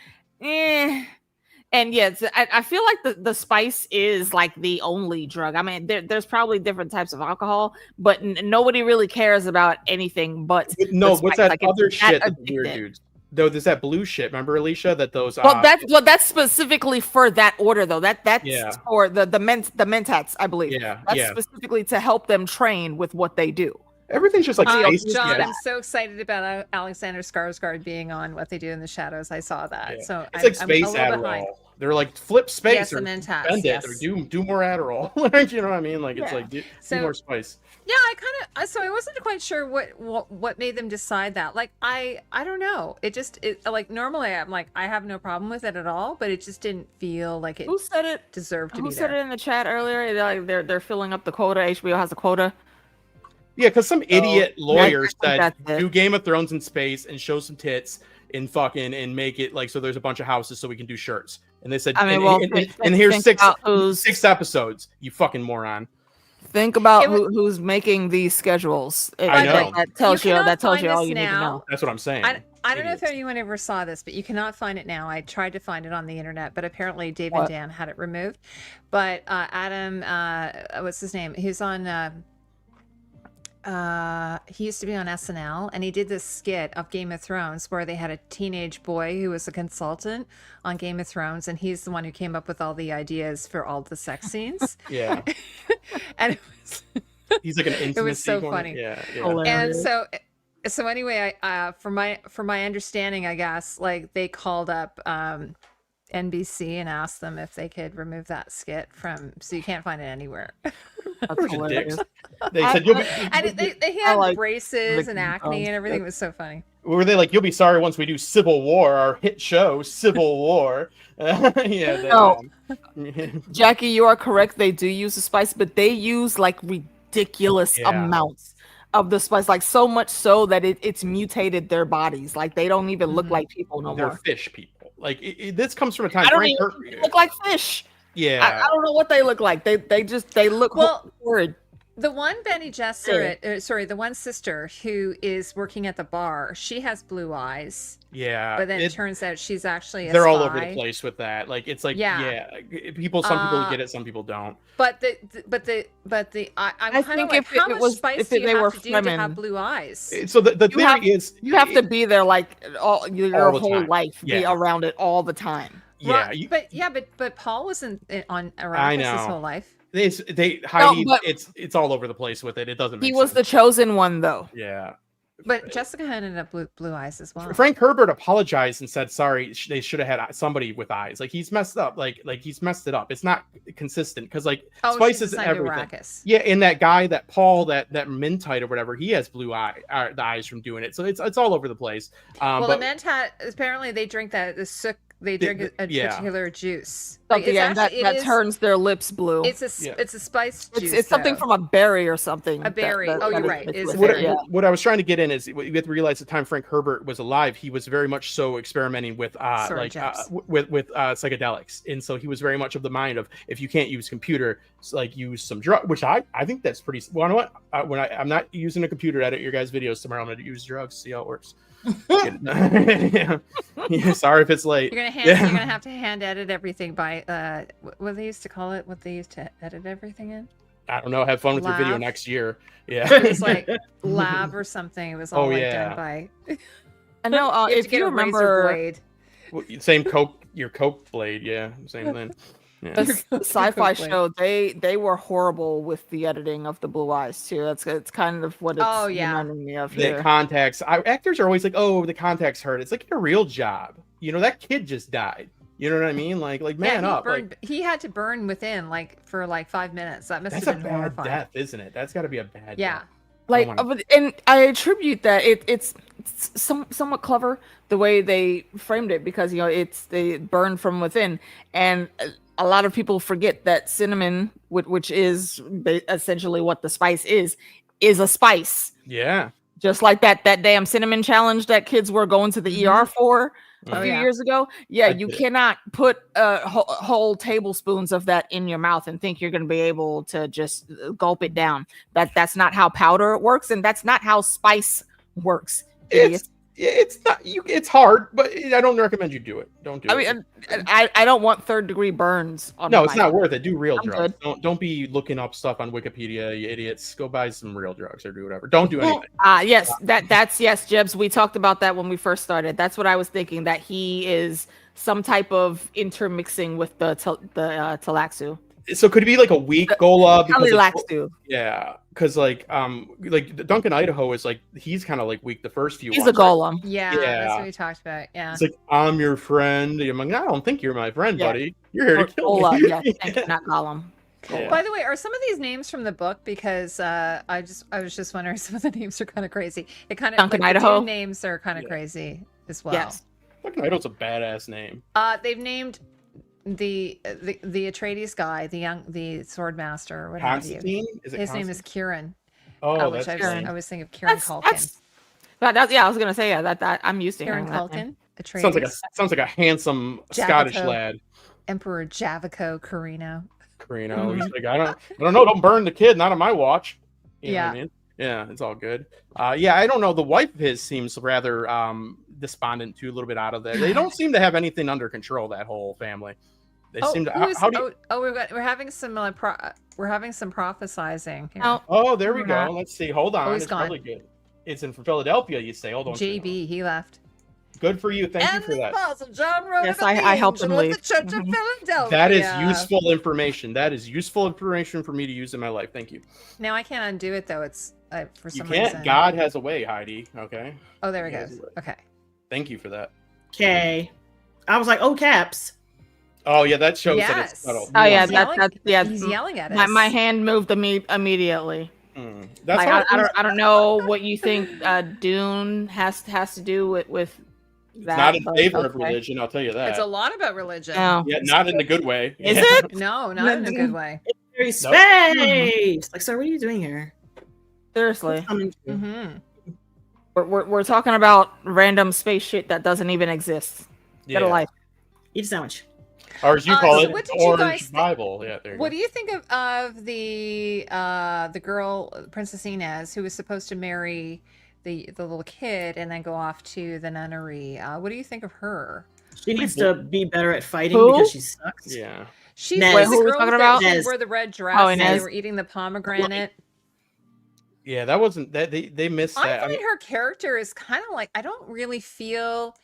and yes, I feel like the spice is like the only drug. I mean, there's probably different types of alcohol, but nobody really cares about anything but No, the what's spice. that Like, it's other shit that that the weird addictive. dudes? Though there's that blue shit. Remember, Alicia? That those. Well, that's specifically for that order though. That's Yeah. for the mentats, I believe. Yeah, That's yeah. specifically to help them train with what they do. Everything's just like space. John, Yeah. I'm so excited about Alexander Skarsgård being on What They Do in the Shadows. I saw that. Yeah. So It's like I'm space a little behind. Adderall. They're like flip space Yes, or the Mentats, bend yes. it or do more Adderall. Like, you know what I mean? Like it's Yeah. like do So- more spice. Yeah, I wasn't quite sure what made them decide that. Like I don't know. It like normally I'm like I have no problem with it at all, but it just didn't feel like it Who said it? deserved to Who be said there. it in the chat earlier? They're filling up the quota. HBO has a quota. Yeah, because some idiot lawyer I think said that's it. do Game of Thrones in space and show some tits and fucking and make it like so there's a bunch of houses so we can do shirts. And they said, I mean, and, well, and here's think six about who's- 6 episodes. You fucking moron. Think about It was- who's making these schedules. I know. That tells you. cannot That tells find you all this you need to now. know. That's what I'm saying. I don't know if Idiots. anyone ever saw this, but you cannot find it now. I tried to find it on the internet, but apparently Dave What? and Dan had it removed. But Adam, what's his name? He's on. He used to be on SNL, and he did this skit of Game of Thrones where they had a teenage boy who was a consultant on Game of Thrones, and he's the one who came up with all the ideas for all the sex scenes. Yeah. And it was. He's like an intimacy so going- funny. Yeah. And so anyway, from my understanding, I guess, like they called up NBC and asked them if they could remove that skit from, so you can't find it anywhere. That's Bunch of hilarious. dicks. They said you'll be, And they had like braces and the- acne and everything. It was so funny. were they like you'll be sorry once we do Civil War, our hit show Civil War. Yeah. Jackie, you are correct. They do use the spice, but they use like ridiculous Yeah. amounts of the spice, like so much so that it's mutated their bodies. Like they don't even look Mhm. like people no They're more. fish people. Like this comes from a time. I don't Frank even Herbert- they look like fish. yeah. I don't know what they look like. They look Well, horrid. The one Benny Gesserit, the one sister who is working at the bar, she has blue eyes, Yeah. but then it turns out she's actually a they're spy. all over the place with that. Like it's like Yeah. people. Some people get it, some people don't. But I'm I kind think of like, if how it much was- spice if do they you were have to do to have Fremen. blue eyes? So the You have- theory is You have to be there like all your All the whole time. life. Be Yeah. around it all the time. yeah. Right, You, but Paul wasn't on I around his know. whole life. they Heidi. but- it's all over the place with it. It doesn't. Make He was the sense. chosen one, though. Yeah. But Jessica ended up with blue eyes as well. Frank Herbert apologized and said sorry. They should have had somebody with eyes. Like he's messed up. Like he's messed it up. It's not consistent because like Oh, spice she's is assigned to everything. Arrakis. Yeah, and that guy, that Paul, that Mintite or whatever, he has blue the eyes from doing it. So it's all over the place. Well, But the Mentat, apparently they drink the sook. They drink a yeah. particular juice. Something it's that actually- it is- turns their lips blue. It's a Yeah. it's a spice juice. It's something though. from a berry or something. A berry. Oh, you're right. It is a with berry. yeah. what I was trying to get in is you have to realize the time Frank Herbert was alive, he was very much so experimenting with Sorry, Jeps. with psychedelics, and so he was very much of the mind of if you can't use computer, like use some drug, which I think that's pretty. Well, you know what? When I'm not using a computer to edit your guys' videos tomorrow, I'm going to use drugs, see how it works. Yeah. Yeah, sorry if it's late. You're Yeah. gonna have to hand edit everything by what they used to call it. What they used to edit everything in. I don't know. Have fun with your video Laugh. next year. Yeah. It was like lab or something. It was all Oh, like yeah. done by. I know. You have to If get you a razor remember blade. Same your Coke blade. Yeah, same thing. Yeah. the sci-fi show, they were horrible with the editing of the blue eyes too. It's kind of what it's Oh, yeah. reminding me of The here. contacts. Actors are always like, "Oh, the contacts hurt." It's like your real job. You know, that kid just died. You know what I mean? Like man he up. burned, he had to burn within for 5 minutes. That must That's have a been bad horrifying. death, isn't it? That's got to be a bad Yeah. death. Like, I don't wanna- and I attribute that it's somewhat clever the way they framed it, because they burn from within, and a lot of people forget that cinnamon, which is essentially what the spice is a spice. Yeah. Just like that damn cinnamon challenge that kids were going to the ER for a Oh, few yeah. years ago. Yeah, I you did it. cannot put whole tablespoons of that in your mouth and think you're going to be able to just gulp it down. That's not how powder works, and that's not how spice works. Idiots. It's not you. It's hard, but I don't recommend you do it. Don't do I it. mean, I don't want third-degree burns on No, my it's not worth it. Do real I'm drugs. Don't be looking up stuff on Wikipedia, you idiots. Go buy some real drugs or do whatever. Don't do anything. Yes, that's yes, Jebs. We talked about that when we first started. That's what I was thinking. That he is some type of intermixing with the Talaxu. So could it be like a weak Gola? Talaxu. Yeah, because like Duncan Idaho is like he's kind of like weak the first few. He's ones, a golem. Yeah, Yeah. that's what we talked about. Yeah. It's like I'm your friend. I'm like, I don't think you're my friend, Yeah. buddy. You're here to kill Gola, me. yes, thank you, not golem. Yeah. By the way, are some of these names from the book? Because I was just wondering, some of the names are kind of crazy. It kind of Duncan, like, the Idaho? Dune names are kind of Yeah. crazy as well. Yes. Duncan Idaho's a badass name. They've named the Atreides guy, the sword master, or what have you. Constantine? Is it His name Constantine? is Kieran. Oh, Which that's I right. was thinking of Kieran Culkin. Yeah, I was gonna say that I'm used to Kieran hearing that name. Culkin. Atreides. Sounds like a handsome Scottish Javaco. lad. Emperor Javaco Carino. Carino. He's like, I don't know. Don't burn the kid. Not on my watch. You know what Yeah. I mean? Yeah, it's all good. Yeah, I don't know. The wife of his seems rather despondent too, a little bit out of there. They don't seem to have anything under control. That whole family. They seem to. How do you? We're having some we're having some prophesizing here. Oh, there we We're go. not. Let's see. Hold on. he's It's gone. probably good. It's in Philadelphia. You say. Hold on. JB, he left. Good for you. Thank you And for the that. Apostle John wrote Yes, about the I helped him angel of leave. the Church of Mhm. Philadelphia. That is useful information. That is useful information for me to use in my life. Thank you. Now I can't undo it though. It's for You some can't. reason. God has a way, Heidi. Okay. Oh, there we He go. has a way. Okay. Thank you for that. Okay. I was like, oh, caps. Oh yeah, that shows that Yes. it's subtle. Oh yeah, He's yelling- that's yeah. He's yelling at us. My hand moved immediately. That's Like, how I don't know what you think Dune has to do with it's that. not in but favor of okay. religion. I'll tell you that. It's a lot about religion. No. Yeah, not in a good way. Is Yeah. it? No, not in a good way. Very Nope. space. Like, sir, what are you doing here? Seriously, Coming to- Mm-hmm. we're talking about random space shit that doesn't even exist. Get a Yeah. life. Eat a sandwich. Or as you call so it, what the did you Orange guys think- Bible. Yeah, there you What go. do you think of the girl, Princess Inez, who was supposed to marry the little kid and then go off to the nunnery? What do you think of her? She needs to be better at fighting Who? because she sucks. Yeah. She's Nez. the Wait, who are we girl talking that about? didn't Nez. wear the red dress Oh, and they Inez. were eating the pomegranate. Yeah, that wasn't that they missed I that. find I mean, her character is kind of like, I don't really feel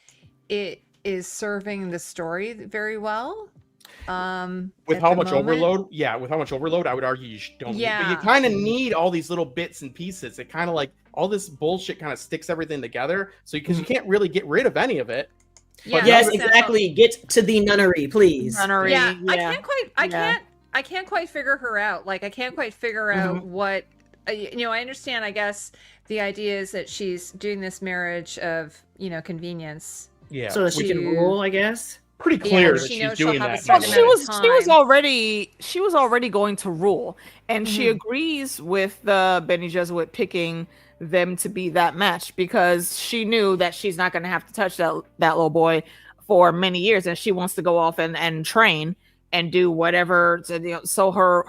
it is serving the story very well. with At how the much moment. overload, with how much overload, I would argue you don't. But Yeah. you kind of need all these little bits and pieces. It kind of like all this bullshit kind of sticks everything together. So because you can't really get rid of any of it. Yeah, Yes, so- exactly. Get to the nunnery, please. Nunnery, Yeah, I yeah. can't quite figure her out. Like, I can't quite figure out what, I understand, I guess the idea is that she's doing this marriage of, convenience. Yeah, So that she can To- rule, I guess. pretty clear Yeah, that she she's knows she'll doing have a that. Well, certain she amount of was time. she was already going to rule, and she Mhm. agrees with the Bene Gesserit picking them to be that match because she knew that she's not going to have to touch that little boy for many years, and she wants to go off and train and do whatever to sow her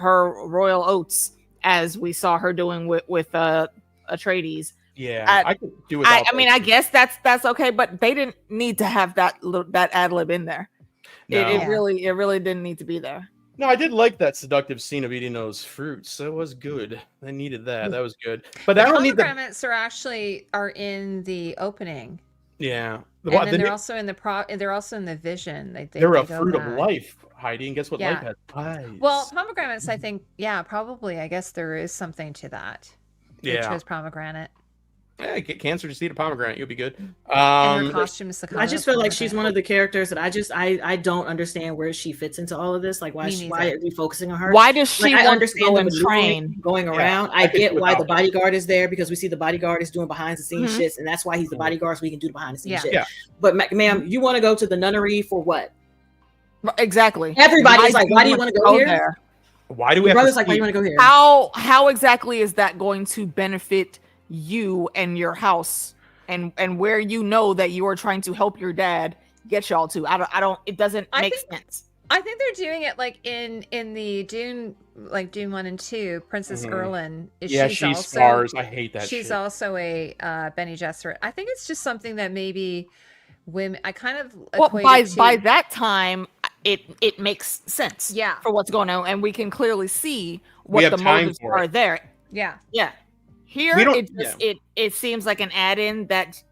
royal oats, as we saw her doing with Atreides. Yeah, I could do without. I mean, I guess that's okay, but they didn't need to have that ad lib in there. No. It really didn't need to be there. No, I did like that seductive scene of eating those fruits. That was good. I needed that. That was good. But The I don't need the. pomegranates are in the opening. Yeah. And then they're also in the vision. They're a go fruit of back. life, Heidi. And guess what? Yeah. Life has pies. Well, pomegranates, I think, yeah, probably. I guess there is something to that. They Yeah. chose pomegranate. Yeah, get cancer, just eat a pomegranate. You'll be good. And her costume is the color I just of feel like she's pomegranate. one of the characters that I don't understand where she fits into all of this. Like, why are we focusing on her? Why does she I want understand to go the and maneuvering train? going around? I get why the bodyguard is there, because we see the bodyguard is doing behind the scenes shit, and that's why he's the bodyguard, so we can do the behind the scenes shit. Yeah. But ma'am, you want to go to the nunnery for what? Exactly. Everybody's like, why do you want to go here? There? Why do we Your have brother's to like, why do you want to go here? How exactly is that going to benefit you and your house and where you know that you are trying to help your dad get y'all to? I don't it doesn't make sense. I think they're doing it like in the Dune, like Dune 1 and 2, Princess Erlin. She's stars. I hate that She's shit. also a Bene Gesserit. I think it's just something that maybe women, I kind of by that time it makes sense for what's going on, and we can clearly see what the motives are there. Yeah. Here it seems like an add-in that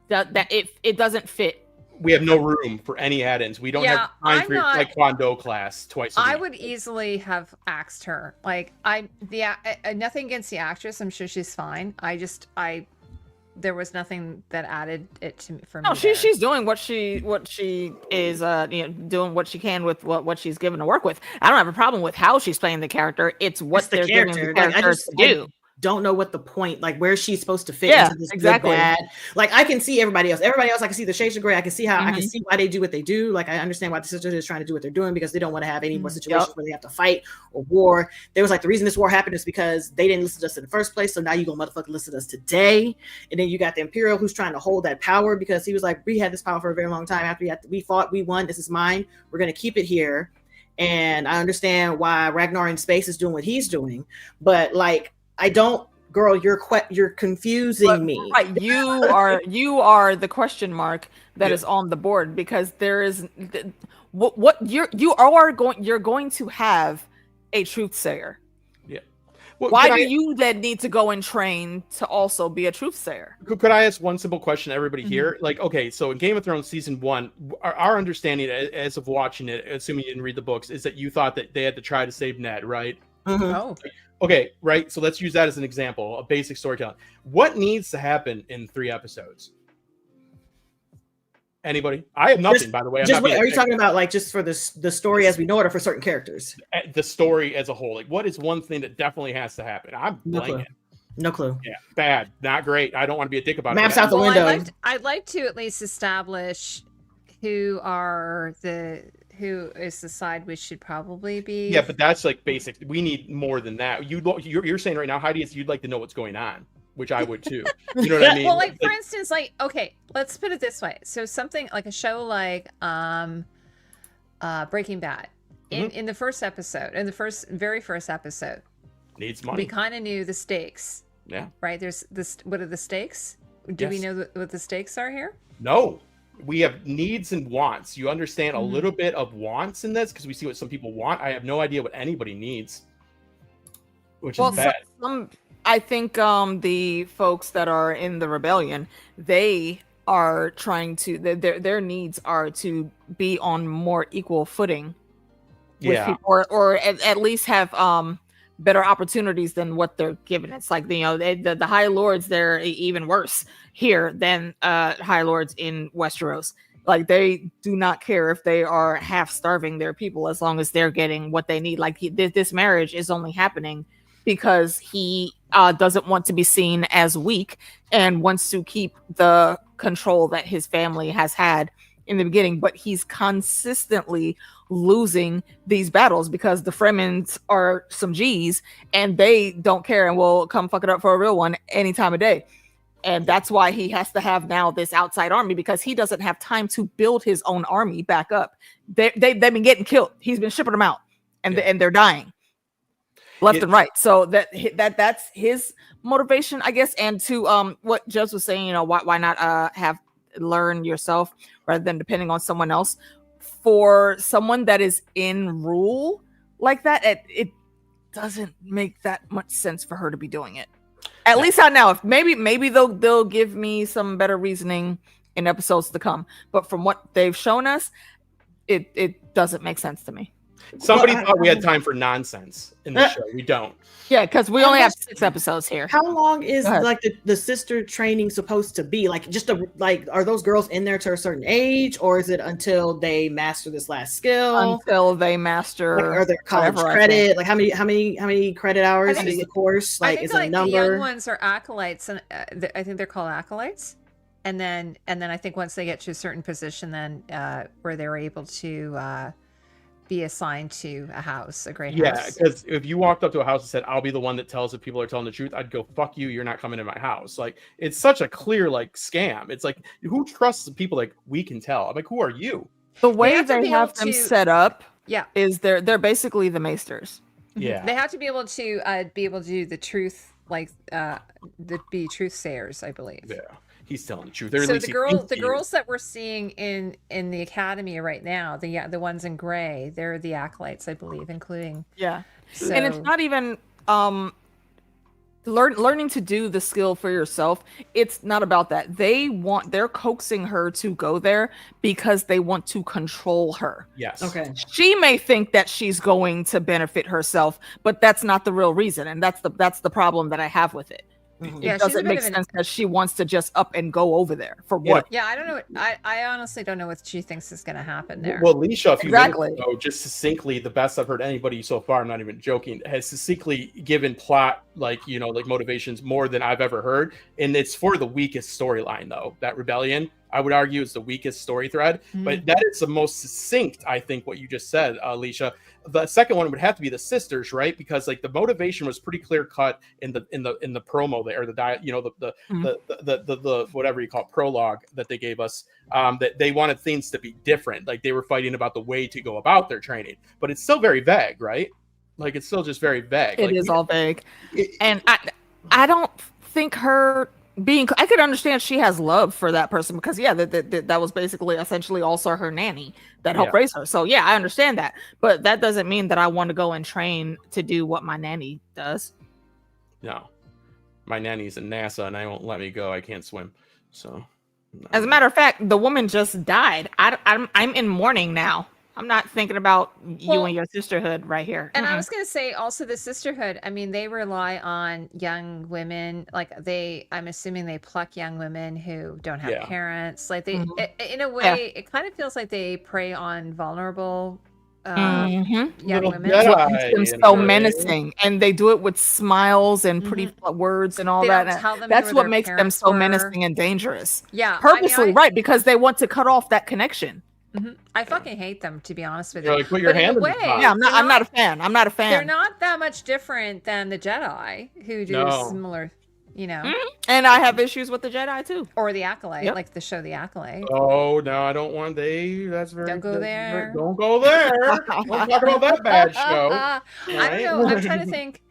it doesn't fit. We have no room for any add-ins. We don't have time for your Taekwondo class twice a week. I would easily have axed her. Like nothing against the actress. I'm sure she's fine. There was nothing that added it to me for me. No, she's doing what she is doing what she can with what she's given to work with. I don't have a problem with how she's playing the character. It's what they're giving the character to do. Don't know what the point, like where she's supposed to fit into this exactly. Good, bad. Like I can see everybody else. I can see the shades of gray. I can see how I can see why they do what they do. Like I understand why the Sisterhood is trying to do what they're doing, because they don't want to have any more situations where they have to fight or war. There was like the reason this war happened is because they didn't listen to us in the first place. So now you gonna motherfucking listen to us today. And then you got the Imperial who's trying to hold that power, because he was like, we had this power for a very long time. After we fought, we won. This is mine. We're gonna keep it here. And I understand why Ragnar in space is doing what he's doing, but like I don't. Girl, you're confusing me. Right, you are the question mark that is on the board, because there is what you're going to have a truth sayer. Yeah. Well, why do you then need to go and train to also be a truth sayer? Could I ask one simple question to everybody here? Like, okay, so in Game of Thrones season 1, our understanding as of watching it, assuming you didn't read the books, is that you thought that they had to try to save Ned, right? Oh. Okay, right. So let's use that as an example of basic storytelling. What needs to happen in 3 episodes? Anybody? I have nothing, by the way. Are you talking about like just for the story as we know it, or for certain characters? The story as a whole. Like, what is one thing that definitely has to happen? I'm blanking. No clue. Yeah, bad, not great. I don't want to be a dick about it. Maps out the window. I'd like to at least establish who is the side we should probably be. Yeah, but that's like basic. We need more than that. You're saying right now, Heidi, is you'd like to know what's going on, which I would too. You know what I mean? Well, like for instance, like okay, let's put it this way. So something like a show like Breaking Bad. In the first episode, very first episode, needs money. We kind of knew the stakes. Yeah. Right. There's this. What are the stakes? Do we know what the stakes are here? No. We have needs and wants. You understand a little bit of wants in this, because we see what some people want. I have no idea what anybody needs, which is bad. I think the folks that are in the rebellion, they are trying to their needs are to be on more equal footing with people, or at least have better opportunities than what they're given. It's like, the High Lords, they're even worse here than High Lords in Westeros. Like, they do not care if they are half starving their people, as long as they're getting what they need. Like, this marriage is only happening because he doesn't want to be seen as weak and wants to keep the control that his family has had in the beginning, but he's consistently losing these battles because the Fremens are some G's and they don't care and will come fuck it up for a real one any time of day. And that's why he has to have now this outside army, because he doesn't have time to build his own army back up. They've been getting killed. He's been shipping them out, and they're dying left and right. So that's his motivation, I guess. And to what Judge was saying, why not have learn yourself rather than depending on someone else. For someone that is in rule, like that, it doesn't make that much sense for her to be doing it. At least not now. If maybe they'll give me some better reasoning in episodes to come. But from what they've shown us, it doesn't make sense to me. Somebody thought we had time for nonsense in the show. We don't. Yeah, because we only have 6 episodes here. How long is like the sister training supposed to be? Like just are those girls in there to a certain age, or is it until they master this last skill? Until they master, like, are there college credit? Like how many credit hours is the course? Like is a number? The young ones are acolytes, and I think they're called acolytes. And then I think once they get to a certain position, then where they're able to be assigned to a house, a great house. Yeah, because if you walked up to a house and said, "I'll be the one that tells if people are telling the truth," I'd go, "Fuck you! You're not coming in my house." Like it's such a clear scam. It's like who trusts the people like we can tell? I'm like, who are you? The way they have them set up, is they're basically the maesters. Yeah, they have to be able to do the truth, be truth sayers, I believe. Yeah. He's telling the truth. So the girls that we're seeing in the academy right now, the ones in gray, they're the acolytes, I believe, including. Yeah. So, and it's not even learning to do the skill for yourself. It's not about that. They're coaxing her to go there because they want to control her. Yes. Okay. She may think that she's going to benefit herself, but that's not the real reason, and that's the problem that I have with it. Mm-hmm. It doesn't make sense because she wants to just up and go over there for what? Yeah, I don't know. I honestly don't know what she thinks is going to happen there. Well, Alicia, if you know, just succinctly, the best I've heard anybody so far, I'm not even joking, has succinctly given plot, motivations more than I've ever heard. And it's for the weakest storyline, though. That rebellion, I would argue, is the weakest story thread. Mm-hmm. But that is the most succinct, I think, what you just said, Alicia. The second one would have to be the sisters, right? Because the motivation was pretty clear cut in the promo there, the diet, the whatever you call it, prologue that they gave us. That they wanted things to be different, like they were fighting about the way to go about their training, but it's still very vague, right? Like it's still just very vague. It is all vague, and I don't think her being. I could understand she has love for that person because that was basically essentially also her nanny that helped raise her. So I understand that, but that doesn't mean that I want to go and train to do what my nanny does. No, my nanny's in NASA and I won't let me go. I can't swim. So, as a matter of fact, the woman just died. I'm in mourning now. I'm not thinking about you and your sisterhood right here. And I was going to say also the sisterhood. I mean, they rely on young women. I'm assuming they pluck young women who don't have parents. Like they, in a way, it kind of feels like they prey on vulnerable young women. What makes them so menacing, and they do it with smiles and pretty words and all that. That's what makes them so menacing and dangerous. Yeah, purposely, right? Because they want to cut off that connection. Mm-hmm. I fucking hate them, to be honest with you. You're like, put your hand in the pot. Yeah, I'm not a fan. I'm not a fan. They're not that much different than the Jedi, who do similar, And I have issues with the Jedi too, or the Acolyte, like the show The Acolyte. Oh no, I don't want. That's very. Don't go there. Don't go there. Don't talk about that bad show. I don't know. I'm trying to think.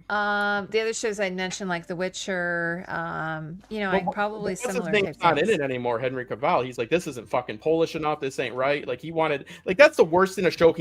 The other shows I mentioned, like The Witcher, probably similar. Thing's not in it anymore. Henry Cavill, he's like, this isn't fucking Polish enough. This ain't right. Like he wanted, that's the worst in a show.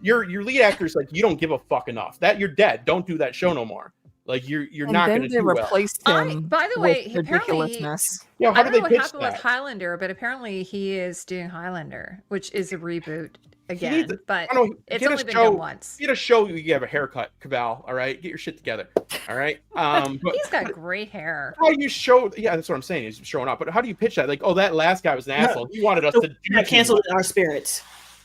Your lead actor's like, you don't give a fuck enough. That you're dead. Don't do that show no more. Like you're not going to do well. Replaced him. By the way, ridiculousness. How I did don't they know pitch what happened that? with Highlander, but apparently he is doing Highlander, which is a reboot. Again, but it's only been done once. Get a show you have a haircut, Cabal. All right, get your shit together. All right. But he's got great hair. How you show? Yeah, that's what I'm saying. He's showing up. But how do you pitch that? Like, that last guy was an asshole. He wanted us to cancel our spirits.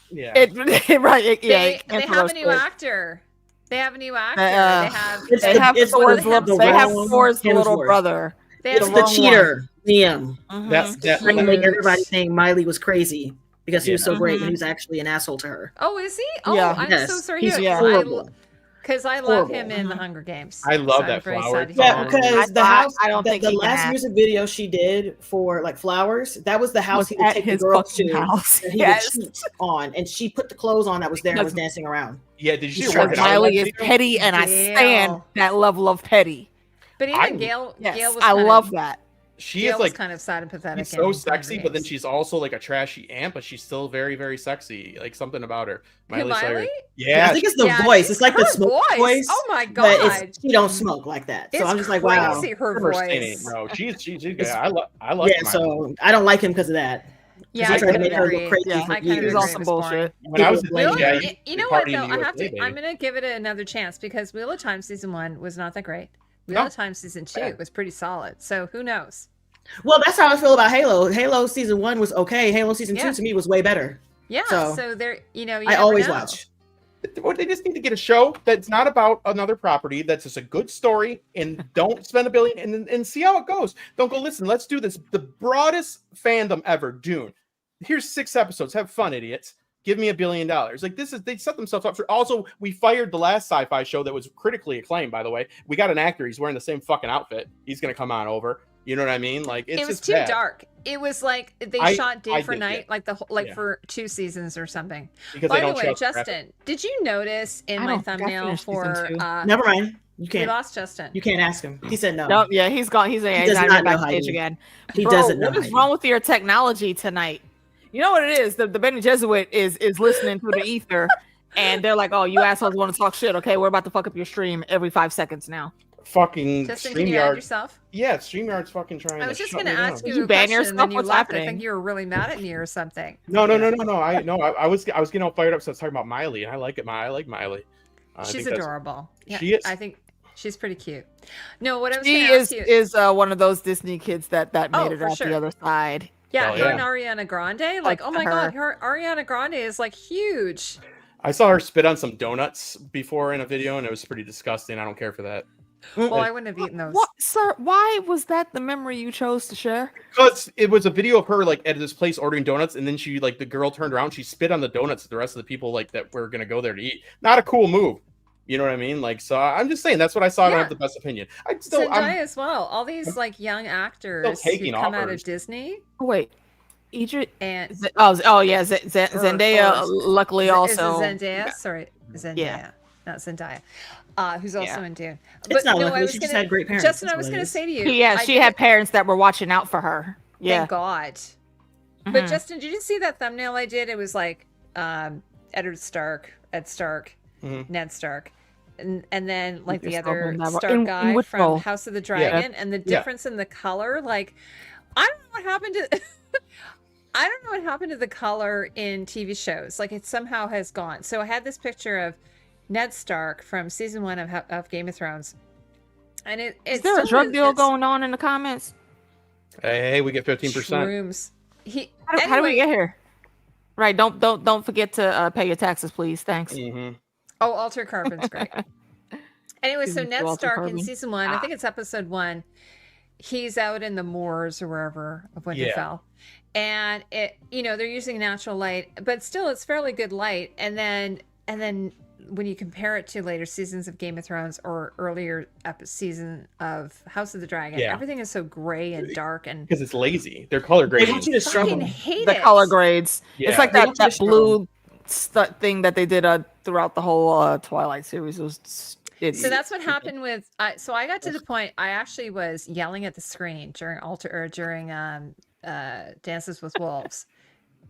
Yeah. They have a new actor. They have a new actor. They have Thor's little brother. It's the cheater, Liam. That's trying to make everybody think Miley was crazy. Because he was so great, and he was actually an asshole to her. Oh, is he? Oh, I'm so sorry. He's horrible. Because I love him in The Hunger Games. I love that flower. Yeah, because the house, the last music video she did for Flowers, that was the house he would take the girls to that he would cheat on, and she put the clothes on that was there and was dancing around. Yeah, did you see Miley is petty, and I stand that level of petty. But even Gail was I love that. she Gail's is like kind of sad and pathetic. she's so in sexy, but then Meeks. she's also like a trashy aunt, but she's still very, very sexy. Like something about her. Who, Miley? Cyrus. I Yeah, think it's the Yeah, voice. It's like the her smoke voice. Oh my But god, she don't smoke like that. So it's I'm just like, crazy. wow. Her her voice. singing, bro. She's It's- I like Yeah, so I don't like him because of that. Yeah, They I try to kind of make her agree. look crazy Yeah, for I kind of years. It's agree. all It some was bullshit. when I was People in blame Wheel, yeah, you know what party though? in I the have USA, to. I'm baby. gonna give it another chance because Wheel of Time season 1 was not that great. Wheel No. of Time season 2 was pretty solid. So who knows? Well, that's how I feel about Halo. Halo season 1 was okay. Halo season 2 Yeah. to me was way better. Yeah. So, So there, you know, you I never always know. watch. Well, they just need to get a show that's not about another property, that's just a good story, and don't spend $1 billion and see how it goes. Don't go, listen, let's do this. The broadest fandom ever, Dune. Here's 6 episodes. Have fun, idiots. Give me $1 billion. Like, this is, they set themselves up for. Also, we fired the last sci-fi show that was critically acclaimed, by the way. We got an actor, he's wearing the same fucking outfit. He's gonna come on over. You know what I mean? Like, it's It was just too bad. dark. It was like they I shot day for did night, get- like the whole, like yeah. for 2 seasons or something. Because By they the don't way, show us graphic. Justin, did you notice in I my don't think I thumbnail finished season for 2. Never mind. You we can't. lost Justin? You can't ask him. He said no. Nope, yeah, he's gone. He's does not not know backstage Heidi. again. He Bro, doesn't know what is Heidi. wrong with your technology tonight? You know what it is? The Bene Gesserit is listening to the ether, and they're like, "Oh, you assholes want to talk shit? Okay, we're about to fuck up your stream every 5 seconds now." Fucking Justin, can you add StreamYard. yourself? Yeah, StreamYard's fucking trying I was to just shut going to me ask down. you Did you a ban question, and yourself? then you What's left. I happening? think you were really mad at me or something. No. I was getting all fired up. So I was talking about Miley, and I like it. I like Miley. I She's think that's- adorable. Yeah, She is. I think she's pretty cute. No, what I was She going to ask you. is one of those Disney kids that made Oh, it for out sure. the other side. Yeah, Oh, her yeah. and Ariana Grande. Like, Like oh my her. god, her Ariana Grande is like huge. I saw her spit on some donuts before in a video, and it was pretty disgusting. I don't care for that. Well, I wouldn't have eaten those. What, sir? Why was that the memory you chose to share? Because it was a video of her like at this place ordering donuts, and then she like the girl turned around, she spit on the donuts that the rest of the people like that were gonna go there to eat. Not a cool move. You know what I mean? Like, so I'm just saying that's what I saw. I don't Yeah. have the best opinion. Zendaya I'm as well. All these like young actors who taking come out of offers. Disney Oh, wait, Idris. and Oh yeah, Zendaya. or- Luckily, is it also. Zendaya. Sorry, Zendaya, Yeah. not Zendaya. Who's also in Dune. It's not no, lucky. I was She gonna, just had great parents. Justin, That's I was what going it to is. say to you. Yeah, I she had parents that were watching out for her. Yeah. Thank God. But Mhm. Justin, did you see that thumbnail I did? It was like Ed Stark, Mhm. Ned Stark, and then like the Just other open that- Stark in guy which from role? House of the Dragon, and the difference in the color. Like, I don't know what happened to. I don't know what happened to the color in TV shows. Like, it somehow has gone. So I had this picture of Ned Stark from season 1 of Game of Thrones, and it's Is there a still drug deal it's going on in the comments? hey, we get 15%. Shrooms. How do we get here? Right. Don't forget to pay your taxes, please. Thanks. Mm-hmm. Oh, Alter Carbon's great. Anyway, so Season Ned 2 Alter Stark in Carbon. season 1, I think it's episode 1, he's out in the moors or wherever of Winterfell. And it, they're using natural light, but still it's fairly good light. And then when you compare it to later seasons of Game of Thrones or earlier season of House of the Dragon, everything is so gray and dark and Because it's lazy. They're color They grading. want you to fucking struggle. hate The it. color grades. Yeah. It's like They that, want you to that blue thing that they did throughout the whole Twilight series. So that's what happened with. So I got to the point. I actually was yelling at the screen during Dances with Wolves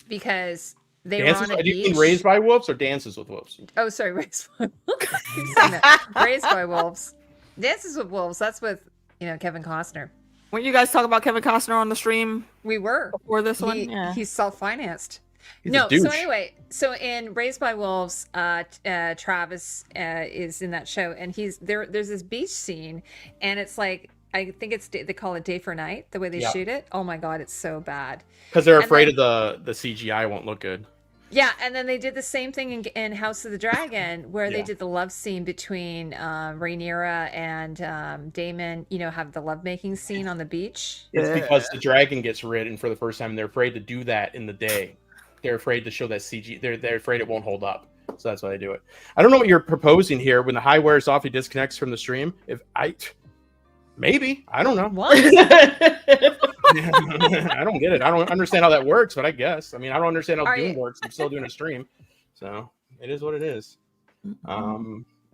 because they were on a Do you mean beach. Raised by Wolves or Dances with Wolves? Oh, sorry, Raised by Wolves. Keep saying that. Raised by Wolves. Dances with Wolves. That's with Kevin Costner. When you guys talk about Kevin Costner on the stream We were before this one, He's self-financed. He's No, a douche. so anyway, so in Raised by Wolves, Travis is in that show, and he's there. There's this beach scene, and it's like I think they call it Day for Night. The way they shoot it, oh my god, it's so bad. Because they're And afraid then- of the CGI won't look good. Yeah, and then they did the same thing in House of the Dragon, where they Yeah. did the love scene between Rhaenyra and Daemon. Have the lovemaking scene on the beach. It's because the dragon gets ridden for the first time, and they're afraid to do that in the day. They're afraid to show that CG. They're afraid it won't hold up. So that's why they do it. I don't know what you're proposing here. When the high wears off, he disconnects from the stream. Maybe. I don't know. What? I don't get it. I don't understand how that works, but I guess. I mean, I don't understand how Are Dune you- works. I'm still doing a stream. So it is what it is.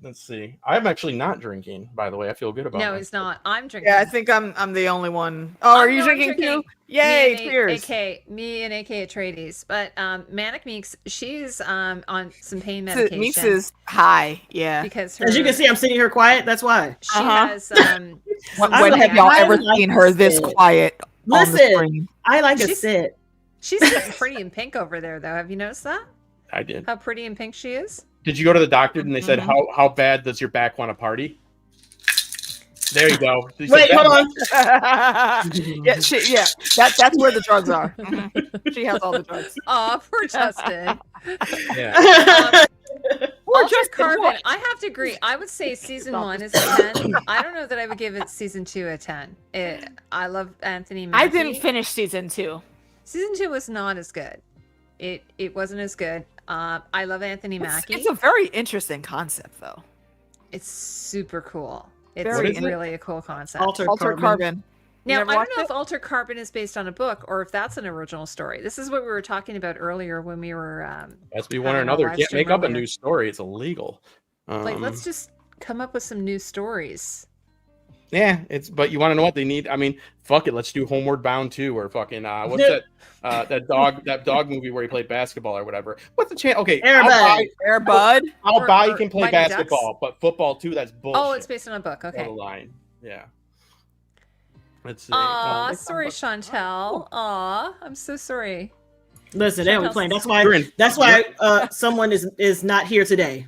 Let's see. I'm actually not drinking, by the way. I feel good about No, it. he's not. I'm drinking. Yeah, I think I'm the only one. Oh, are you I'm drinking too? Yay! Cheers. Me and AK Atreides. But Manic Meeks, she's on some pain medication. Meeks is high. Yeah. Because As you can see, I'm sitting here quiet. That's why. she has. When have y'all ever seen her this quiet? Listen, I like a sit. She's sitting pretty in pink over there, though. Have you noticed that? I did. How pretty and pink she is. Did you go to the doctor and they said, how bad does your back want to party? There you go. Wait, hold on. That's where the drugs are. She has all the drugs. Oh, poor Justin. Yeah. Altered Carbon, I have to agree. I would say season 1 is a 10. I don't know that I would give it season 2 a 10. I love Anthony Mackie. I didn't finish season 2. Season 2 was not as good. It wasn't as good. I love Anthony Mackie. It's a very interesting concept, though. It's super cool. It's really a cool concept. Altered Carbon. Now, I don't know if Altered Carbon is based on a book or if that's an original story. This is what we were talking about earlier when we were. Has to be one or another. Can't make up a new story. It's illegal. Let's just come up with some new stories. Yeah, but you want to know what they need? I mean, fuck it. Let's do Homeward Bound 2 or fucking what's that dog movie where he played basketball or whatever. What's the chance? Okay, Air Bud. I'll buy you can play basketball, but football too. That's bullshit. Oh, it's based on a book. Okay. Line. Yeah. Let's see. Aw, sorry, Chantel. Aw, I'm so sorry. Listen, they don't be playing. That's why someone is not here today.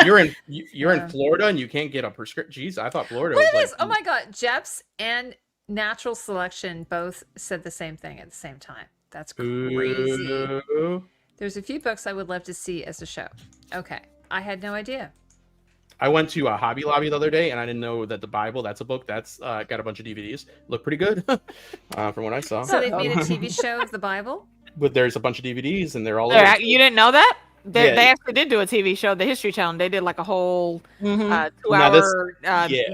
You're in Florida and you can't get a prescription. Jeez, I thought Florida was this. Oh my God, Jeps and Natural Selection both said the same thing at the same time. That's crazy. There's a few books I would love to see as a show. Okay, I had no idea. I went to a Hobby Lobby the other day and I didn't know that the Bible, that's a book that's got a bunch of DVDs. Look pretty good from what I saw. So they've made a TV show of the Bible? But there's a bunch of DVDs and they're all You didn't know that? They actually did do a TV show, the History Channel. They did like a whole 2-hour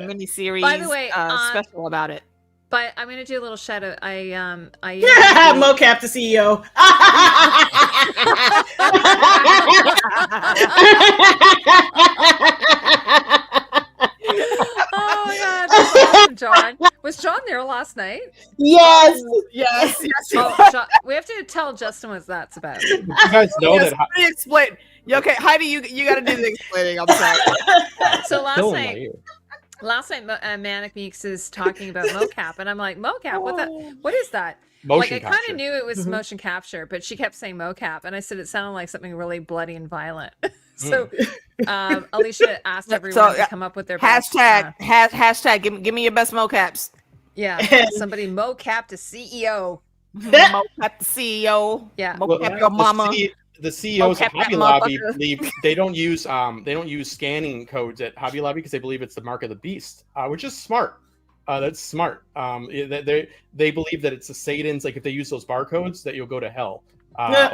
mini-series special about it. But I'm gonna do a little shout out. Mocap the CEO. Oh my God, that's awesome, John. Was John there last night? Yes. Oh, John, we have to tell Justin what that's about. You guys know that. Explain. Okay, Heidi, you got to do the explaining. I'm sorry. So last night, Manic Meeks is talking about mocap, and I'm like, mocap? What is that? Motion capture. I kind of knew it was motion capture, but she kept saying mocap, and I said it sounded like something really bloody and violent. So Alicia asked everyone to come up with their hashtag. Give me your best mocaps. Yeah, somebody mocap to CEO. Mocap the CEO. Yeah, mocap your mama. The CEOs of Hobby Lobby believe they don't use scanning codes at Hobby Lobby because they believe it's the mark of the beast, which is smart. That's smart. They believe that it's the Satan's, like if they use those barcodes that you'll go to hell. Oh, that's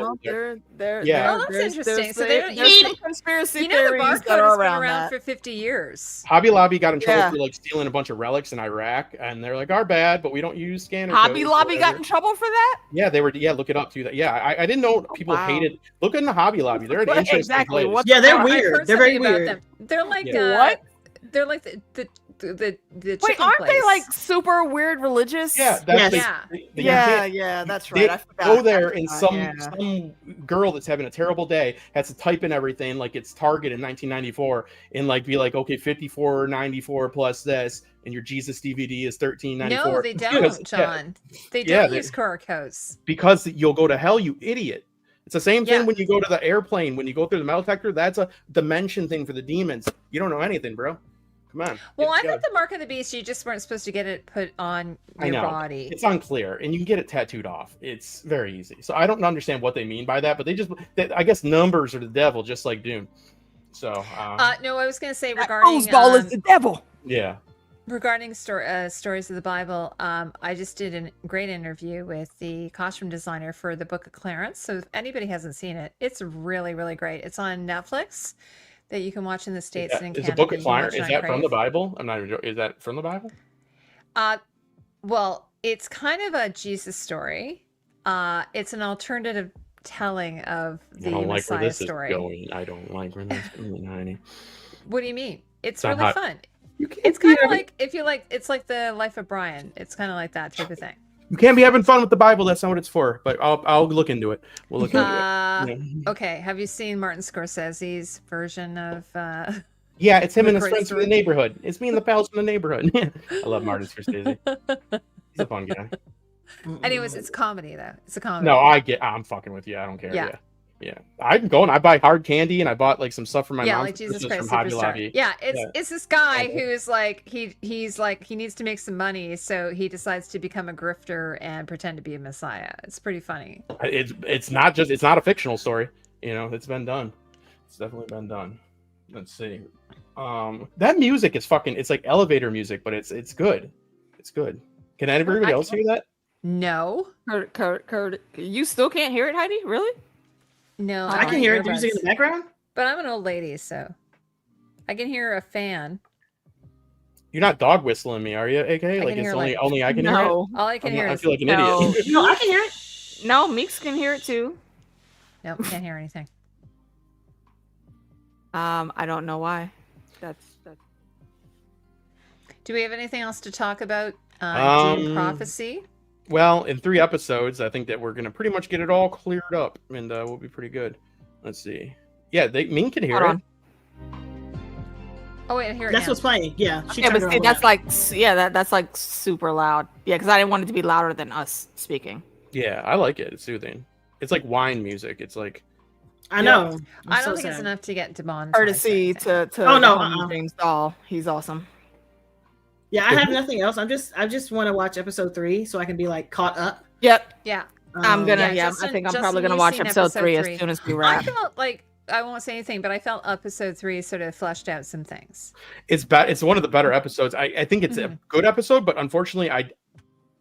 interesting. So they don't use conspiracy theories. The barcode has been around for 50 years. Hobby Lobby got in trouble for like stealing a bunch of relics in Iraq, and they're like, "Our bad, but we don't use scanner." Hobby Lobby got in trouble for that? Yeah, they were. Yeah, look it up too. That. Yeah, I didn't know people hated. Look in the Hobby Lobby. They're an interesting place. Yeah, they're weird. They're very weird. They're like what? They're like the wait, aren't place. they like super weird religious? Yeah, that's right. I forgot. Go there and some girl that's having a terrible day has to type in everything like it's Target in 1994 and like be like, okay, $54.94 plus this, and your Jesus DVD is $13.94. No, they don't, John. They don't use QR codes because you'll go to hell, you idiot. It's the same thing when you go to the airplane. When you go through the metal detector, that's a dimension thing for the demons. You don't know anything, bro. Come on. Well, I thought the mark of the beast, you just weren't supposed to get it put on your body. It's unclear, and you can get it tattooed off. It's very easy. So I don't understand what they mean by that, but I guess numbers are the devil, just like Dune. So. No, I was going to say regarding. Foosball is the devil. Yeah. Regarding stories of the Bible, I just did a great interview with the costume designer for the Book of Clarence. So if anybody hasn't seen it, it's really, really great. It's on Netflix. That you can watch in the States and in Canada. Is the Book of Clarence, is that from the Bible? I'm not even joking. Is that from the Bible? Well, it's kind of a Jesus story. It's an alternative telling of I the don't like where Messiah this story. is going. I don't like where this is going, honey. What do you mean? It's not really hot. fun. You can't It's be kind of having- like if you like, it's like the Life of Brian. It's kind of like that type of thing. You can't be having fun with the Bible. That's not what it's for. But I'll look into it. We'll look into it. Yeah. Okay. Have you seen Martin Scorsese's version of? Yeah, it's him and his Great friends from story. the neighborhood. It's me and the pals from the neighborhood. I love Martin Scorsese. He's a fun guy. Anyways, it's comedy though. It's a comedy. No, I'm fucking with you. I don't care. Yeah. Yeah. I'm going. I buy hard candy and I bought like some stuff for my yeah, mom. like Jesus from Christ Hobby Superstar. Lobby. Yeah, it's Yeah. it's this guy Okay. who's like he's like he needs to make some money, so he decides to become a grifter and pretend to be a messiah. It's pretty funny. It's not a fictional story. You know, it's been done. It's definitely been done. Let's see. That music is fucking. It's like elevator music, but it's good. It's good. Can everybody else hear that? No, Kurt, you still can't hear it, Heidi? Really? no, I can hear the music in the background. but I'm an old lady, so I can hear a fan. You're not dog whistling me, are you? AK? can Like it's hear, only I can hear it. No. All I can hear I is feel like an No. idiot. No, I can hear it. No, Meeks can hear it too. no, can't hear anything. I don't know why. That's Do we have anything else to talk about? Um, Dune Prophecy. Well, in 3 episodes, I think that we're gonna pretty much get it all cleared up, and we'll be pretty good. Let's see. Yeah, Ming can hear Hold it. on. Oh wait, I hear it That's now. what's playing. Yeah, she Yeah, turned but it see, on that's loud. like that's like super loud. Yeah, because I didn't want it to be louder than us speaking. Yeah, I like it. It's soothing. It's like wine music. It's like I know. I I'm don't so think it's sad. enough to get demonetized. or Courtesy anything. to Oh, no, the homie James Dahl. He's awesome. Yeah, I have nothing else. I just want to watch episode 3 so I can be like caught up. Yep. Yeah. I'm gonna. Yeah, Yeah, Justin- I think I'm Justin, probably gonna you've watch seen episode episode 3 3. as soon as we I wrap. felt like I won't say anything, but I felt episode 3 sort of fleshed out some things. it's bad. It's one of the better episodes. I think it's a good episode, but unfortunately,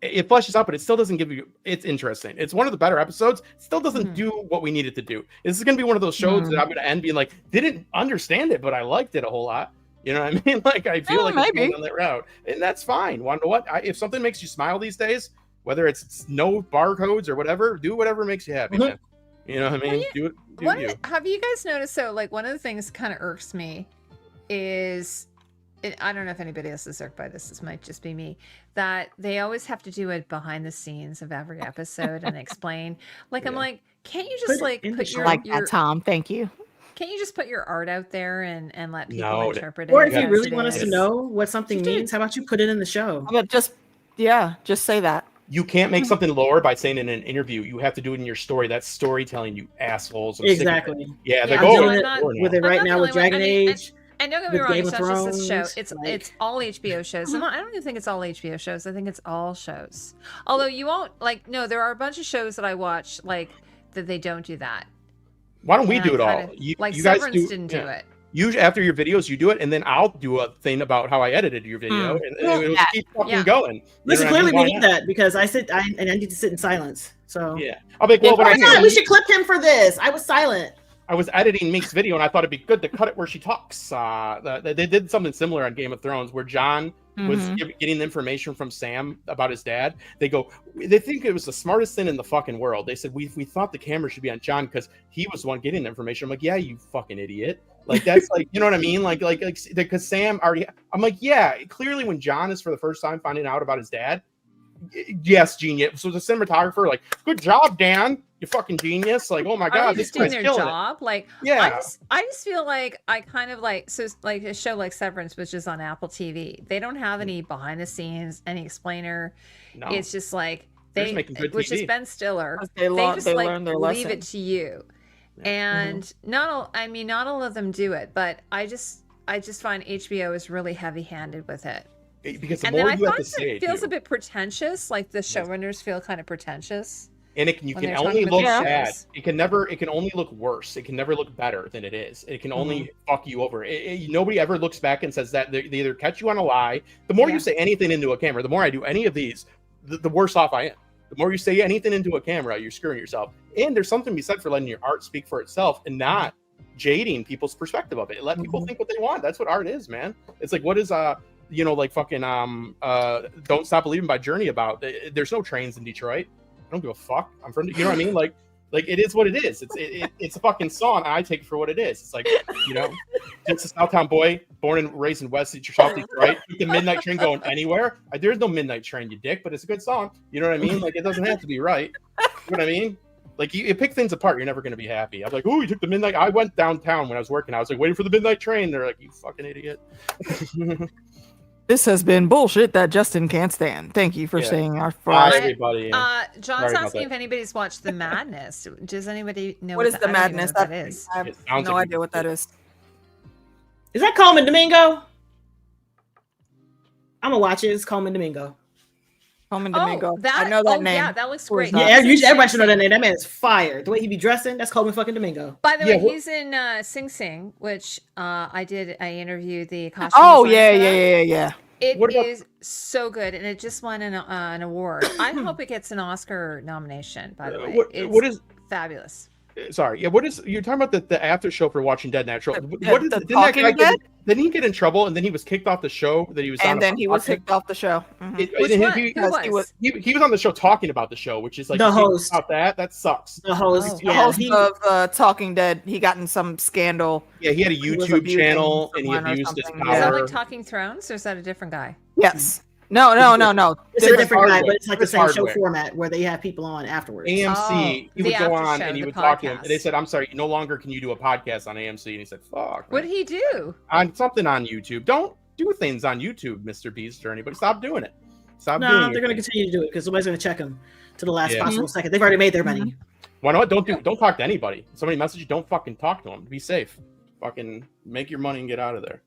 it fleshes out, but it still doesn't give you. It's interesting. It's one of the better episodes. It still doesn't do what we need it to do. This is gonna be one of those shows that I'm gonna end being like, didn't understand it, but I liked it a whole lot. You know what I mean? Like I feel like it's maybe. going on that route, and that's fine. Want to know what? If something makes you smile these days, whether it's no barcodes or whatever, do whatever makes you happy, man. You know what I mean? Do it. Do What you? have you guys noticed? So, like, one of the things kind of irks me is, I don't know if anybody else is irked by this. This might just be me. That they always have to do it behind the scenes of every episode and explain. Like, I'm Yeah. like, can't you just Put it like in the put show. your, Like your that, Tom. Thank you. can't you just put your art out there and let people No, interpret Or it? if you as really it want us to is? know what something means, how about you put it in the show? But just say that. You can't make something lower by saying it in an interview. You have to do it in your story. That's storytelling, you assholes. I'm sick of it. Exactly. Yeah, they're Yeah, going so doing I'm it not- with it I'm right not now the with only one. Dragon I mean, Age. And don't get me with wrong, Game it's of not just this show. Thrones, It's like- it's all HBO shows. I don't even think it's all HBO shows. I think it's all shows. Although you won't like no, there are a bunch of shows that I watch like that they don't do that. Why don't we And do I it all? kinda- You, like you guys Severance didn't do yeah. it. You after your videos, you do it, and then I'll do a thing about how I edited your video, and it'll Yeah. keep fucking Yeah. going. You Listen, know what I clearly mean? we Why need not? that because I need to sit in silence. So Yeah, I'll be like, well, Yeah, but oh I, my God, we should clip him for this. I was silent. I was editing Meek's video, and I thought it'd be good to cut it where she talks. They did something similar on Game of Thrones, where John was getting information from Sam about his dad. They think it was the smartest thing in the fucking world. They said we thought the camera should be on John because he was the one getting the information. I'm like, yeah, you fucking idiot. Like that's like, you know what I mean? Like because Sam already. I'm like, yeah. Clearly, when John is for the first time finding out about his dad, yes, genius. So the cinematographer, like, good job, Dan. You fucking genius. Like, oh my Are god, they this just doing guy's their killing it. job? Like, Yeah. I just feel like I kind of like so like a show like Severance, which is on Apple TV. They don't have any behind the scenes, any explainer. No. It's just like They're just making good which is TV. Ben Stiller. They just like learn their leave lesson. it to you, and not all of them do it, but I just find HBO is really heavy handed with it. Because the And then more I you have find to say, it feels too. a bit pretentious. Like the showrunners feel kind of pretentious. And you when can they're only talking about look the bad. shows. It can only look worse. It can never look better than it is. It can only fuck you over. Nobody ever looks back and says that. They either catch you on a lie. The more Yeah. you say anything into a camera, the more I do any of these, the worse off I am. The more you say anything into a camera, you're screwing yourself. And there's something to be said for letting your art speak for itself and not jading people's perspective of it. Let people think what they want. That's what art is, man. It's like, what is like fucking Don't Stop Believing by Journey about? There's no trains in Detroit. I don't give a fuck. I'm from, you know what I mean? Like Like, it is what it is. It's a fucking song. I take it for what it is. It's like, just a Southtown boy, born and raised in West Detroit, right? Took the midnight train going anywhere. There's no midnight train, you dick, but it's a good song. You know what I mean? Like, it doesn't have to be right. You know what I mean? Like, you pick things apart, you're never going to be happy. I'm like, oh, you took the midnight. I went downtown when I was working. I was like, waiting for the midnight train. They're like, you fucking idiot. This has been bullshit that Justin can't stand. Thank you for saying our Bye, everybody. John's asking if anybody's watched The Madness. Does anybody know what is The Madness? That is. I have no idea what that is. Is that Coleman Domingo? I'm gonna watch it. It's Coleman Domingo. Coleman Domingo. I know that name. Yeah, that looks great. Yeah, everybody should know that name. That man is fire. The way he be dressing, that's Coleman fucking Domingo. By the way, he's in Sing Sing, which I interviewed the costume. Oh yeah. It is so good, and it just won an award. I hope it gets an Oscar nomination. By the way, what is fabulous? Sorry, yeah. What is you're talking about the after show for Watching Dead Natural? What is the didn't he get in trouble and then he was kicked off the show that he was on? And then he was kicked off the show. Who was? He was on the show talking about the show, which is like the host. About that sucks. The host, the host of Talking Dead. He got in some scandal. Yeah, he had a YouTube channel and he abused his power. Is that like Talking Thrones, or is that a different guy? Yes. No. It's a different guy, but it's like the same show format where they have people on afterwards. AMC, he would go on and he would talk to him. And they said, I'm sorry, no longer can you do a podcast on AMC. And he said, fuck. What did he do? On something on YouTube. Don't do things on YouTube, Mr. Beast or anybody. Stop doing it. They're going to continue to do it because somebody's going to check them to the last possible second. They've already made their money. Why not? Don't talk to anybody. Somebody message you, don't fucking talk to them. Be safe. Fucking make your money and get out of there.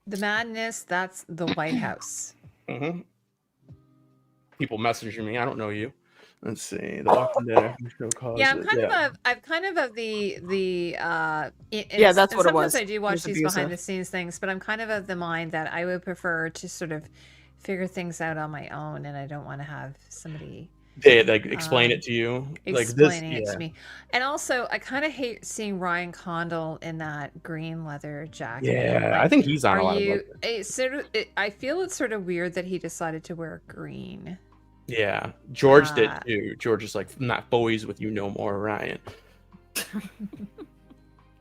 The Madness, that's the White House. Mm-hmm. People messaging me. I don't know you. Let's see. The Walking Dead show calls. Yeah, I'm kind of the yeah, that's what it was. Sometimes I do watch these behind the scenes things, but I'm kind of the mind that I would prefer to sort of figure things out on my own, and I don't want to have somebody explain it to you, explaining it to me. And also, I kind of hate seeing Ryan Condal in that green leather jacket. Yeah, I think he's on a lot of I feel it's sort of weird that he decided to wear green. Yeah, George did too. George is like, I'm not boys with you no more, Ryan.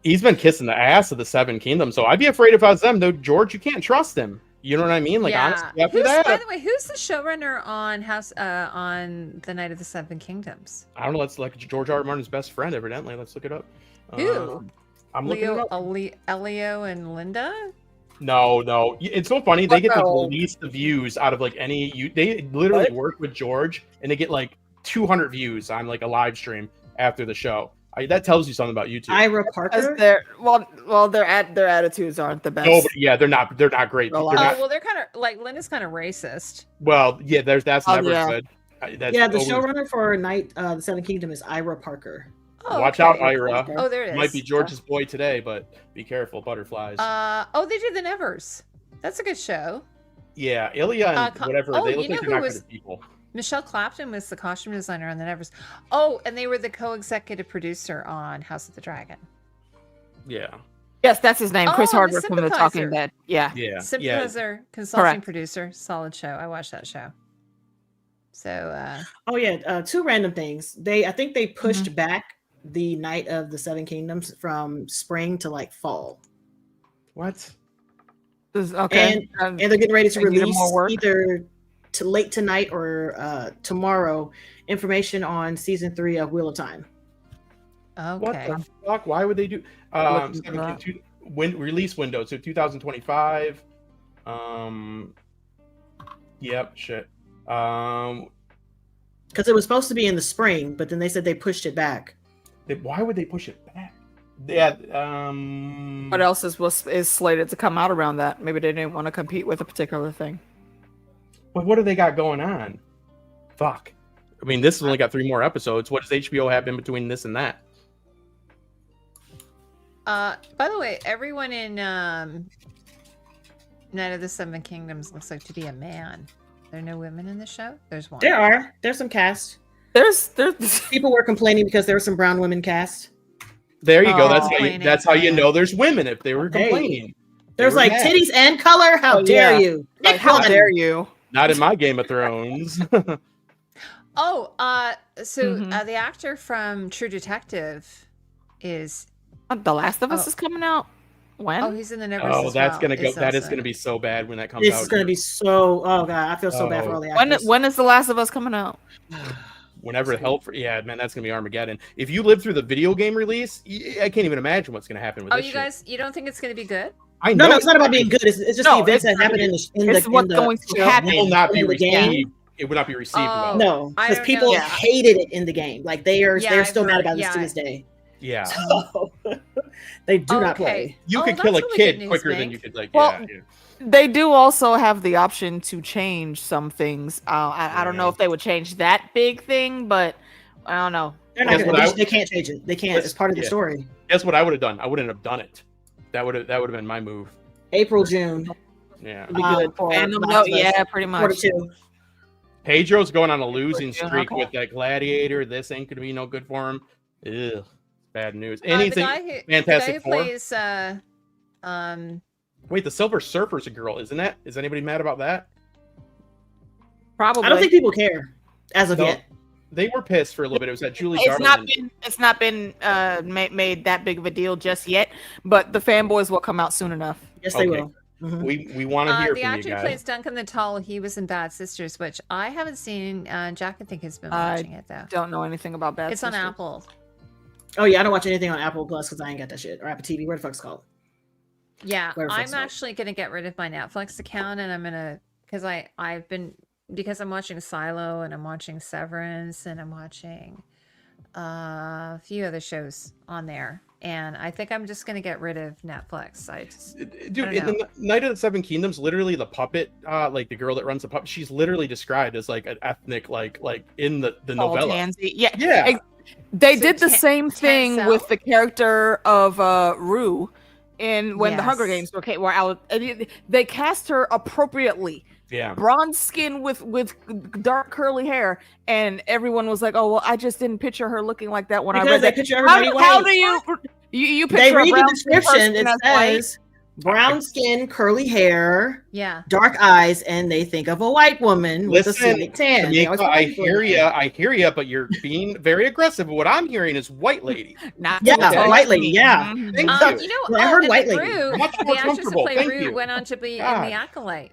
He's been kissing the ass of the Seven Kingdoms, so I'd be afraid if I was them. Though, George, you can't trust him. You know what I mean? Like, honestly, after that. By the way, who's the showrunner on on the Night of the Seven Kingdoms? I don't know. That's like George R. R. Martin's best friend, evidently. Let's look it up. Who? I'm looking it up. Elio and Linda? No. It's so funny. They get the least views out of like any. They literally work with George, and they get like 200 views on like a live stream after the show. That tells you something about YouTube. Ira Parker. Their attitudes aren't the best. No, but yeah, they're not great. Well, they're kind of like Linda's kind of racist. Well, yeah, that's never good. The showrunner for Night the Seven Kingdom is Ira Parker. Oh, Watch out, Ira. Oh, there it is. Might be George's boy today, but be careful, butterflies. They did the Nevers. That's a good show. Yeah, Ilya and whatever. They look like they're not good people. Michelle Clapton was the costume designer on the Nevers. Oh, and they were the co-executive producer on House of the Dragon. Yeah. Yes, that's his name. Chris Hardwick from The Talking Dead. Yeah. Sympathizer, consulting producer. Solid show. I watched that show. So. Two random things. I think they pushed back the Night of the Seven Kingdoms from spring to like fall. What? Okay. And they're getting ready to release either late tonight or tomorrow information on season 3 of Wheel of Time. Okay. What the fuck? Why would they do release window? So 2025. Yep. Shit. Because it was supposed to be in the spring, but then they said they pushed it back. Why would they push it back? Yeah. What else is slated to come out around that? Maybe they didn't want to compete with a particular thing. But what do they got going on? Fuck. I mean, this has only got 3 more episodes. What does HBO have in between this and that? By the way, everyone in Night of the Seven Kingdoms looks like to be a man. There are no women in the show? There's one. There are. There's some cast. There's people were complaining because there were some brown women cast. There you go. That's how you know there's women if they were complaining. There's like titties and color. How dare you? Like, how dare you? Not in my Game of Thrones. Oh, so Mhm. the actor from True Detective is. The Last of Us Oh. is coming out. When? Oh, he's in the Nevers Oh, as that's well. gonna go. Is That is also- gonna be so bad when that comes This out. is going to be so. Oh god, I feel so bad for all the actors. when is The Last of Us coming out? Whenever the hell, yeah, man, that's gonna be Armageddon. If you live through the video game release, I can't even imagine what's gonna happen with Oh, this you shit. guys, you don't think it's going to be good? I No, know no, it's not about being good. It's just No, the events it's that happen in it's what's going to show. happen. It will not be in the game. received. It would not be received Oh. well. No, I because don't people know. Yeah. hated it in the game. Like they're Yeah, I've still mad heard- about this to yeah. this day. Yeah, So they do not Okay. play. you Oh, could that's kill a really kid good news, quicker than Mink. you could like. Well, yeah. They do also have the option to change some things. I don't know if they would change that big thing, but I don't know. They're not Guess gonna, what I- they can't change it. They can't. It's part of the Yeah. story. Guess what I would have done? I wouldn't have done it. That would have been my move. April, June. Yeah. Would be good for Fandom, Last no, of Us. yeah, pretty much. 42. Pedro's going on a losing Okay. streak with that Gladiator. This ain't gonna be no good for him. Ugh, bad news. The Anything? guy Fantastic who Four? plays, Wait, the Silver Surfer's a girl, isn't that? Is anybody mad about that? Probably. I don't think people care as of No. yet. They were pissed for a little bit. It was that Julie it's Garland. not been made that big of a deal just yet, but the fanboys will come out soon enough. Yes, they Okay. will. Mhm. We want to hear the from actor you who guys. plays Duncan the Tall, he was in Bad Sisters, which I haven't seen. Jack, I think, has been I watching it though. Don't know anything about that. It's on Apple. Oh yeah, I don't watch anything on Apple Plus because I ain't got that shit or Apple TV. Where the fuck's it called? Yeah, Where the I'm fuck's it? actually gonna get rid of my Netflix account, and I'm gonna because I'm watching Silo and I'm watching Severance and I'm watching a few other shows on there, and I think I'm just gonna get rid of Netflix. Dude, I in don't the Night of the Seven Kingdoms, literally the puppet, like the girl that runs the puppet, she's literally described as like an ethnic, like in the novella. Tansy. Yeah, Yeah, they So did the Tan- same thing Tansel? with the character of Rue in when the Hunger Yes. Games were out. They cast her appropriately. yeah. Bronze skin with dark curly hair, and everyone was like, "Oh well, I just didn't picture her looking like that when I Because read they that." picture How, everybody how white. do you They picture a read the brown skin description. person It as white? says brown skin, curly hair, Yeah. dark eyes, and they think of a white woman with a Listen, slight tan. They always Tamika, put I white people hear in you. there. I hear you, but you're being very aggressive. What I'm hearing is white lady. Not Yeah, to white lady, me. yeah. Mhm. Thank you. You know, Well, I heard and White then Lady. Rue, Much the more actress who comfortable, played thank Rue you. went on to be in God. The Acolyte.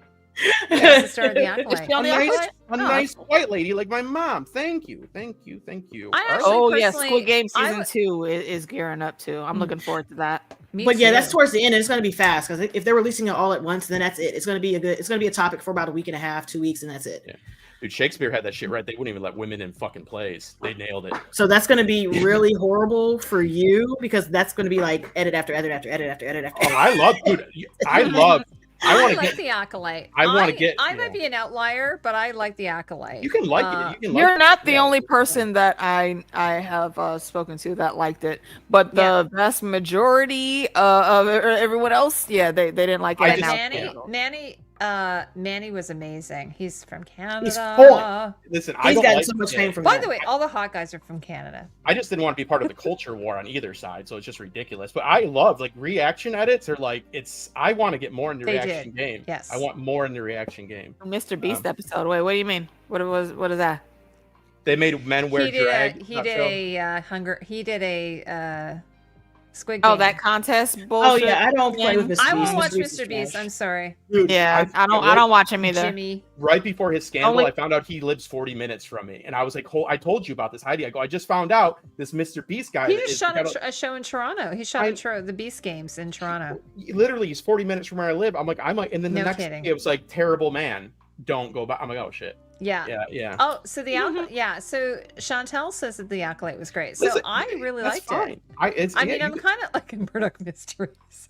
Yes, the star of The Is Acolyte. she on A the nice, Acolyte? a nice white lady like my mom. Thank you. Thank you. Thank you. I All right. actually- Oh yeah, personally, Squid Game I season would- 2 is gearing up too. I'm looking forward to that. Me But yeah, that's too. towards the end, and it's going to be fast because if they're releasing it all at once, then that's it. It's going to be it's going to be a topic for about a week and a half, 2 weeks, and that's it. Yeah. Dude, Shakespeare had that shit right. They wouldn't even let women in fucking plays. They nailed it. So that's going to be really horrible for you because that's going to be like edit after edit after edit after edit after. Oh, I love, dude. I love. I want to like get. The Acolyte. I wanna get- I yeah. might be an outlier, but I like The Acolyte. You can like it. You can. You're like not it. the Yeah. only person that I have spoken to that liked it, but the vast majority of everyone else, yeah, they didn't like it. I But just- Manny was amazing. He's from Canada. He's foreign. Listen, I He's don't gotten like so much it. fame from By that. the way, all the hot guys are from Canada. I just didn't want to be part of the culture war on either side, so it's just ridiculous. But I love like reaction edits are like it's. I want to get more in the They reaction did. game. Yes. I want more in the reaction game. Mr. Beast episode. Wait, what do you mean? What is that? They made men wear He did drag. he that did show. a hunger. He did a Squid Game. Oh, that contest Oh bullshit. yeah, I don't play with Mr. I Beast. won't watch Beast is Mr. Beast. trash. I'm sorry, Dude, Yeah, I don't watch him either. Jimmy. Right before his scandal, Only- I found out he lives 40 minutes from me, and I was like, I told you about this, Heidi. I go, I just found out this Mr. Beast guy. He is- just shot got a show in Toronto. He shot the Beast Games in Toronto. literally he's 40 minutes from where I live. I'm like, and then the No next kidding. day it was like terrible man. Don't go back. I'm like, oh shit. Yeah. Yeah. Oh, so so Chantel says that The Acolyte was great. So Listen, I really that's liked fine. it. I mean, I'm kind of like in Murdoch Mysteries.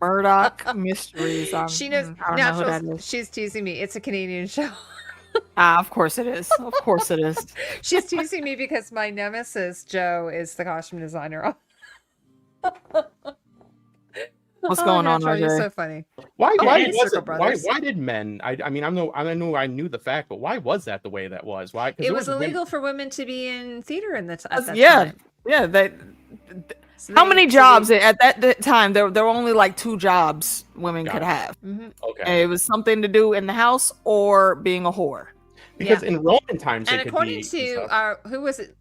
Murdoch Mysteries. She knows. I don't know who that Naturals, is. she's teasing me. It's a Canadian show. Of course it is. Of course it is. She's teasing me because my nemesis Joe is the costume designer. What's going on, Naturally, you're RJ? so funny. Why Yeah, was Circle it? Why Brothers. did men? I mean, I knew the fact, but why was that the way that was? Why? 'Cause It there was women- illegal for women to be in theater at that Yeah, time. yeah. So How they- many so jobs they- at that time? There were only like 2 jobs women Got could it. have. Mhm. Okay. And it was something to do in the house or being a whore. Because in Roman times, And they could according be to stuff. our, who was it?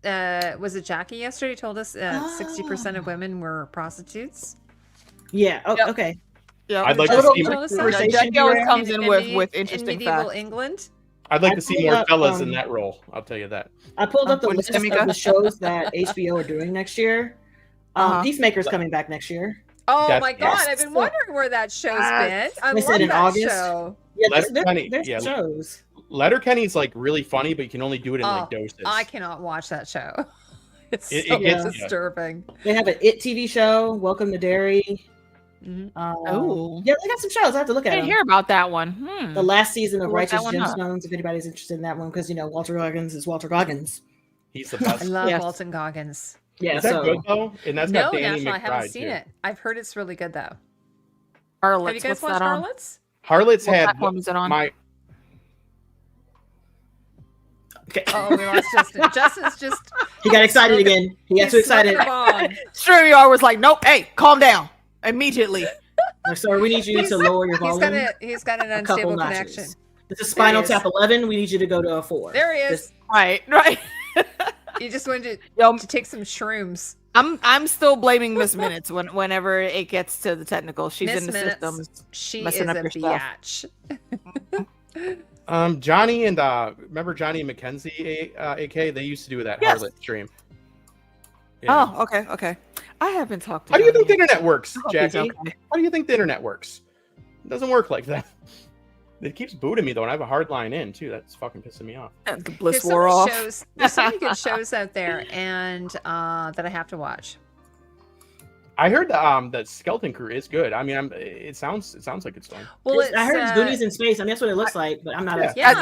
Was it Jackie yesterday? Told us 60% of women were prostitutes. Yeah. Oh, Yep. okay. Yeah, I'd like A to little see. Told us that. conversation Jackie always here. comes in with in interesting medieval facts. England. I'd like I to see pulled more up, fellas in that role. I'll tell you that. I pulled up the When list does of Tamika? the shows that HBO are doing next year. Peacemaker's coming back next year. Oh That's- my God! yes. I've been wondering where that show's been. I They love said in that August. show. Yeah, Letterkenny, there's yeah. shows. Letterkenny's like really funny, but you can only do it in like doses. I cannot watch that show. It's It so gets you. disturbing. They have an It TV show. Welcome to Derry. Mhm. Oh. Yeah, they got some shows. I have to look I at didn't them. hear about that one. The last season of Look that Righteous one up. Gemstones, if anybody's interested in that one, because Walter Goggins is Walter Goggins. He's the I best. love Yes. Walton Goggins. Yeah, Is that so good though? And that's No, got Danny National, I haven't McBride seen too. it. I've heard it's really good though. Harlots. Have you guys What's watched that on? Harlots? Harlots What had platform is it on? my. okay. Oh, we lost Justin. Justin's just He got excited smoking- again. He got he's too excited. smoking a bong. StreamYard was like, nope, hey, calm down immediately. Like, sir, we need you to lower your volume. He's got an a couple unstable notches. connection. This is Spinal There he is. Tap 11. We need you to go to a 4. There he is. Just- Right. You just wanted Yo, to take some shrooms. I'm still blaming Miss Minutes whenever it gets to the technical. She's Miss in the Minutes, systems. she is messing a up your stuff. biatch. Johnny and remember Johnny and Mackenzie, AK? They used to do that Yes. Harlot stream. Yeah. Oh, okay. I haven't talked to How do you Johnny. think the internet works, I hope he's Jackie? okay. How do you think the internet works? It doesn't work like that. It keeps booting me though, and I have a hard line in too. That's fucking pissing me off. The bliss There's so wore many off. shows. There's so many good shows out there, and that I have to watch. I heard that Skeleton Crew is good. I mean, it sounds like it's fun. Well, it's, I heard it's Goonies in space, and that's what it looks like, but I'm not. Yeah.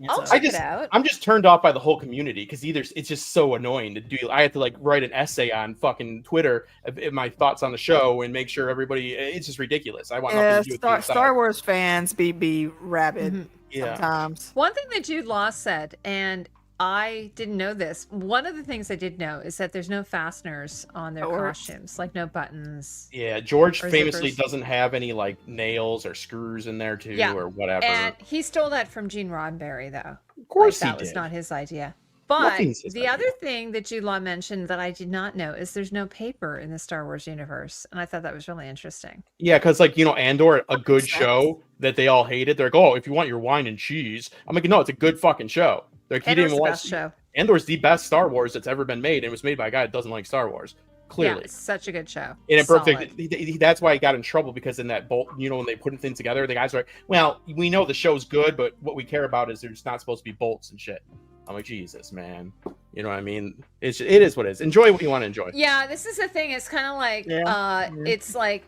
I'll So. check it out. I'm just turned off by the whole community because either it's just so annoying to do. I have to like write an essay on fucking Twitter of my thoughts on the show and make sure everybody. It's just ridiculous. I want nothing to do with Star Wars fans be rabid Mhm. sometimes. One thing that Jude Law said, and I didn't know this. One of the things I did know is that there's no fasteners on their costumes, like no buttons. Yeah, George Or famously zippers. doesn't have any like nails or screws in there too, Yeah. or whatever. And he stole that from Gene Roddenberry, though. Of course Like, he that was did. not his idea. But Nothing's his the idea. other thing that Jude Law mentioned that I did not know is there's no paper in the Star Wars universe. And I thought that was really interesting. Yeah, because like Andor, a good Makes sense. show that they all hated. They're like, oh, if you want your wine and cheese, I'm like, no, it's a good fucking show. They're like, he Andor's didn't the watch. best show. Andor's the best Star Wars that's ever been made, and it was made by a guy that doesn't like Star Wars. Clearly, Yeah, it's such a good show. and it Solid. perfect. That's why he got in trouble because in that bolt, when they put things together, the guys are like, well, we know the show's good, but what we care about is there's not supposed to be bolts and shit. I'm like, Jesus, man. You know what I mean? It is what it is. Enjoy what you want to enjoy. Yeah, this is the thing. It's kind of like, it's like,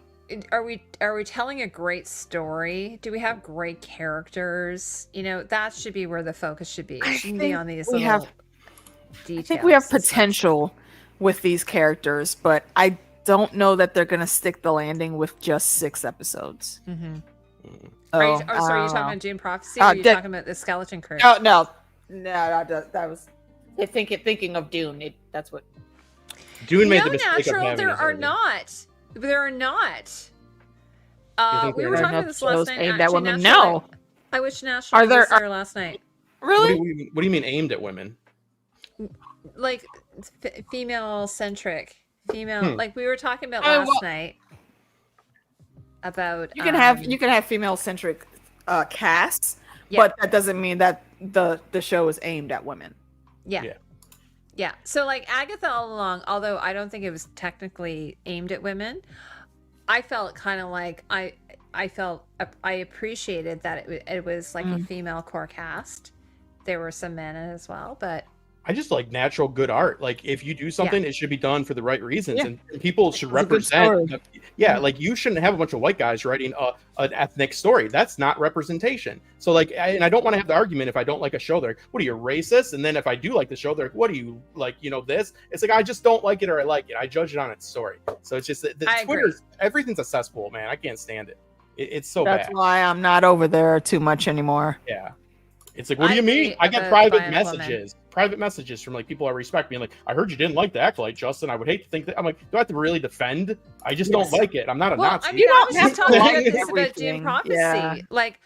are we telling a great story? Do we have great characters? That should be where the focus should be. It shouldn't be on these we little have- details. I think we have potential with these characters, but I don't know that they're gonna stick the landing with just 6 episodes. Mm-hmm. Mm. Are you So, talking about Dune Prophecy? Or are you that- talking about the Skeleton Crew? No, that was thinking of Dune. That's what. Dune made the No, mistake of Natural, having there his are own. not. There are not. think We there were are talking enough about this last shows night. aimed at Actually, women? National, No. I wish National Are there- was there last night. Really? What do you mean aimed at women? Like female centric, female. Hmm. Like we were talking about I mean, last well- night about You can have female centric casts, Yeah. but that doesn't mean that the show is aimed at women. Yeah. Yeah. Yeah. So like Agatha all along, although I don't think it was technically aimed at women, I felt kind of like I appreciated that it was like a female core cast. There were some men in it as well, but I just like natural good art. Like if you do something, it should be done for the right reasons, Yeah. and people should It's a good represent. story. Like you shouldn't have a bunch of white guys writing an ethnic story. That's not representation. So like, and I don't want to have the argument if I don't like a show. They're like, what are you, racist? And then if I do like the show, they're like, what do you like? This. It's like I just don't like it or I like it. I judge it on its story. So it's just the I agree. Twitter. Everything's a cesspool, man. I can't stand it. It's so That's bad. why I'm not over there too much anymore. Yeah. It's like, what do I you mean? agree I get about private Violent Woman. messages. private messages from like people I respect being like, I heard you didn't like the Acolyte, Justin. I would hate to think that. I'm like, do I have to really defend? I just don't like it. I'm not a Nazi. I mean, I was just talking about this about everything. Dune prophecy. Yeah. Like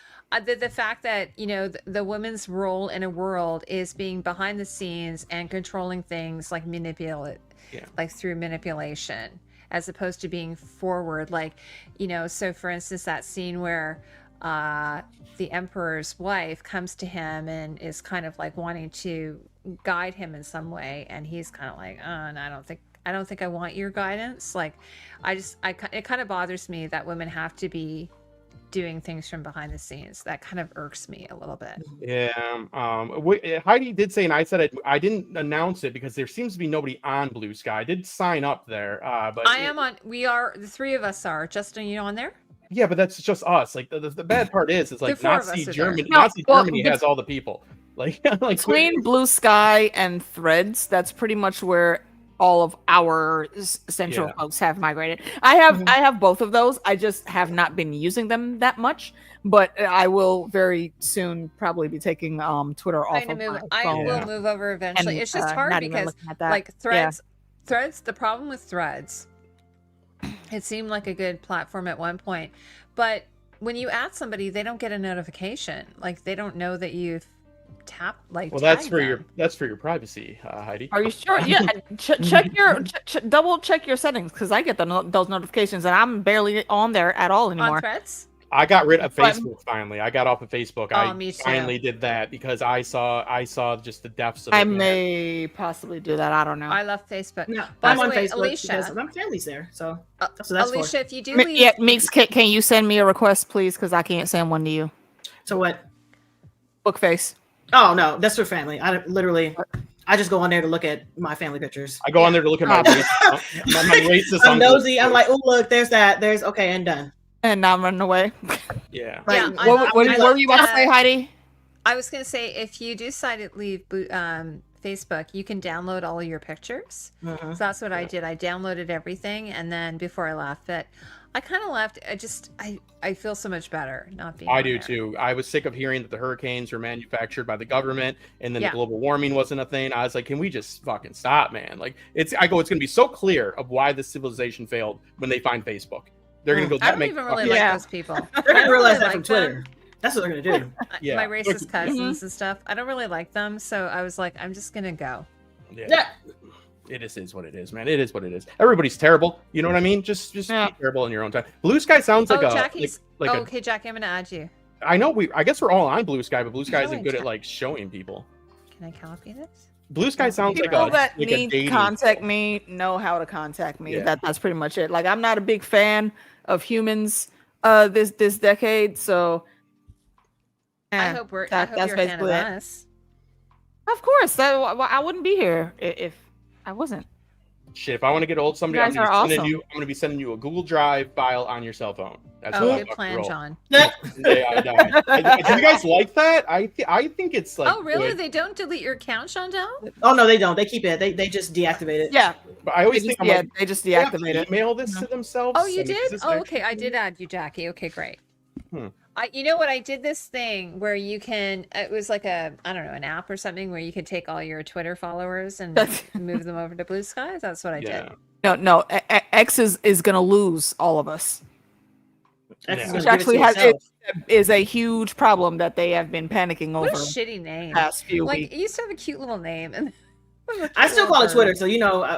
the fact that, you know, the woman's role in a world is being behind the scenes and controlling things like like through manipulation, as opposed to being forward. Like, you know, so for instance, that scene where the Emperor's wife comes to him and is kind of like wanting to guide him in some way, and he's kind of like, oh, and I don't think I want your guidance. Like, it kind of bothers me that women have to be doing things from behind the scenes. That kind of irks me a little bit. Yeah. Heidi did say, and I said I didn't announce it because there seems to be nobody on Blue Sky. I did sign up there, but I am on. We are, the three of us are. Justin, you on there? yeah, but that's just us. Like the bad part is like The four of us Nazi are Germany. there. Nazi Germany has all the people. Like Between Blue Sky and Threads, that's pretty much where all of our central folks have migrated. I have both of those. I just have not been using them that much, but I will very soon probably be taking Twitter off of my phone. I will move over eventually. And, it's just hard because like Threads, the problem with Threads, it seemed like a good platform at one point, but when you add somebody, they don't get a notification. Like, they don't know that you've tapped, like, well, that's for your privacy, Heidi. Are you sure? Yeah, check your double check your settings, because I get those notifications and I'm barely on there at all anymore. On Threads? I got rid of Facebook finally. I got off of Facebook. Me I too. finally did that because I saw just the depths of it. I may possibly do that. I don't know. I love Facebook. No, By I'm the on way, Facebook Alicia, because my family's there. So that's what that's Alicia, for. if you do leave, Yeah, Meeks, can you send me a request, please? Because I can't send one to you. So what? Bookface. Oh no, that's for family. I just go on there to look at my family pictures. I go on there to look at my racist. I'm nosy. I'm like, oh look, there's that. There's okay, and done. And now I'm running away. Yeah. Like, What were you about to say, Heidi? I was going to say, if you do decide to leave Facebook, you can download all of your pictures. So that's what I did. I downloaded everything, and then before I left, but I kind of left. I feel so much better not being. I do too. I was sick of hearing that the hurricanes were manufactured by the government, and then the global warming wasn't a thing. I was like, can we just fucking stop, man? Like, it's going to be so clear of why this civilization failed when they find Facebook. They're going to go. I don't even really like those people. They're going to realize that from Twitter. That's what they're going to do. Yeah. My racist cousins and stuff. I don't really like them, so I was like, I'm just going to go. Yeah. It is what it is, man. It is what it is. Everybody's terrible. You know what I mean? Just be terrible in your own time. Blue Sky sounds like Jackie's. Okay, Jackie, I'm going to add you. I know I guess we're all on Blue Sky, but Blue Sky isn't good at like showing people. Can I copy this? Blue Sky sounds People like that need to contact me know how to contact me. Yeah. That's pretty much it. Like, I'm not a big fan of humans this decade, so I hope you're a fan of us. Of course, I wouldn't be here if I wasn't. Shit, if I want to get old somebody, I'm guys going are to be sending you a Google Drive file on your cell phone. That's good plan, John. Do you guys like that? I think it's like. Oh, really? Good. They don't delete your account, Shondell? Oh no, they don't. They keep it. They just deactivate it. Yeah, but I always think they just deactivate it. Email this to themselves. Oh, you did? Oh, okay. I did add you, Jackie. Okay, great. You know what? I did this thing where you can. It was like an app or something where you could take all your Twitter followers and move them over to Blue Sky. That's what I did. No. X is gonna lose all of us. Which actually is a huge problem that they have been panicking over. What a shitty name. Past few weeks. It used to have a cute little name, and I still call it Twitter. So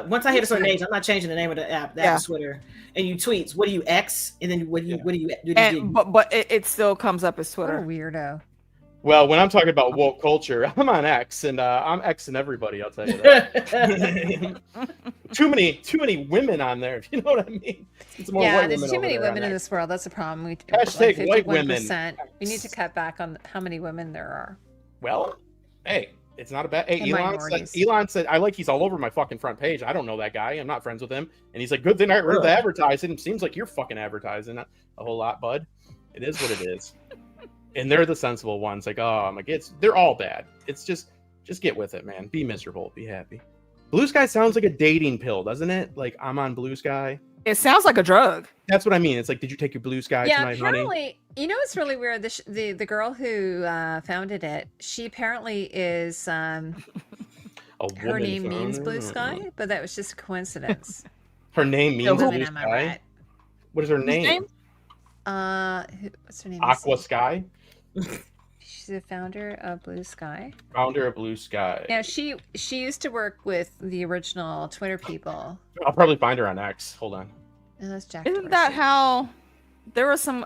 once I hit a certain age, I'm not changing the name of the app. That's Twitter. And you tweets. What do you X? And then what do you do? But it still comes up as Twitter. What a weirdo. Well, when I'm talking about woke culture, I'm on X, and I'm Xing everybody. I'll tell you that. too many women on there. If you know what I mean. It's more white there's women too many over there women on in X. this world. That's a problem. Hashtag like white women. We need to cut back on how many women there are. Well, hey, it's not a bad. Hey, And Elon said, he's all over my fucking front page. I don't know that guy. I'm not friends with him. And he's like, good thing I got rid of the advertising. It seems like you're fucking advertising a whole lot, bud. It is what it is. And they're the sensible ones. Like, they're all bad. It's just get with it, man. Be miserable. Be happy. Blue Sky sounds like a dating pill, doesn't it? Like, I'm on Blue Sky. It sounds like a drug. That's what I mean. It's like, did you take your Blue Sky tonight, apparently, honey? You know, it's really weird. The girl who founded it, she apparently is A Her woman name from- means blue sky, but that was just a coincidence. Her name means Women, blue am I sky. right? What is her name? name? What's her name? Aqua Sky, She's the founder of Blue Sky. founder of Blue Sky. Yeah, she used to work with the original Twitter people. I'll probably find her on X. Hold on. And that's Jack. Isn't that Dorsey. how there were some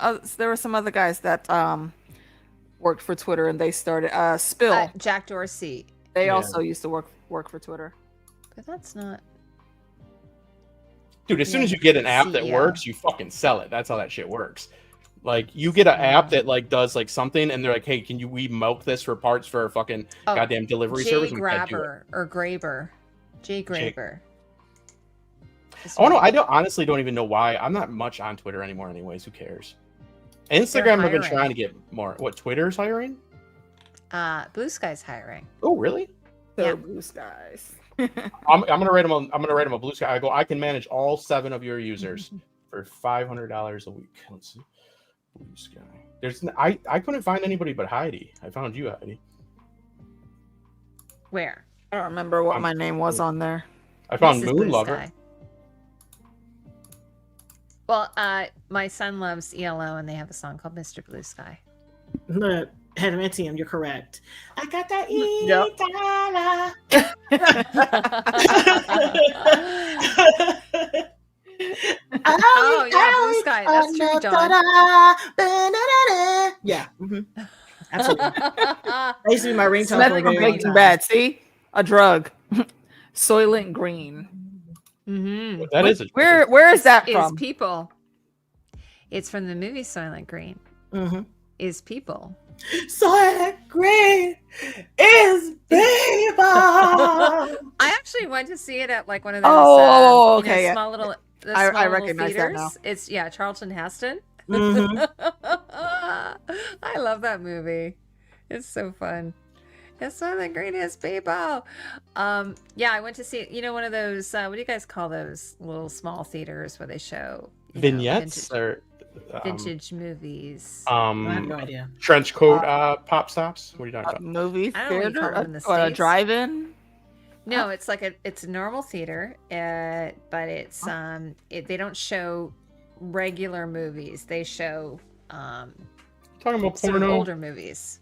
other guys that worked for Twitter and they started Spill. Jack Dorsey? They Yeah. also used to work for Twitter. But that's not. Dude, as soon Yeah, as you get an app that CEO. works, you fucking sell it. That's how that shit works. Like, you get an app that like does like something, and they're like, "Hey, we milk this for parts for our fucking goddamn delivery Jay service?" And we gotta do it. Grabber or Graber. Jay Graber. Oh no, I honestly don't even know why. I'm not much on Twitter anymore, anyways. Who cares? Instagram, I've been hiring. trying to get more. What, Twitter's hiring? Blue Sky's hiring. Oh, really? Yeah. Blue skies. I'm gonna write them. I'm gonna write them a Blue Sky. I can manage all 7 of your users for $500 a week. Let's see. Blue Sky. I couldn't find anybody but Heidi. I found you, Heidi. Where? I don't remember what my name was on there. I found This is Moon Blue Lover. Sky. Well, my son loves ELO, and they have a song called "Mr. Blue Sky." Look, Adamantium, you're correct. I got that Yep. Oh, yeah, Blue Sky. That's true, John. Yeah, absolutely. That used to be my ringtone. for a Smelling very of long Breaking time. Bad. See, a drug. Soylent Green. Mm-hmm. That is a Where is that Is from? people. It's from the movie Soylent Green. Mm-hmm. Is people. Soylent Green is people. I actually went to see it at like one of those Okay, yeah. small little I little recognize that theaters. now. It's Charlton Heston. Mhm. I love that movie. It's so fun. It's one of the greatest people. Yeah, I went to see one of those what do you guys call those little small theaters where they show vignettes vintage, or vintage movies. I have no idea. trench coat pop stops. What are you talking about? Movie I don't know what you theater call them in the or a States. drive-in. No, it's like it's a normal theater, but it's they don't show regular movies. They show Talking about sort of porno. older movies.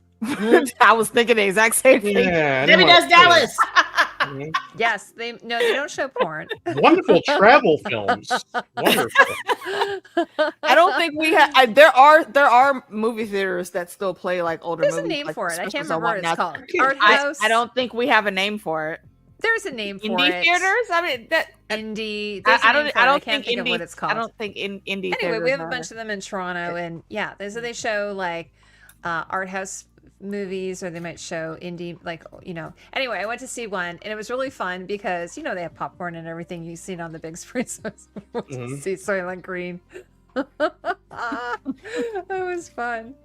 I was thinking the exact same thing. Yeah, I Debbie know Does what- Dallas. Mhm. Yes, they don't show porn. Wonderful travel films. Wonderful. I don't think we have. There are movie theaters that still play like older There's movies. a name like for it. I can't specials on remember what it's whatnot. called. Art house. I don't think we have a name for it. There's a name for Indie it. theaters. I mean that. Indie. There's a I name don't. for it. I don't can't think think indie. of what it's called. I don't think indie. Anyway, theaters we have a are- bunch of them in Toronto, and yeah, they show like art house movies, or they might show indie, like Anyway, I went to see one, and it was really fun because they have popcorn and everything you've seen on the big screen. So I went to see Soylent Green. That was fun.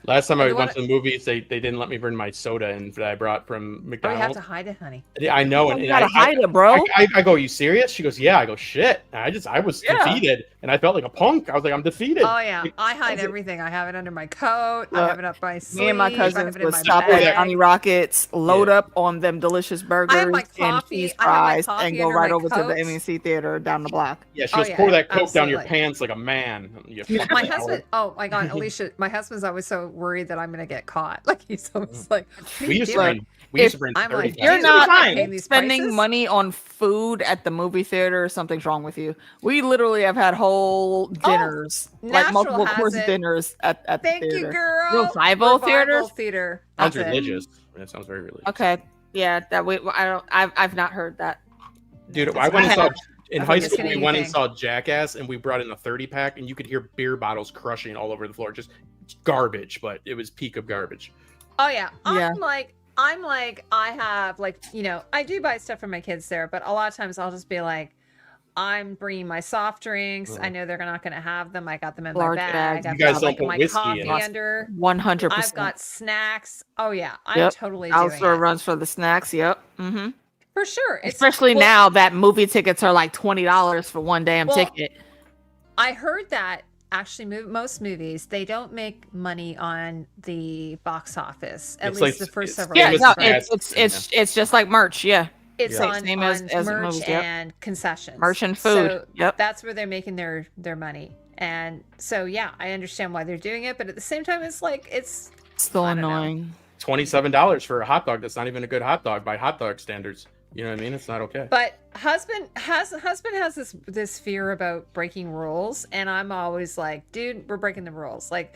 Last time I And the went one- to the movies, they didn't let me bring my soda in that I brought from Oh, you have McDonald's. to hide it, honey. I know, You and gotta hide it, bro. I go, "You serious?" She goes, "Yeah." I go, "Shit." And I was Yeah. defeated, and I felt like a punk. I was like, "I'm defeated." Oh yeah, Like, I hide was it- everything. I have it under my coat. I Look, have it up my sleeve. Me and my I have cousins it in would my stop bag. at Johnny Rockets, load up on them delicious burgers I have my and coffee- cheese I have my fries, coffee and go under right my over to the coat. M&C theater down the block. Yeah, she Oh, goes, yeah, "Pour that coke down your absolutely. pants like a man." You My fucking husband. coward. Oh my God, Alicia. My husband's always so worried that I'm gonna get caught. Like he's always like, "What are We you used to doing?" bring. We used to bring I'm 30 like, You're "Dude, not fine. paying these spending prices?" money on food at the movie theater. Something's wrong with you. We literally have had whole dinners, like Natural multiple has course it. dinners at the Thank theater. you, girl. Revival theaters? theater. Sounds That's it. religious. That sounds very religious. Okay, yeah, that we. I don't. I've not heard that. Dude, That's I went and saw fine. in I high think it's school. We gonna went be and saw Jackass, and we brought in a 30-pack, and you could hear beer bottles crushing all over the floor. Just garbage, but it was peak of garbage. Oh yeah. Yeah. I'm like, I have I do buy stuff for my kids there, but a lot of times I'll just be like, I'm bringing my soft drinks. I know they're not going to have them. I got them in Large my bags. bag. I've You guys got don't like put my whiskey coffee in. under. 100%. I've got snacks. Oh yeah, I'm Yep. totally I'll doing sort it. of runs for the snacks. Yep. Mm-hmm. For sure. Especially well, now that movie tickets are like $20 for one damn Well, ticket. I heard that actually most movies, they don't make money on the box office, at It's least like- the first it's several Yeah, famous weeks. no, fast it's just like merch. Yeah. It's Yeah. on, Same on as merch movies, yep. and concessions. Merch and food. So Yep. that's where they're making their money. And so yeah, I understand why they're doing it, but at the same time, it's like it's Still I don't know. annoying. $27 for a hot dog that's not even a good hot dog by hot dog standards. You know what I mean? It's not okay. But husband has this fear about breaking rules, and I'm always like, dude, we're breaking the rules. Like,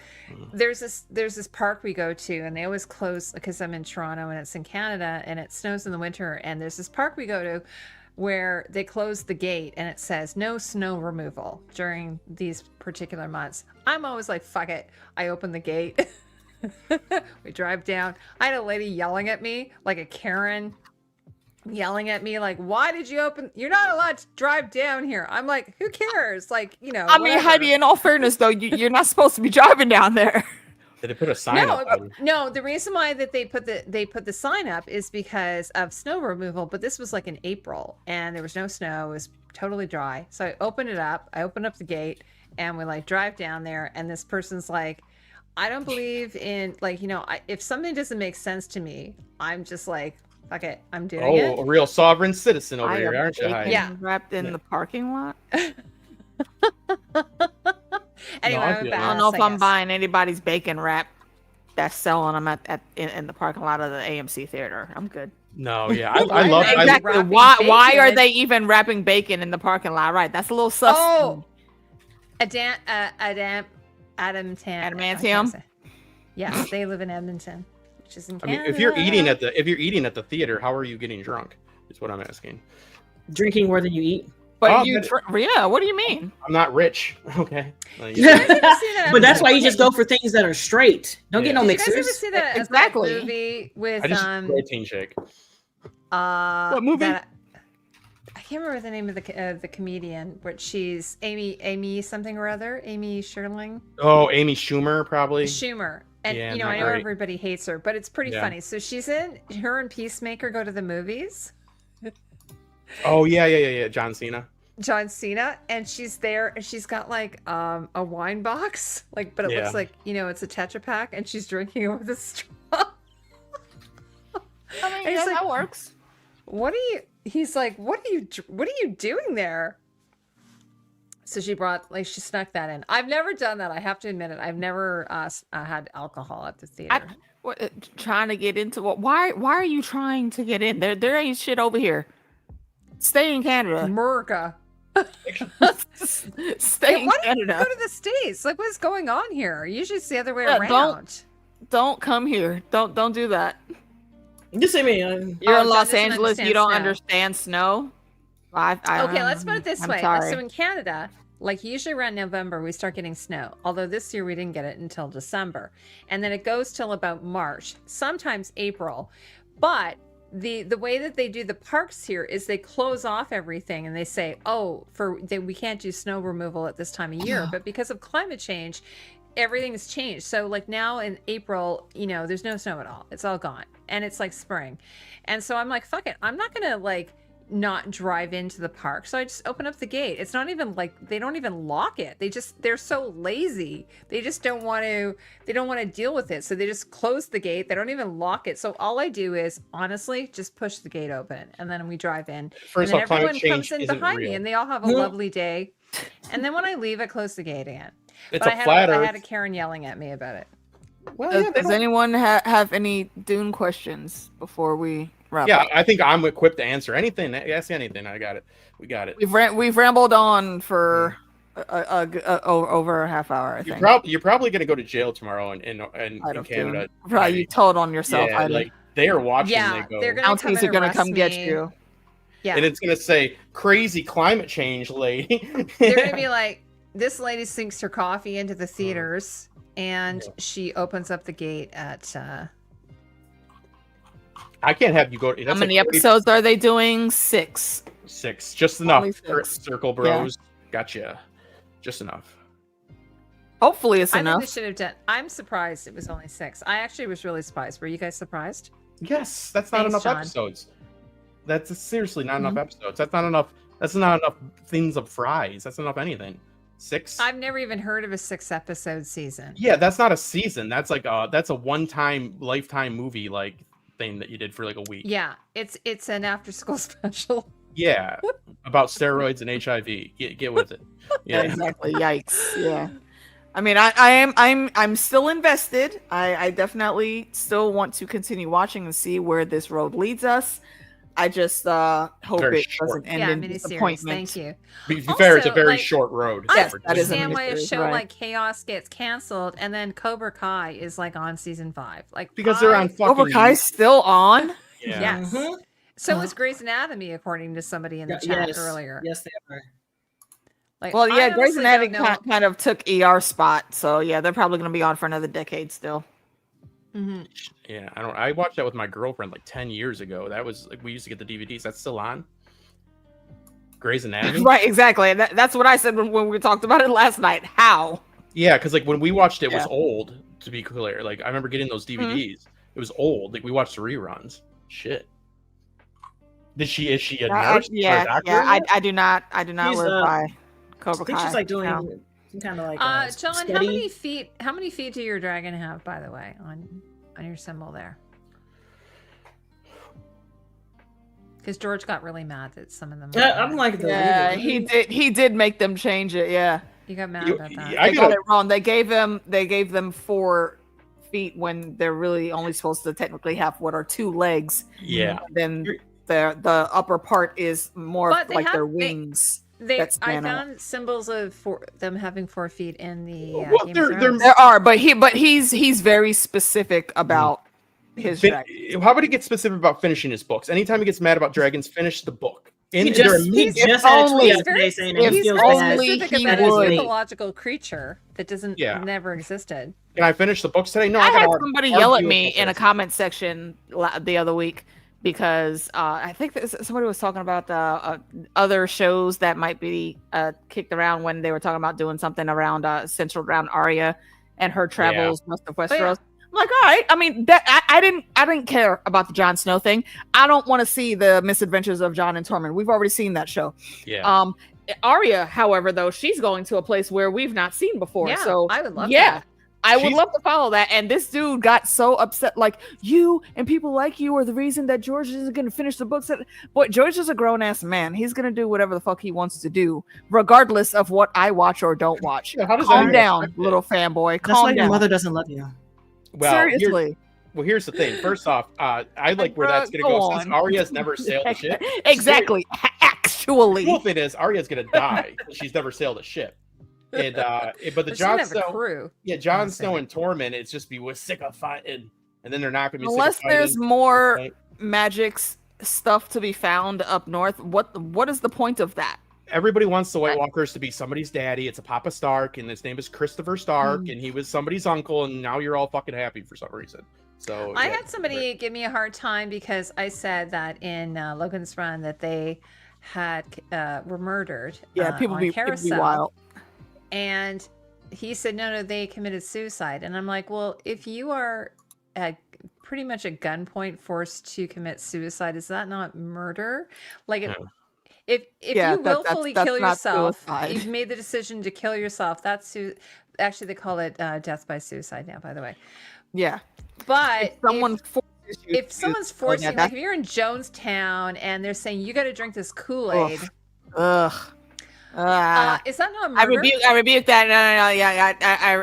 there's this park we go to, and they always close because I'm in Toronto and it's in Canada, and it snows in the winter. And there's this park we go to where they close the gate, and it says no snow removal during these particular months. I'm always like, fuck it. I open the gate. We drive down. I had a lady yelling at me like a Karen. Yelling at me like, why did you open? You're not allowed to drive down here. I'm like, who cares? Like, you know. I mean, whatever. Heidi, in all fairness, though, you're not supposed to be driving down there. Did they put a sign up? No. The reason why that they put the sign up is because of snow removal. But this was like in April, and there was no snow. It was totally dry. So I opened it up. I opened up the gate, and we like drive down there. And this person's like, I don't believe in, like, you know, if something doesn't make sense to me, I'm just like, fuck it, I'm doing it. Oh, a real sovereign citizen over I here, am aren't you, Heidi? Yeah. Wrapped in the parking lot. Anyway, I I'm a feel I badass, don't know if I I'm guess. buying anybody's bacon wrap that's selling them in the parking lot of the AMC theater. I'm good. No, yeah, I Why love. are they Exactly. wrapping Why are bacon? they even wrapping bacon in the parking lot? Right. That's a little sus. Oh, Adamantium. Adamantium? Yes, they live in Edmonton, which is in I Canada. mean, if you're eating at the theater, how are you getting drunk? Is what I'm asking. Drinking more than you eat. But Oh, you, yeah. What do you mean? I'm not rich. Okay. Like, Did you guys ever see that? But that's why you just go for things that are straight. Don't get no Did you guys ever mixers. see that Exactly. that movie with I just protein shake. What movie? I can't remember the name of the comedian, but she's Amy something or other, Amy Sherling. Oh, Amy Schumer, probably. Schumer. And Yeah, you know, not I know great. everybody hates her, but it's pretty Yeah. funny. So she's in her and Peacemaker go to the movies. Oh yeah. John Cena. John Cena, and she's there, and she's got like a wine box, like, but it Yeah. looks like, you know, it's a Tetra Pak, and she's drinking it with a straw. I mean, And he's yeah, like- that works. What are you? He's like, what are you doing there? So she snuck that in. I've never done that. I have to admit it. I've never had alcohol at the theater. Trying to get into what? Why are you trying to get in? There ain't shit over here. Stay in Canada. America. Stay in Why don't you Canada. go to the States? Like, what's going on here? Usually it's the other way Yeah, around. Don't come here. Don't do that. Just say me. You're Oh, in John Los doesn't Angeles. You understand don't snow. understand snow. Okay, let's put it this I'm way. sorry. So in Canada, like usually around November, we start getting snow. Although this year we didn't get it until December. And then it goes till about March, sometimes April. But the way that they do the parks here is they close off everything and they say, we can't do snow removal at this time of year. But because of climate change, everything has changed. So like now in April, you know, there's no snow at all. It's all gone. And it's like spring. And so I'm like, fuck it. I'm not going to like not drive into the park. So I just open up the gate. It's not even like, they don't even lock it. They're so lazy. They just don't want to deal with it. So they just close the gate. They don't even lock it. So all I do is honestly just push the gate open and then we drive in. First And of then all, everyone climate comes change in isn't behind me real. and they all have a lovely day. And then when I leave, I close the gate again. It's But a flat I Earth. had a Karen yelling at me about it. Well, yeah, they Does don't- anyone have any Dune questions before we wrap yeah, up? I think I'm equipped to answer anything. Ask anything. I got it. We got it. We've rambled on for over a half hour. I think. You're probably gonna go to jail tomorrow in Out of Canada. Dune. Right, you told on yourself. Yeah, Heidi. like they are watching. Yeah, they go, they're gonna come Mounties are and gonna arrest come get me. you. Yeah. and it's gonna say crazy climate change, lady. They're gonna be like, this lady sinks her coffee into the theaters and she opens up the gate at I can't have you go. How That's many like episodes are they doing? 6. 6, just enough. Only 6. Circle bros, gotcha. Just enough. Hopefully it's I think enough. they should have done. I'm surprised it was only 6. I actually was really surprised. Were you guys surprised? Yes, that's not Thanks, enough John. episodes. That's seriously not Mm-hmm. enough episodes. That's not enough. That's not enough things of fries. That's not enough anything. 6. I've never even heard of a 6-episode season. Yeah, that's not a season. That's like that's a one-time lifetime movie. Like thing that you did for like a week. Yeah, it's an after school special. Yeah, about steroids and HIV. Get with it. Yeah, Exactly. Yikes. Yeah. I mean, I'm still invested. I definitely still want to continue watching and see where this road leads us. I just hope Very it short. doesn't end Yeah, in miniseries. disappointment. Thank you. to be fair, it's a Also, very like, short road. I Yes, for that is a understand why a miniseries, show right. like Chaos gets canceled and then Cobra Kai is like on season 5. Like because they're on fucking. Cobra Kai's still on. Yeah. Yes. Mhm. So is Grey's Anatomy, according to somebody in the chat earlier. Yes, they are. Like, Well, yeah, I Grey's honestly Anatomy don't know. kind of took ER spot, so yeah, they're probably going to be on for another decade still. Mhm. Yeah, I watched that with my girlfriend like 10 years ago. That was like we used to get the DVDs. That's still on. Grey's Anatomy. Right, exactly. That's what I said when we talked about it last night. How? Yeah, because like when we watched it, it was Yeah. old. To be clear, like I remember getting those DVDs. It was old. Like we watched the reruns. Shit. Is she a nurse? Or a doctor? I do not She's, live by I Cobra think Kai. she's like doing no. some kind of like John, study. how many feet do your dragon have, by the way, on your symbol there? Because George got really mad that some of them. I'm like, Yeah, he did make them change it. Yeah, You got mad about that. I they got it wrong. They gave them 4 feet when they're really only supposed to technically have what are 2 legs. Yeah. Then the upper part is more But they like their have- wings. I That's found symbols of them having 4 feet in the. Well, Game of they're- Thrones. There are, but he's very specific about his dragon. How about he get specific about finishing his books? Anytime he gets mad about dragons, finish the book. And He they're just, immediate- he just had a only- tweet today saying that if he He's feels very bad. only specific he about a would. mythological creature that doesn't never existed. Can I finish the books today? No, I had gotta somebody argue yell at with me this. in a comment section the other week because I think somebody was talking about other shows that might be kicked around when they were talking about doing something around centered around Arya and her travels west of Westeros. yeah. I'm like, all right. I mean, I didn't care about the Jon Snow thing. I don't want to see the misadventures of Jon and Tormund. We've already seen that show. Yeah. Arya, however, though, she's going to a place where we've not seen before. Yeah, So I would love yeah. that. I would She's- love to follow that. And this dude got so upset. Like, you and people like you are the reason that George isn't going to finish the books. But George is a grown ass man. He's going to do whatever the fuck he wants to do, regardless of what I watch or don't watch. Yeah, how does that Calm even down, affect it? little fanboy. That's Calm why your down. mother doesn't love you. Well, Seriously. here's the thing. First off, I like where that's going to Go go. Since on. Arya's never sailed a ship. Exactly. The Actually. cool thing is Arya's going to die. She's never sailed a ship. And but the But she Jon have a Snow, crew. yeah, Jon I'm Snow saying. and Tormund, it's just be we're sick of fighting, and then they're not going to be Unless sick of there's fighting. more Right? magic stuff to be found up north, what is the point of that? Everybody wants the White Walkers to be somebody's daddy. It's a Papa Stark, and his name is Christopher Stark, Mm. and he was somebody's uncle, and now you're all fucking happy for some reason. So I yeah, had somebody give me a hard time because I said that in Logan's Run that they had were murdered. Yeah, people on be Carousel. wild. And he said, no, they committed suicide. And I'm like, well, if you are at pretty much at gunpoint forced to commit suicide, is that not murder? Like, No. if Yeah, you that's willfully not kill yourself, suicide. you've made the decision to kill yourself. That's actually they call it death by suicide now, by the way. Yeah. But Someone forces you if to- someone's Oh, forcing, yeah, like that's- if you're in Jonestown and they're saying you got to drink this Kool-Aid, Ugh. is that not I murder? rebuke that. No. Yeah,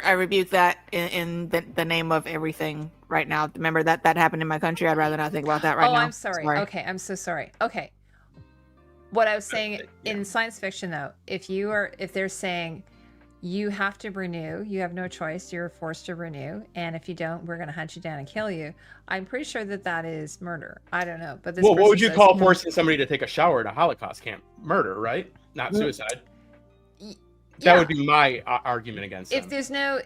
I rebuke that in the name of everything right now. Remember that happened in my country. I'd rather not think about that right now. I'm sorry. Okay, I'm so sorry. Okay. What I was saying in science fiction though, if they're saying you have to renew, you have no choice, you're forced to renew, and if you don't, we're going to hunt you down and kill you. I'm pretty sure that is murder. I don't know, but this Well, what person would you says call no. forcing somebody to take a shower at a Holocaust camp? Murder, right? Not suicide. Y- That yeah. would be my argument against If them. there's no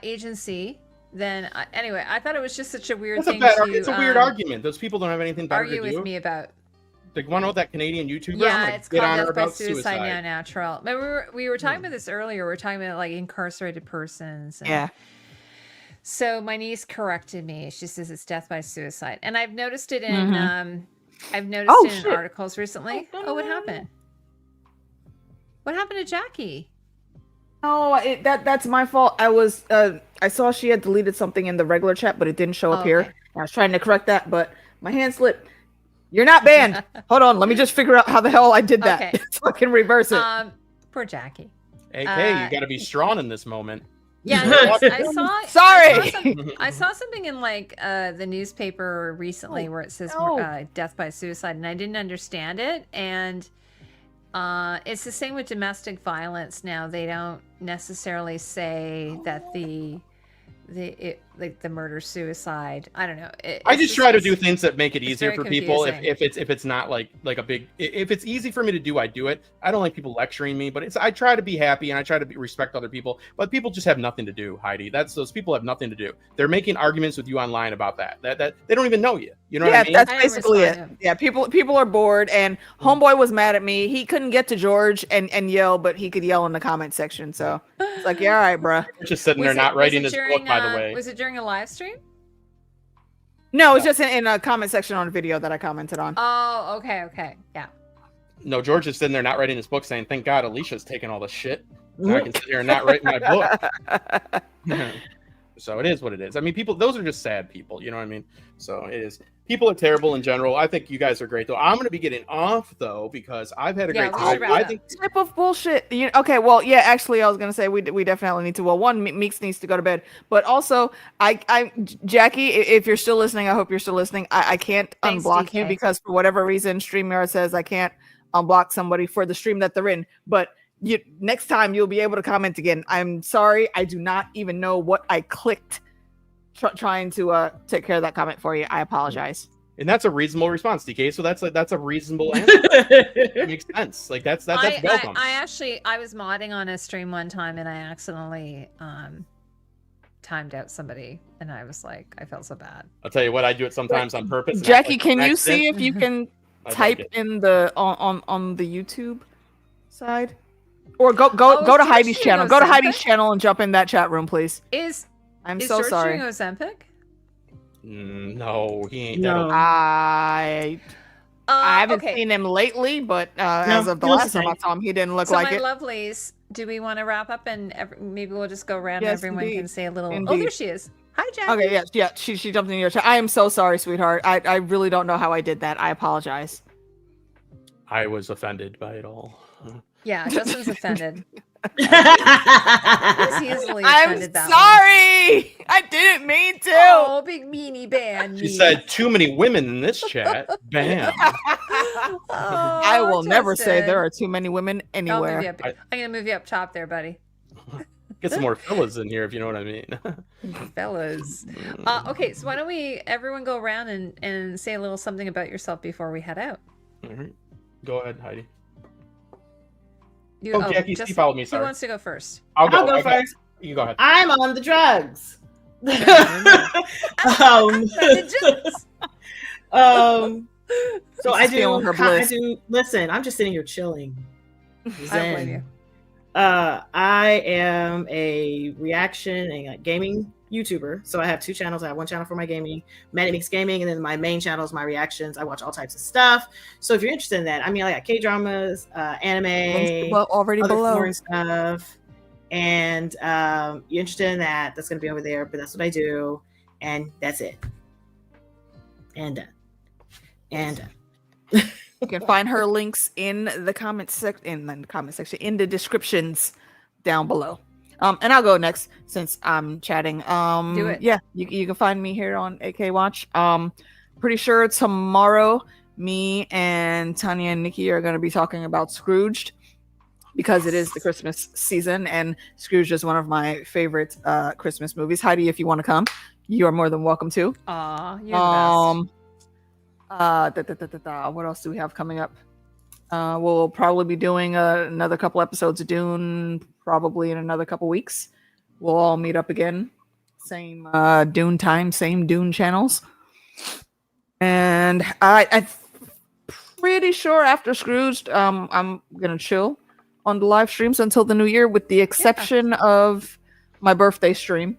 agency, then anyway, I thought it was just such a weird That's a thing bad, to it's a weird argument. Those people don't have anything better argue to do. with me about. Like, want to know what that Canadian YouTuber? I'm Yeah, gonna it's get called on her death by about suicide now natural. Remember we were talking about this earlier. We were talking about like incarcerated persons. And Yeah. So my niece corrected me. She says it's death by suicide, and I've noticed it in I've noticed Oh, it in shit. articles recently. Oh, what happened? What happened to Jackie? Oh, that's my fault. I saw she had deleted something in the regular chat, but it didn't show up Oh, here. okay. I was trying to correct that, but my hand slipped. You're not banned. Hold on, let me just figure out how the hell I did that. Okay. So I can reverse it. Poor Jackie. AK, you got to be strong in this moment. Yeah, no, I saw. Sorry. I saw something in like the newspaper recently where it says death by suicide, and I didn't understand it. And it's the same with domestic violence now. They don't necessarily say that like the murder suicide. I don't know. I just try to do things that make it easier for very people. confusing. If it's not like a big, if it's easy for me to do, I do it. I don't like people lecturing me, but I try to be happy and I try to respect other people. But people just have nothing to do, Heidi. Those people have nothing to do. They're making arguments with you online about that they don't even know you. You know what I mean? That's basically it. Yeah, people are bored, and Homeboy was mad at me. He couldn't get to George and yell, but he could yell in the comment section. So it's like, yeah, all right, bruh. Just sitting there not writing his book, by the way. Was it during a live stream? No, it's just in a comment section on a video that I commented on. Oh, okay, yeah. No, George is sitting there not writing his book, saying, "Thank God Alicia's taking all this shit. Now I can sit here and not write my book." So it is what it is. I mean, those are just sad people. You know what I mean? So it is. People are terrible in general. I think you guys are great, though. I'm going to be getting off, though, because I've had a great time. I think type of bullshit. Okay, well, yeah, actually, I was going to say we definitely need to. Well, one, Meeks needs to go to bed. But also, Jackie, if you're still listening, I hope you're still listening. I can't unblock you because for whatever reason, StreamYard says I can't unblock somebody for the stream that they're in. But next time you'll be able to comment again. I'm sorry, I do not even know what I clicked trying to take care of that comment for you. I apologize. And that's a reasonable response, DK. So that's a reasonable answer. That makes sense. Like that's welcome. I was modding on a stream one time and I accidentally timed out somebody, and I was like, I felt so bad. I'll tell you what, I do it sometimes on purpose. Jackie, can you see if you can type in the on the YouTube side? Or go to Heidi's channel. Go to Heidi's channel and jump in that chat room, please. I'm so George sorry. doing Ozempic? No, he ain't. No. I haven't seen him lately, but as of the last time I saw him, he didn't look like it. So my lovelies, do we want to wrap up and maybe we'll just go around and everyone can say a little. Indeed. Oh, there she is. Hi, Jackie. Okay, yeah. She jumped in your chat. I am so sorry, sweetheart. I really don't know how I did that. I apologize. I was offended by it all. Yeah, Justin's offended. He's easily offended. I'm sorry. I didn't mean to. Oh, big meanie band. She said too many women in this chat. Bam. I will never say there are too many women anywhere. I'm gonna move you up top there, buddy. Get some more fellas in here, if you know what I mean. Fellas. Okay, so why don't everyone go around and say a little something about yourself before we head out. All right. Go ahead, Heidi. Jackie, Steve followed me. Sorry. Who wants to go first? I'll go first. You go ahead. I'm on the drugs. So I do. Listen, I'm just sitting here chilling. I don't blame you. I am a reaction and gaming YouTuber. So I have two channels. I have one channel for my gaming, Manic Meeks Gaming, and then my main channel is my reactions. I watch all types of stuff. So if you're interested in that, I mean, I got K-dramas, anime, already below foreign stuff. And you're interested in that, that's going to be over there. But that's what I do. And that's it. And done. And done. You can find her links in the comment section, in the descriptions down below. And I'll go next since I'm chatting. Do it. Yeah, you can find me here on AK Watch. Pretty sure tomorrow, me and Tanya and Nikki are going to be talking about Scrooged because it is the Christmas season, and Scrooge is one of my favorite Christmas movies. Heidi, if you want to come, you are more than welcome to. Aw, you're the best. What else do we have coming up? We'll probably be doing another couple episodes of Dune probably in another couple weeks. We'll all meet up again. Same Dune time, same Dune channels. And I'm pretty sure after Scrooged, I'm going to chill on the live streams until the new year, with the exception of my birthday stream.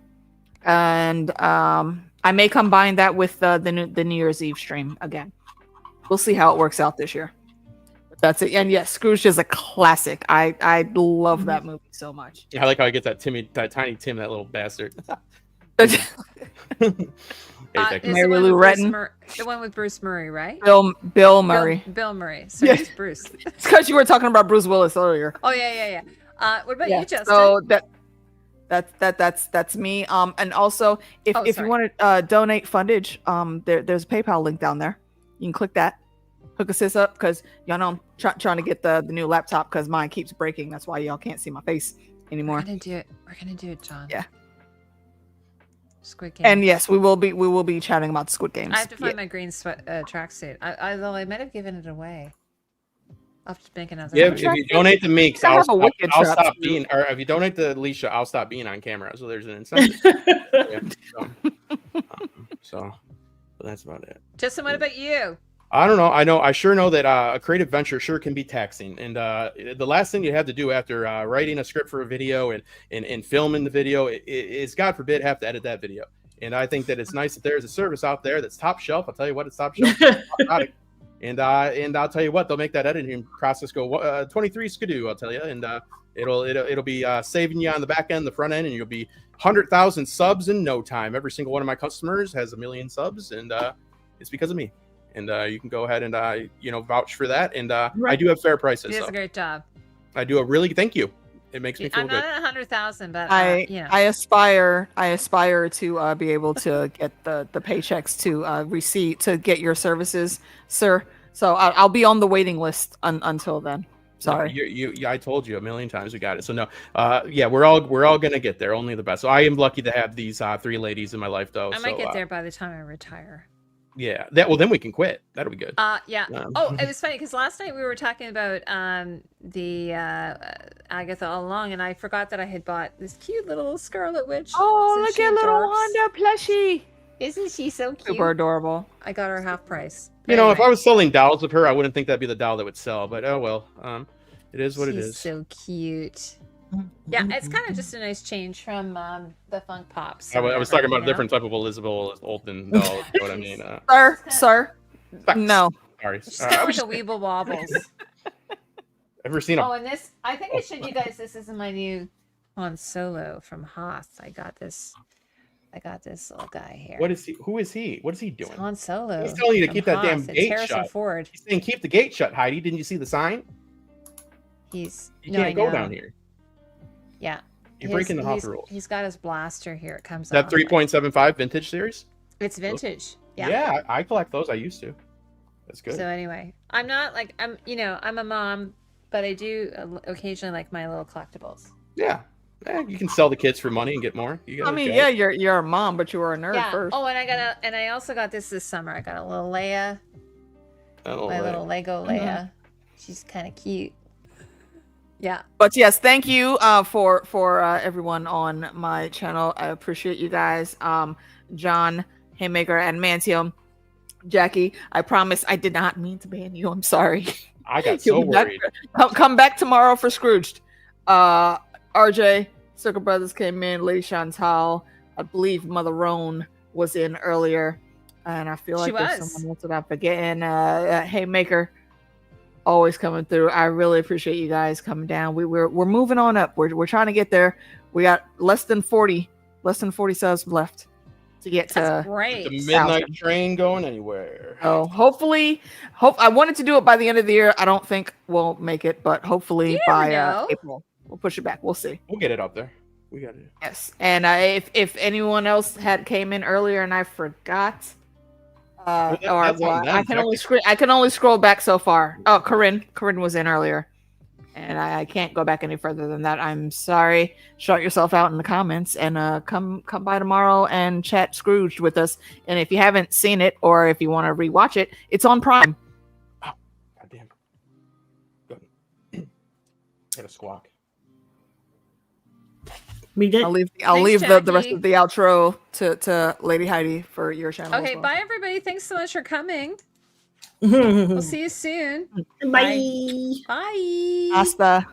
And I may combine that with the New Year's Eve stream again. We'll see how it works out this year. But that's it. And yes, Scrooge is a classic. I love that movie so much. I like how I get that tiny Tim, that little bastard. It's Mary the one Lou with Retton. the one with Bruce Murray, right? Bill Murray. Bill Murray. Sorry, it's Bruce. It's because you were talking about Bruce Willis earlier. Oh yeah. What about you, Justin? So that's me. And also if you want to donate fundage, there's a PayPal link down there. You can click that. Hook a sis up because y'all know I'm trying to get the new laptop because mine keeps breaking. That's why y'all can't see my face anymore. We're gonna do it, John. Yeah. Squid Game. And yes, we will be chatting about the Squid Games. I have to find my green tracksuit. Although I might have given it away. I'll have to make another. Yeah, if you donate to Meeks, I'll stop being. Or if you donate to Alicia, I'll stop being on camera. So there's an incentive. So that's about it. Justin, what about you? I don't know. I sure know that a creative venture sure can be taxing. And the last thing you have to do after writing a script for a video and filming the video is, God forbid, have to edit that video. And I think that it's nice that there's a service out there that's top shelf. I'll tell you what, it's top shelf. And I'll tell you what, they'll make that editing process go 23 skidoo. I'll tell you, and it'll be saving you on the back end, the front end, and you'll be 100,000 subs in no time. Every single one of my customers has 1 million subs, and it's because of me. And you can go ahead and vouch for that. And I do have fair prices. He does a great job. I do a really thank you. It makes me feel good. I'm not at 100,000, but I aspire to be able to get the paychecks to get your services, sir. So I'll be on the waiting list until then. Sorry. I told you 1 million times we got it. So no, we're all gonna get there. Only the best. So I am lucky to have these 3 ladies in my life, though. I might get there by the time I retire. Yeah, then we can quit. That'll be good. Yeah. It was funny because last night we were talking about the Agatha all along, and I forgot that I had bought this cute little Scarlet Witch. Oh, look at little Wanda plushie! Isn't she so cute? Super adorable. I got her half price. But if I was selling dolls of her, I wouldn't think that'd be the doll that would sell. But oh well, it is what it is. She's so cute. Yeah, it's kind of just a nice change from the Funk Pops. I was talking about a different type of Elizabeth Olsen doll. You know what I mean? Sir. No. Sorry. She's kind of like a Weeble Wobbles. Ever seen and this, I think I showed you guys, this is my new Han Solo from Hoth. I got this little guy here. What is he? Who is he? What is he doing? It's Han Solo. He's telling you to keep that damn gate shut. Ford. He's saying keep the gate shut, Heidi. Didn't you see the sign? You can't go down here. Yeah. You're breaking the Hoth rules. He's got his blaster here. It comes that 3.75 vintage series? It's vintage. Yeah. Yeah, I collect those. I used to. That's good. So anyway, I'm not like I'm a mom, but I do occasionally like my little collectibles. Yeah. You can sell the kids for money and get more. You're a mom, but you were a nerd first. Oh, and I also got this summer. I got a little Leia. Little Lego Leia. She's kind of cute. Yeah. But yes, thank you for everyone on my channel. I appreciate you guys. John, Haymaker, and Mantium. Jackie, I promise I did not mean to ban you. I'm sorry. I got so worried. Come back tomorrow for Scrooged. RJ, Circle Brothers came in. Lady Chantal, I believe Mother Roan was in earlier. And I feel like there's someone else that I'm forgetting. Haymaker. Always coming through. I really appreciate you guys coming down. We're moving on up. We're trying to get there. We got less than 40 subs left to get to great. The midnight train going anywhere. Oh, hopefully, I wanted to do it by the end of the year. I don't think we'll make it, but hopefully by April we'll push it back. We'll see. We'll get it up there. We got it. Yes, and if anyone else came in earlier and I forgot. I can only scroll back so far. Oh, Corinne was in earlier, and I can't go back any further than that. I'm sorry. Shout yourself out in the comments and come by tomorrow and chat Scrooged with us. And if you haven't seen it or if you want to rewatch it, it's on Prime. Oh, goddamn! Got a squawk. I'll leave the rest of the outro to Lady Heidi for your channel. Okay, bye everybody. Thanks so much for coming. We'll see you soon. Bye. Bye. Hasta.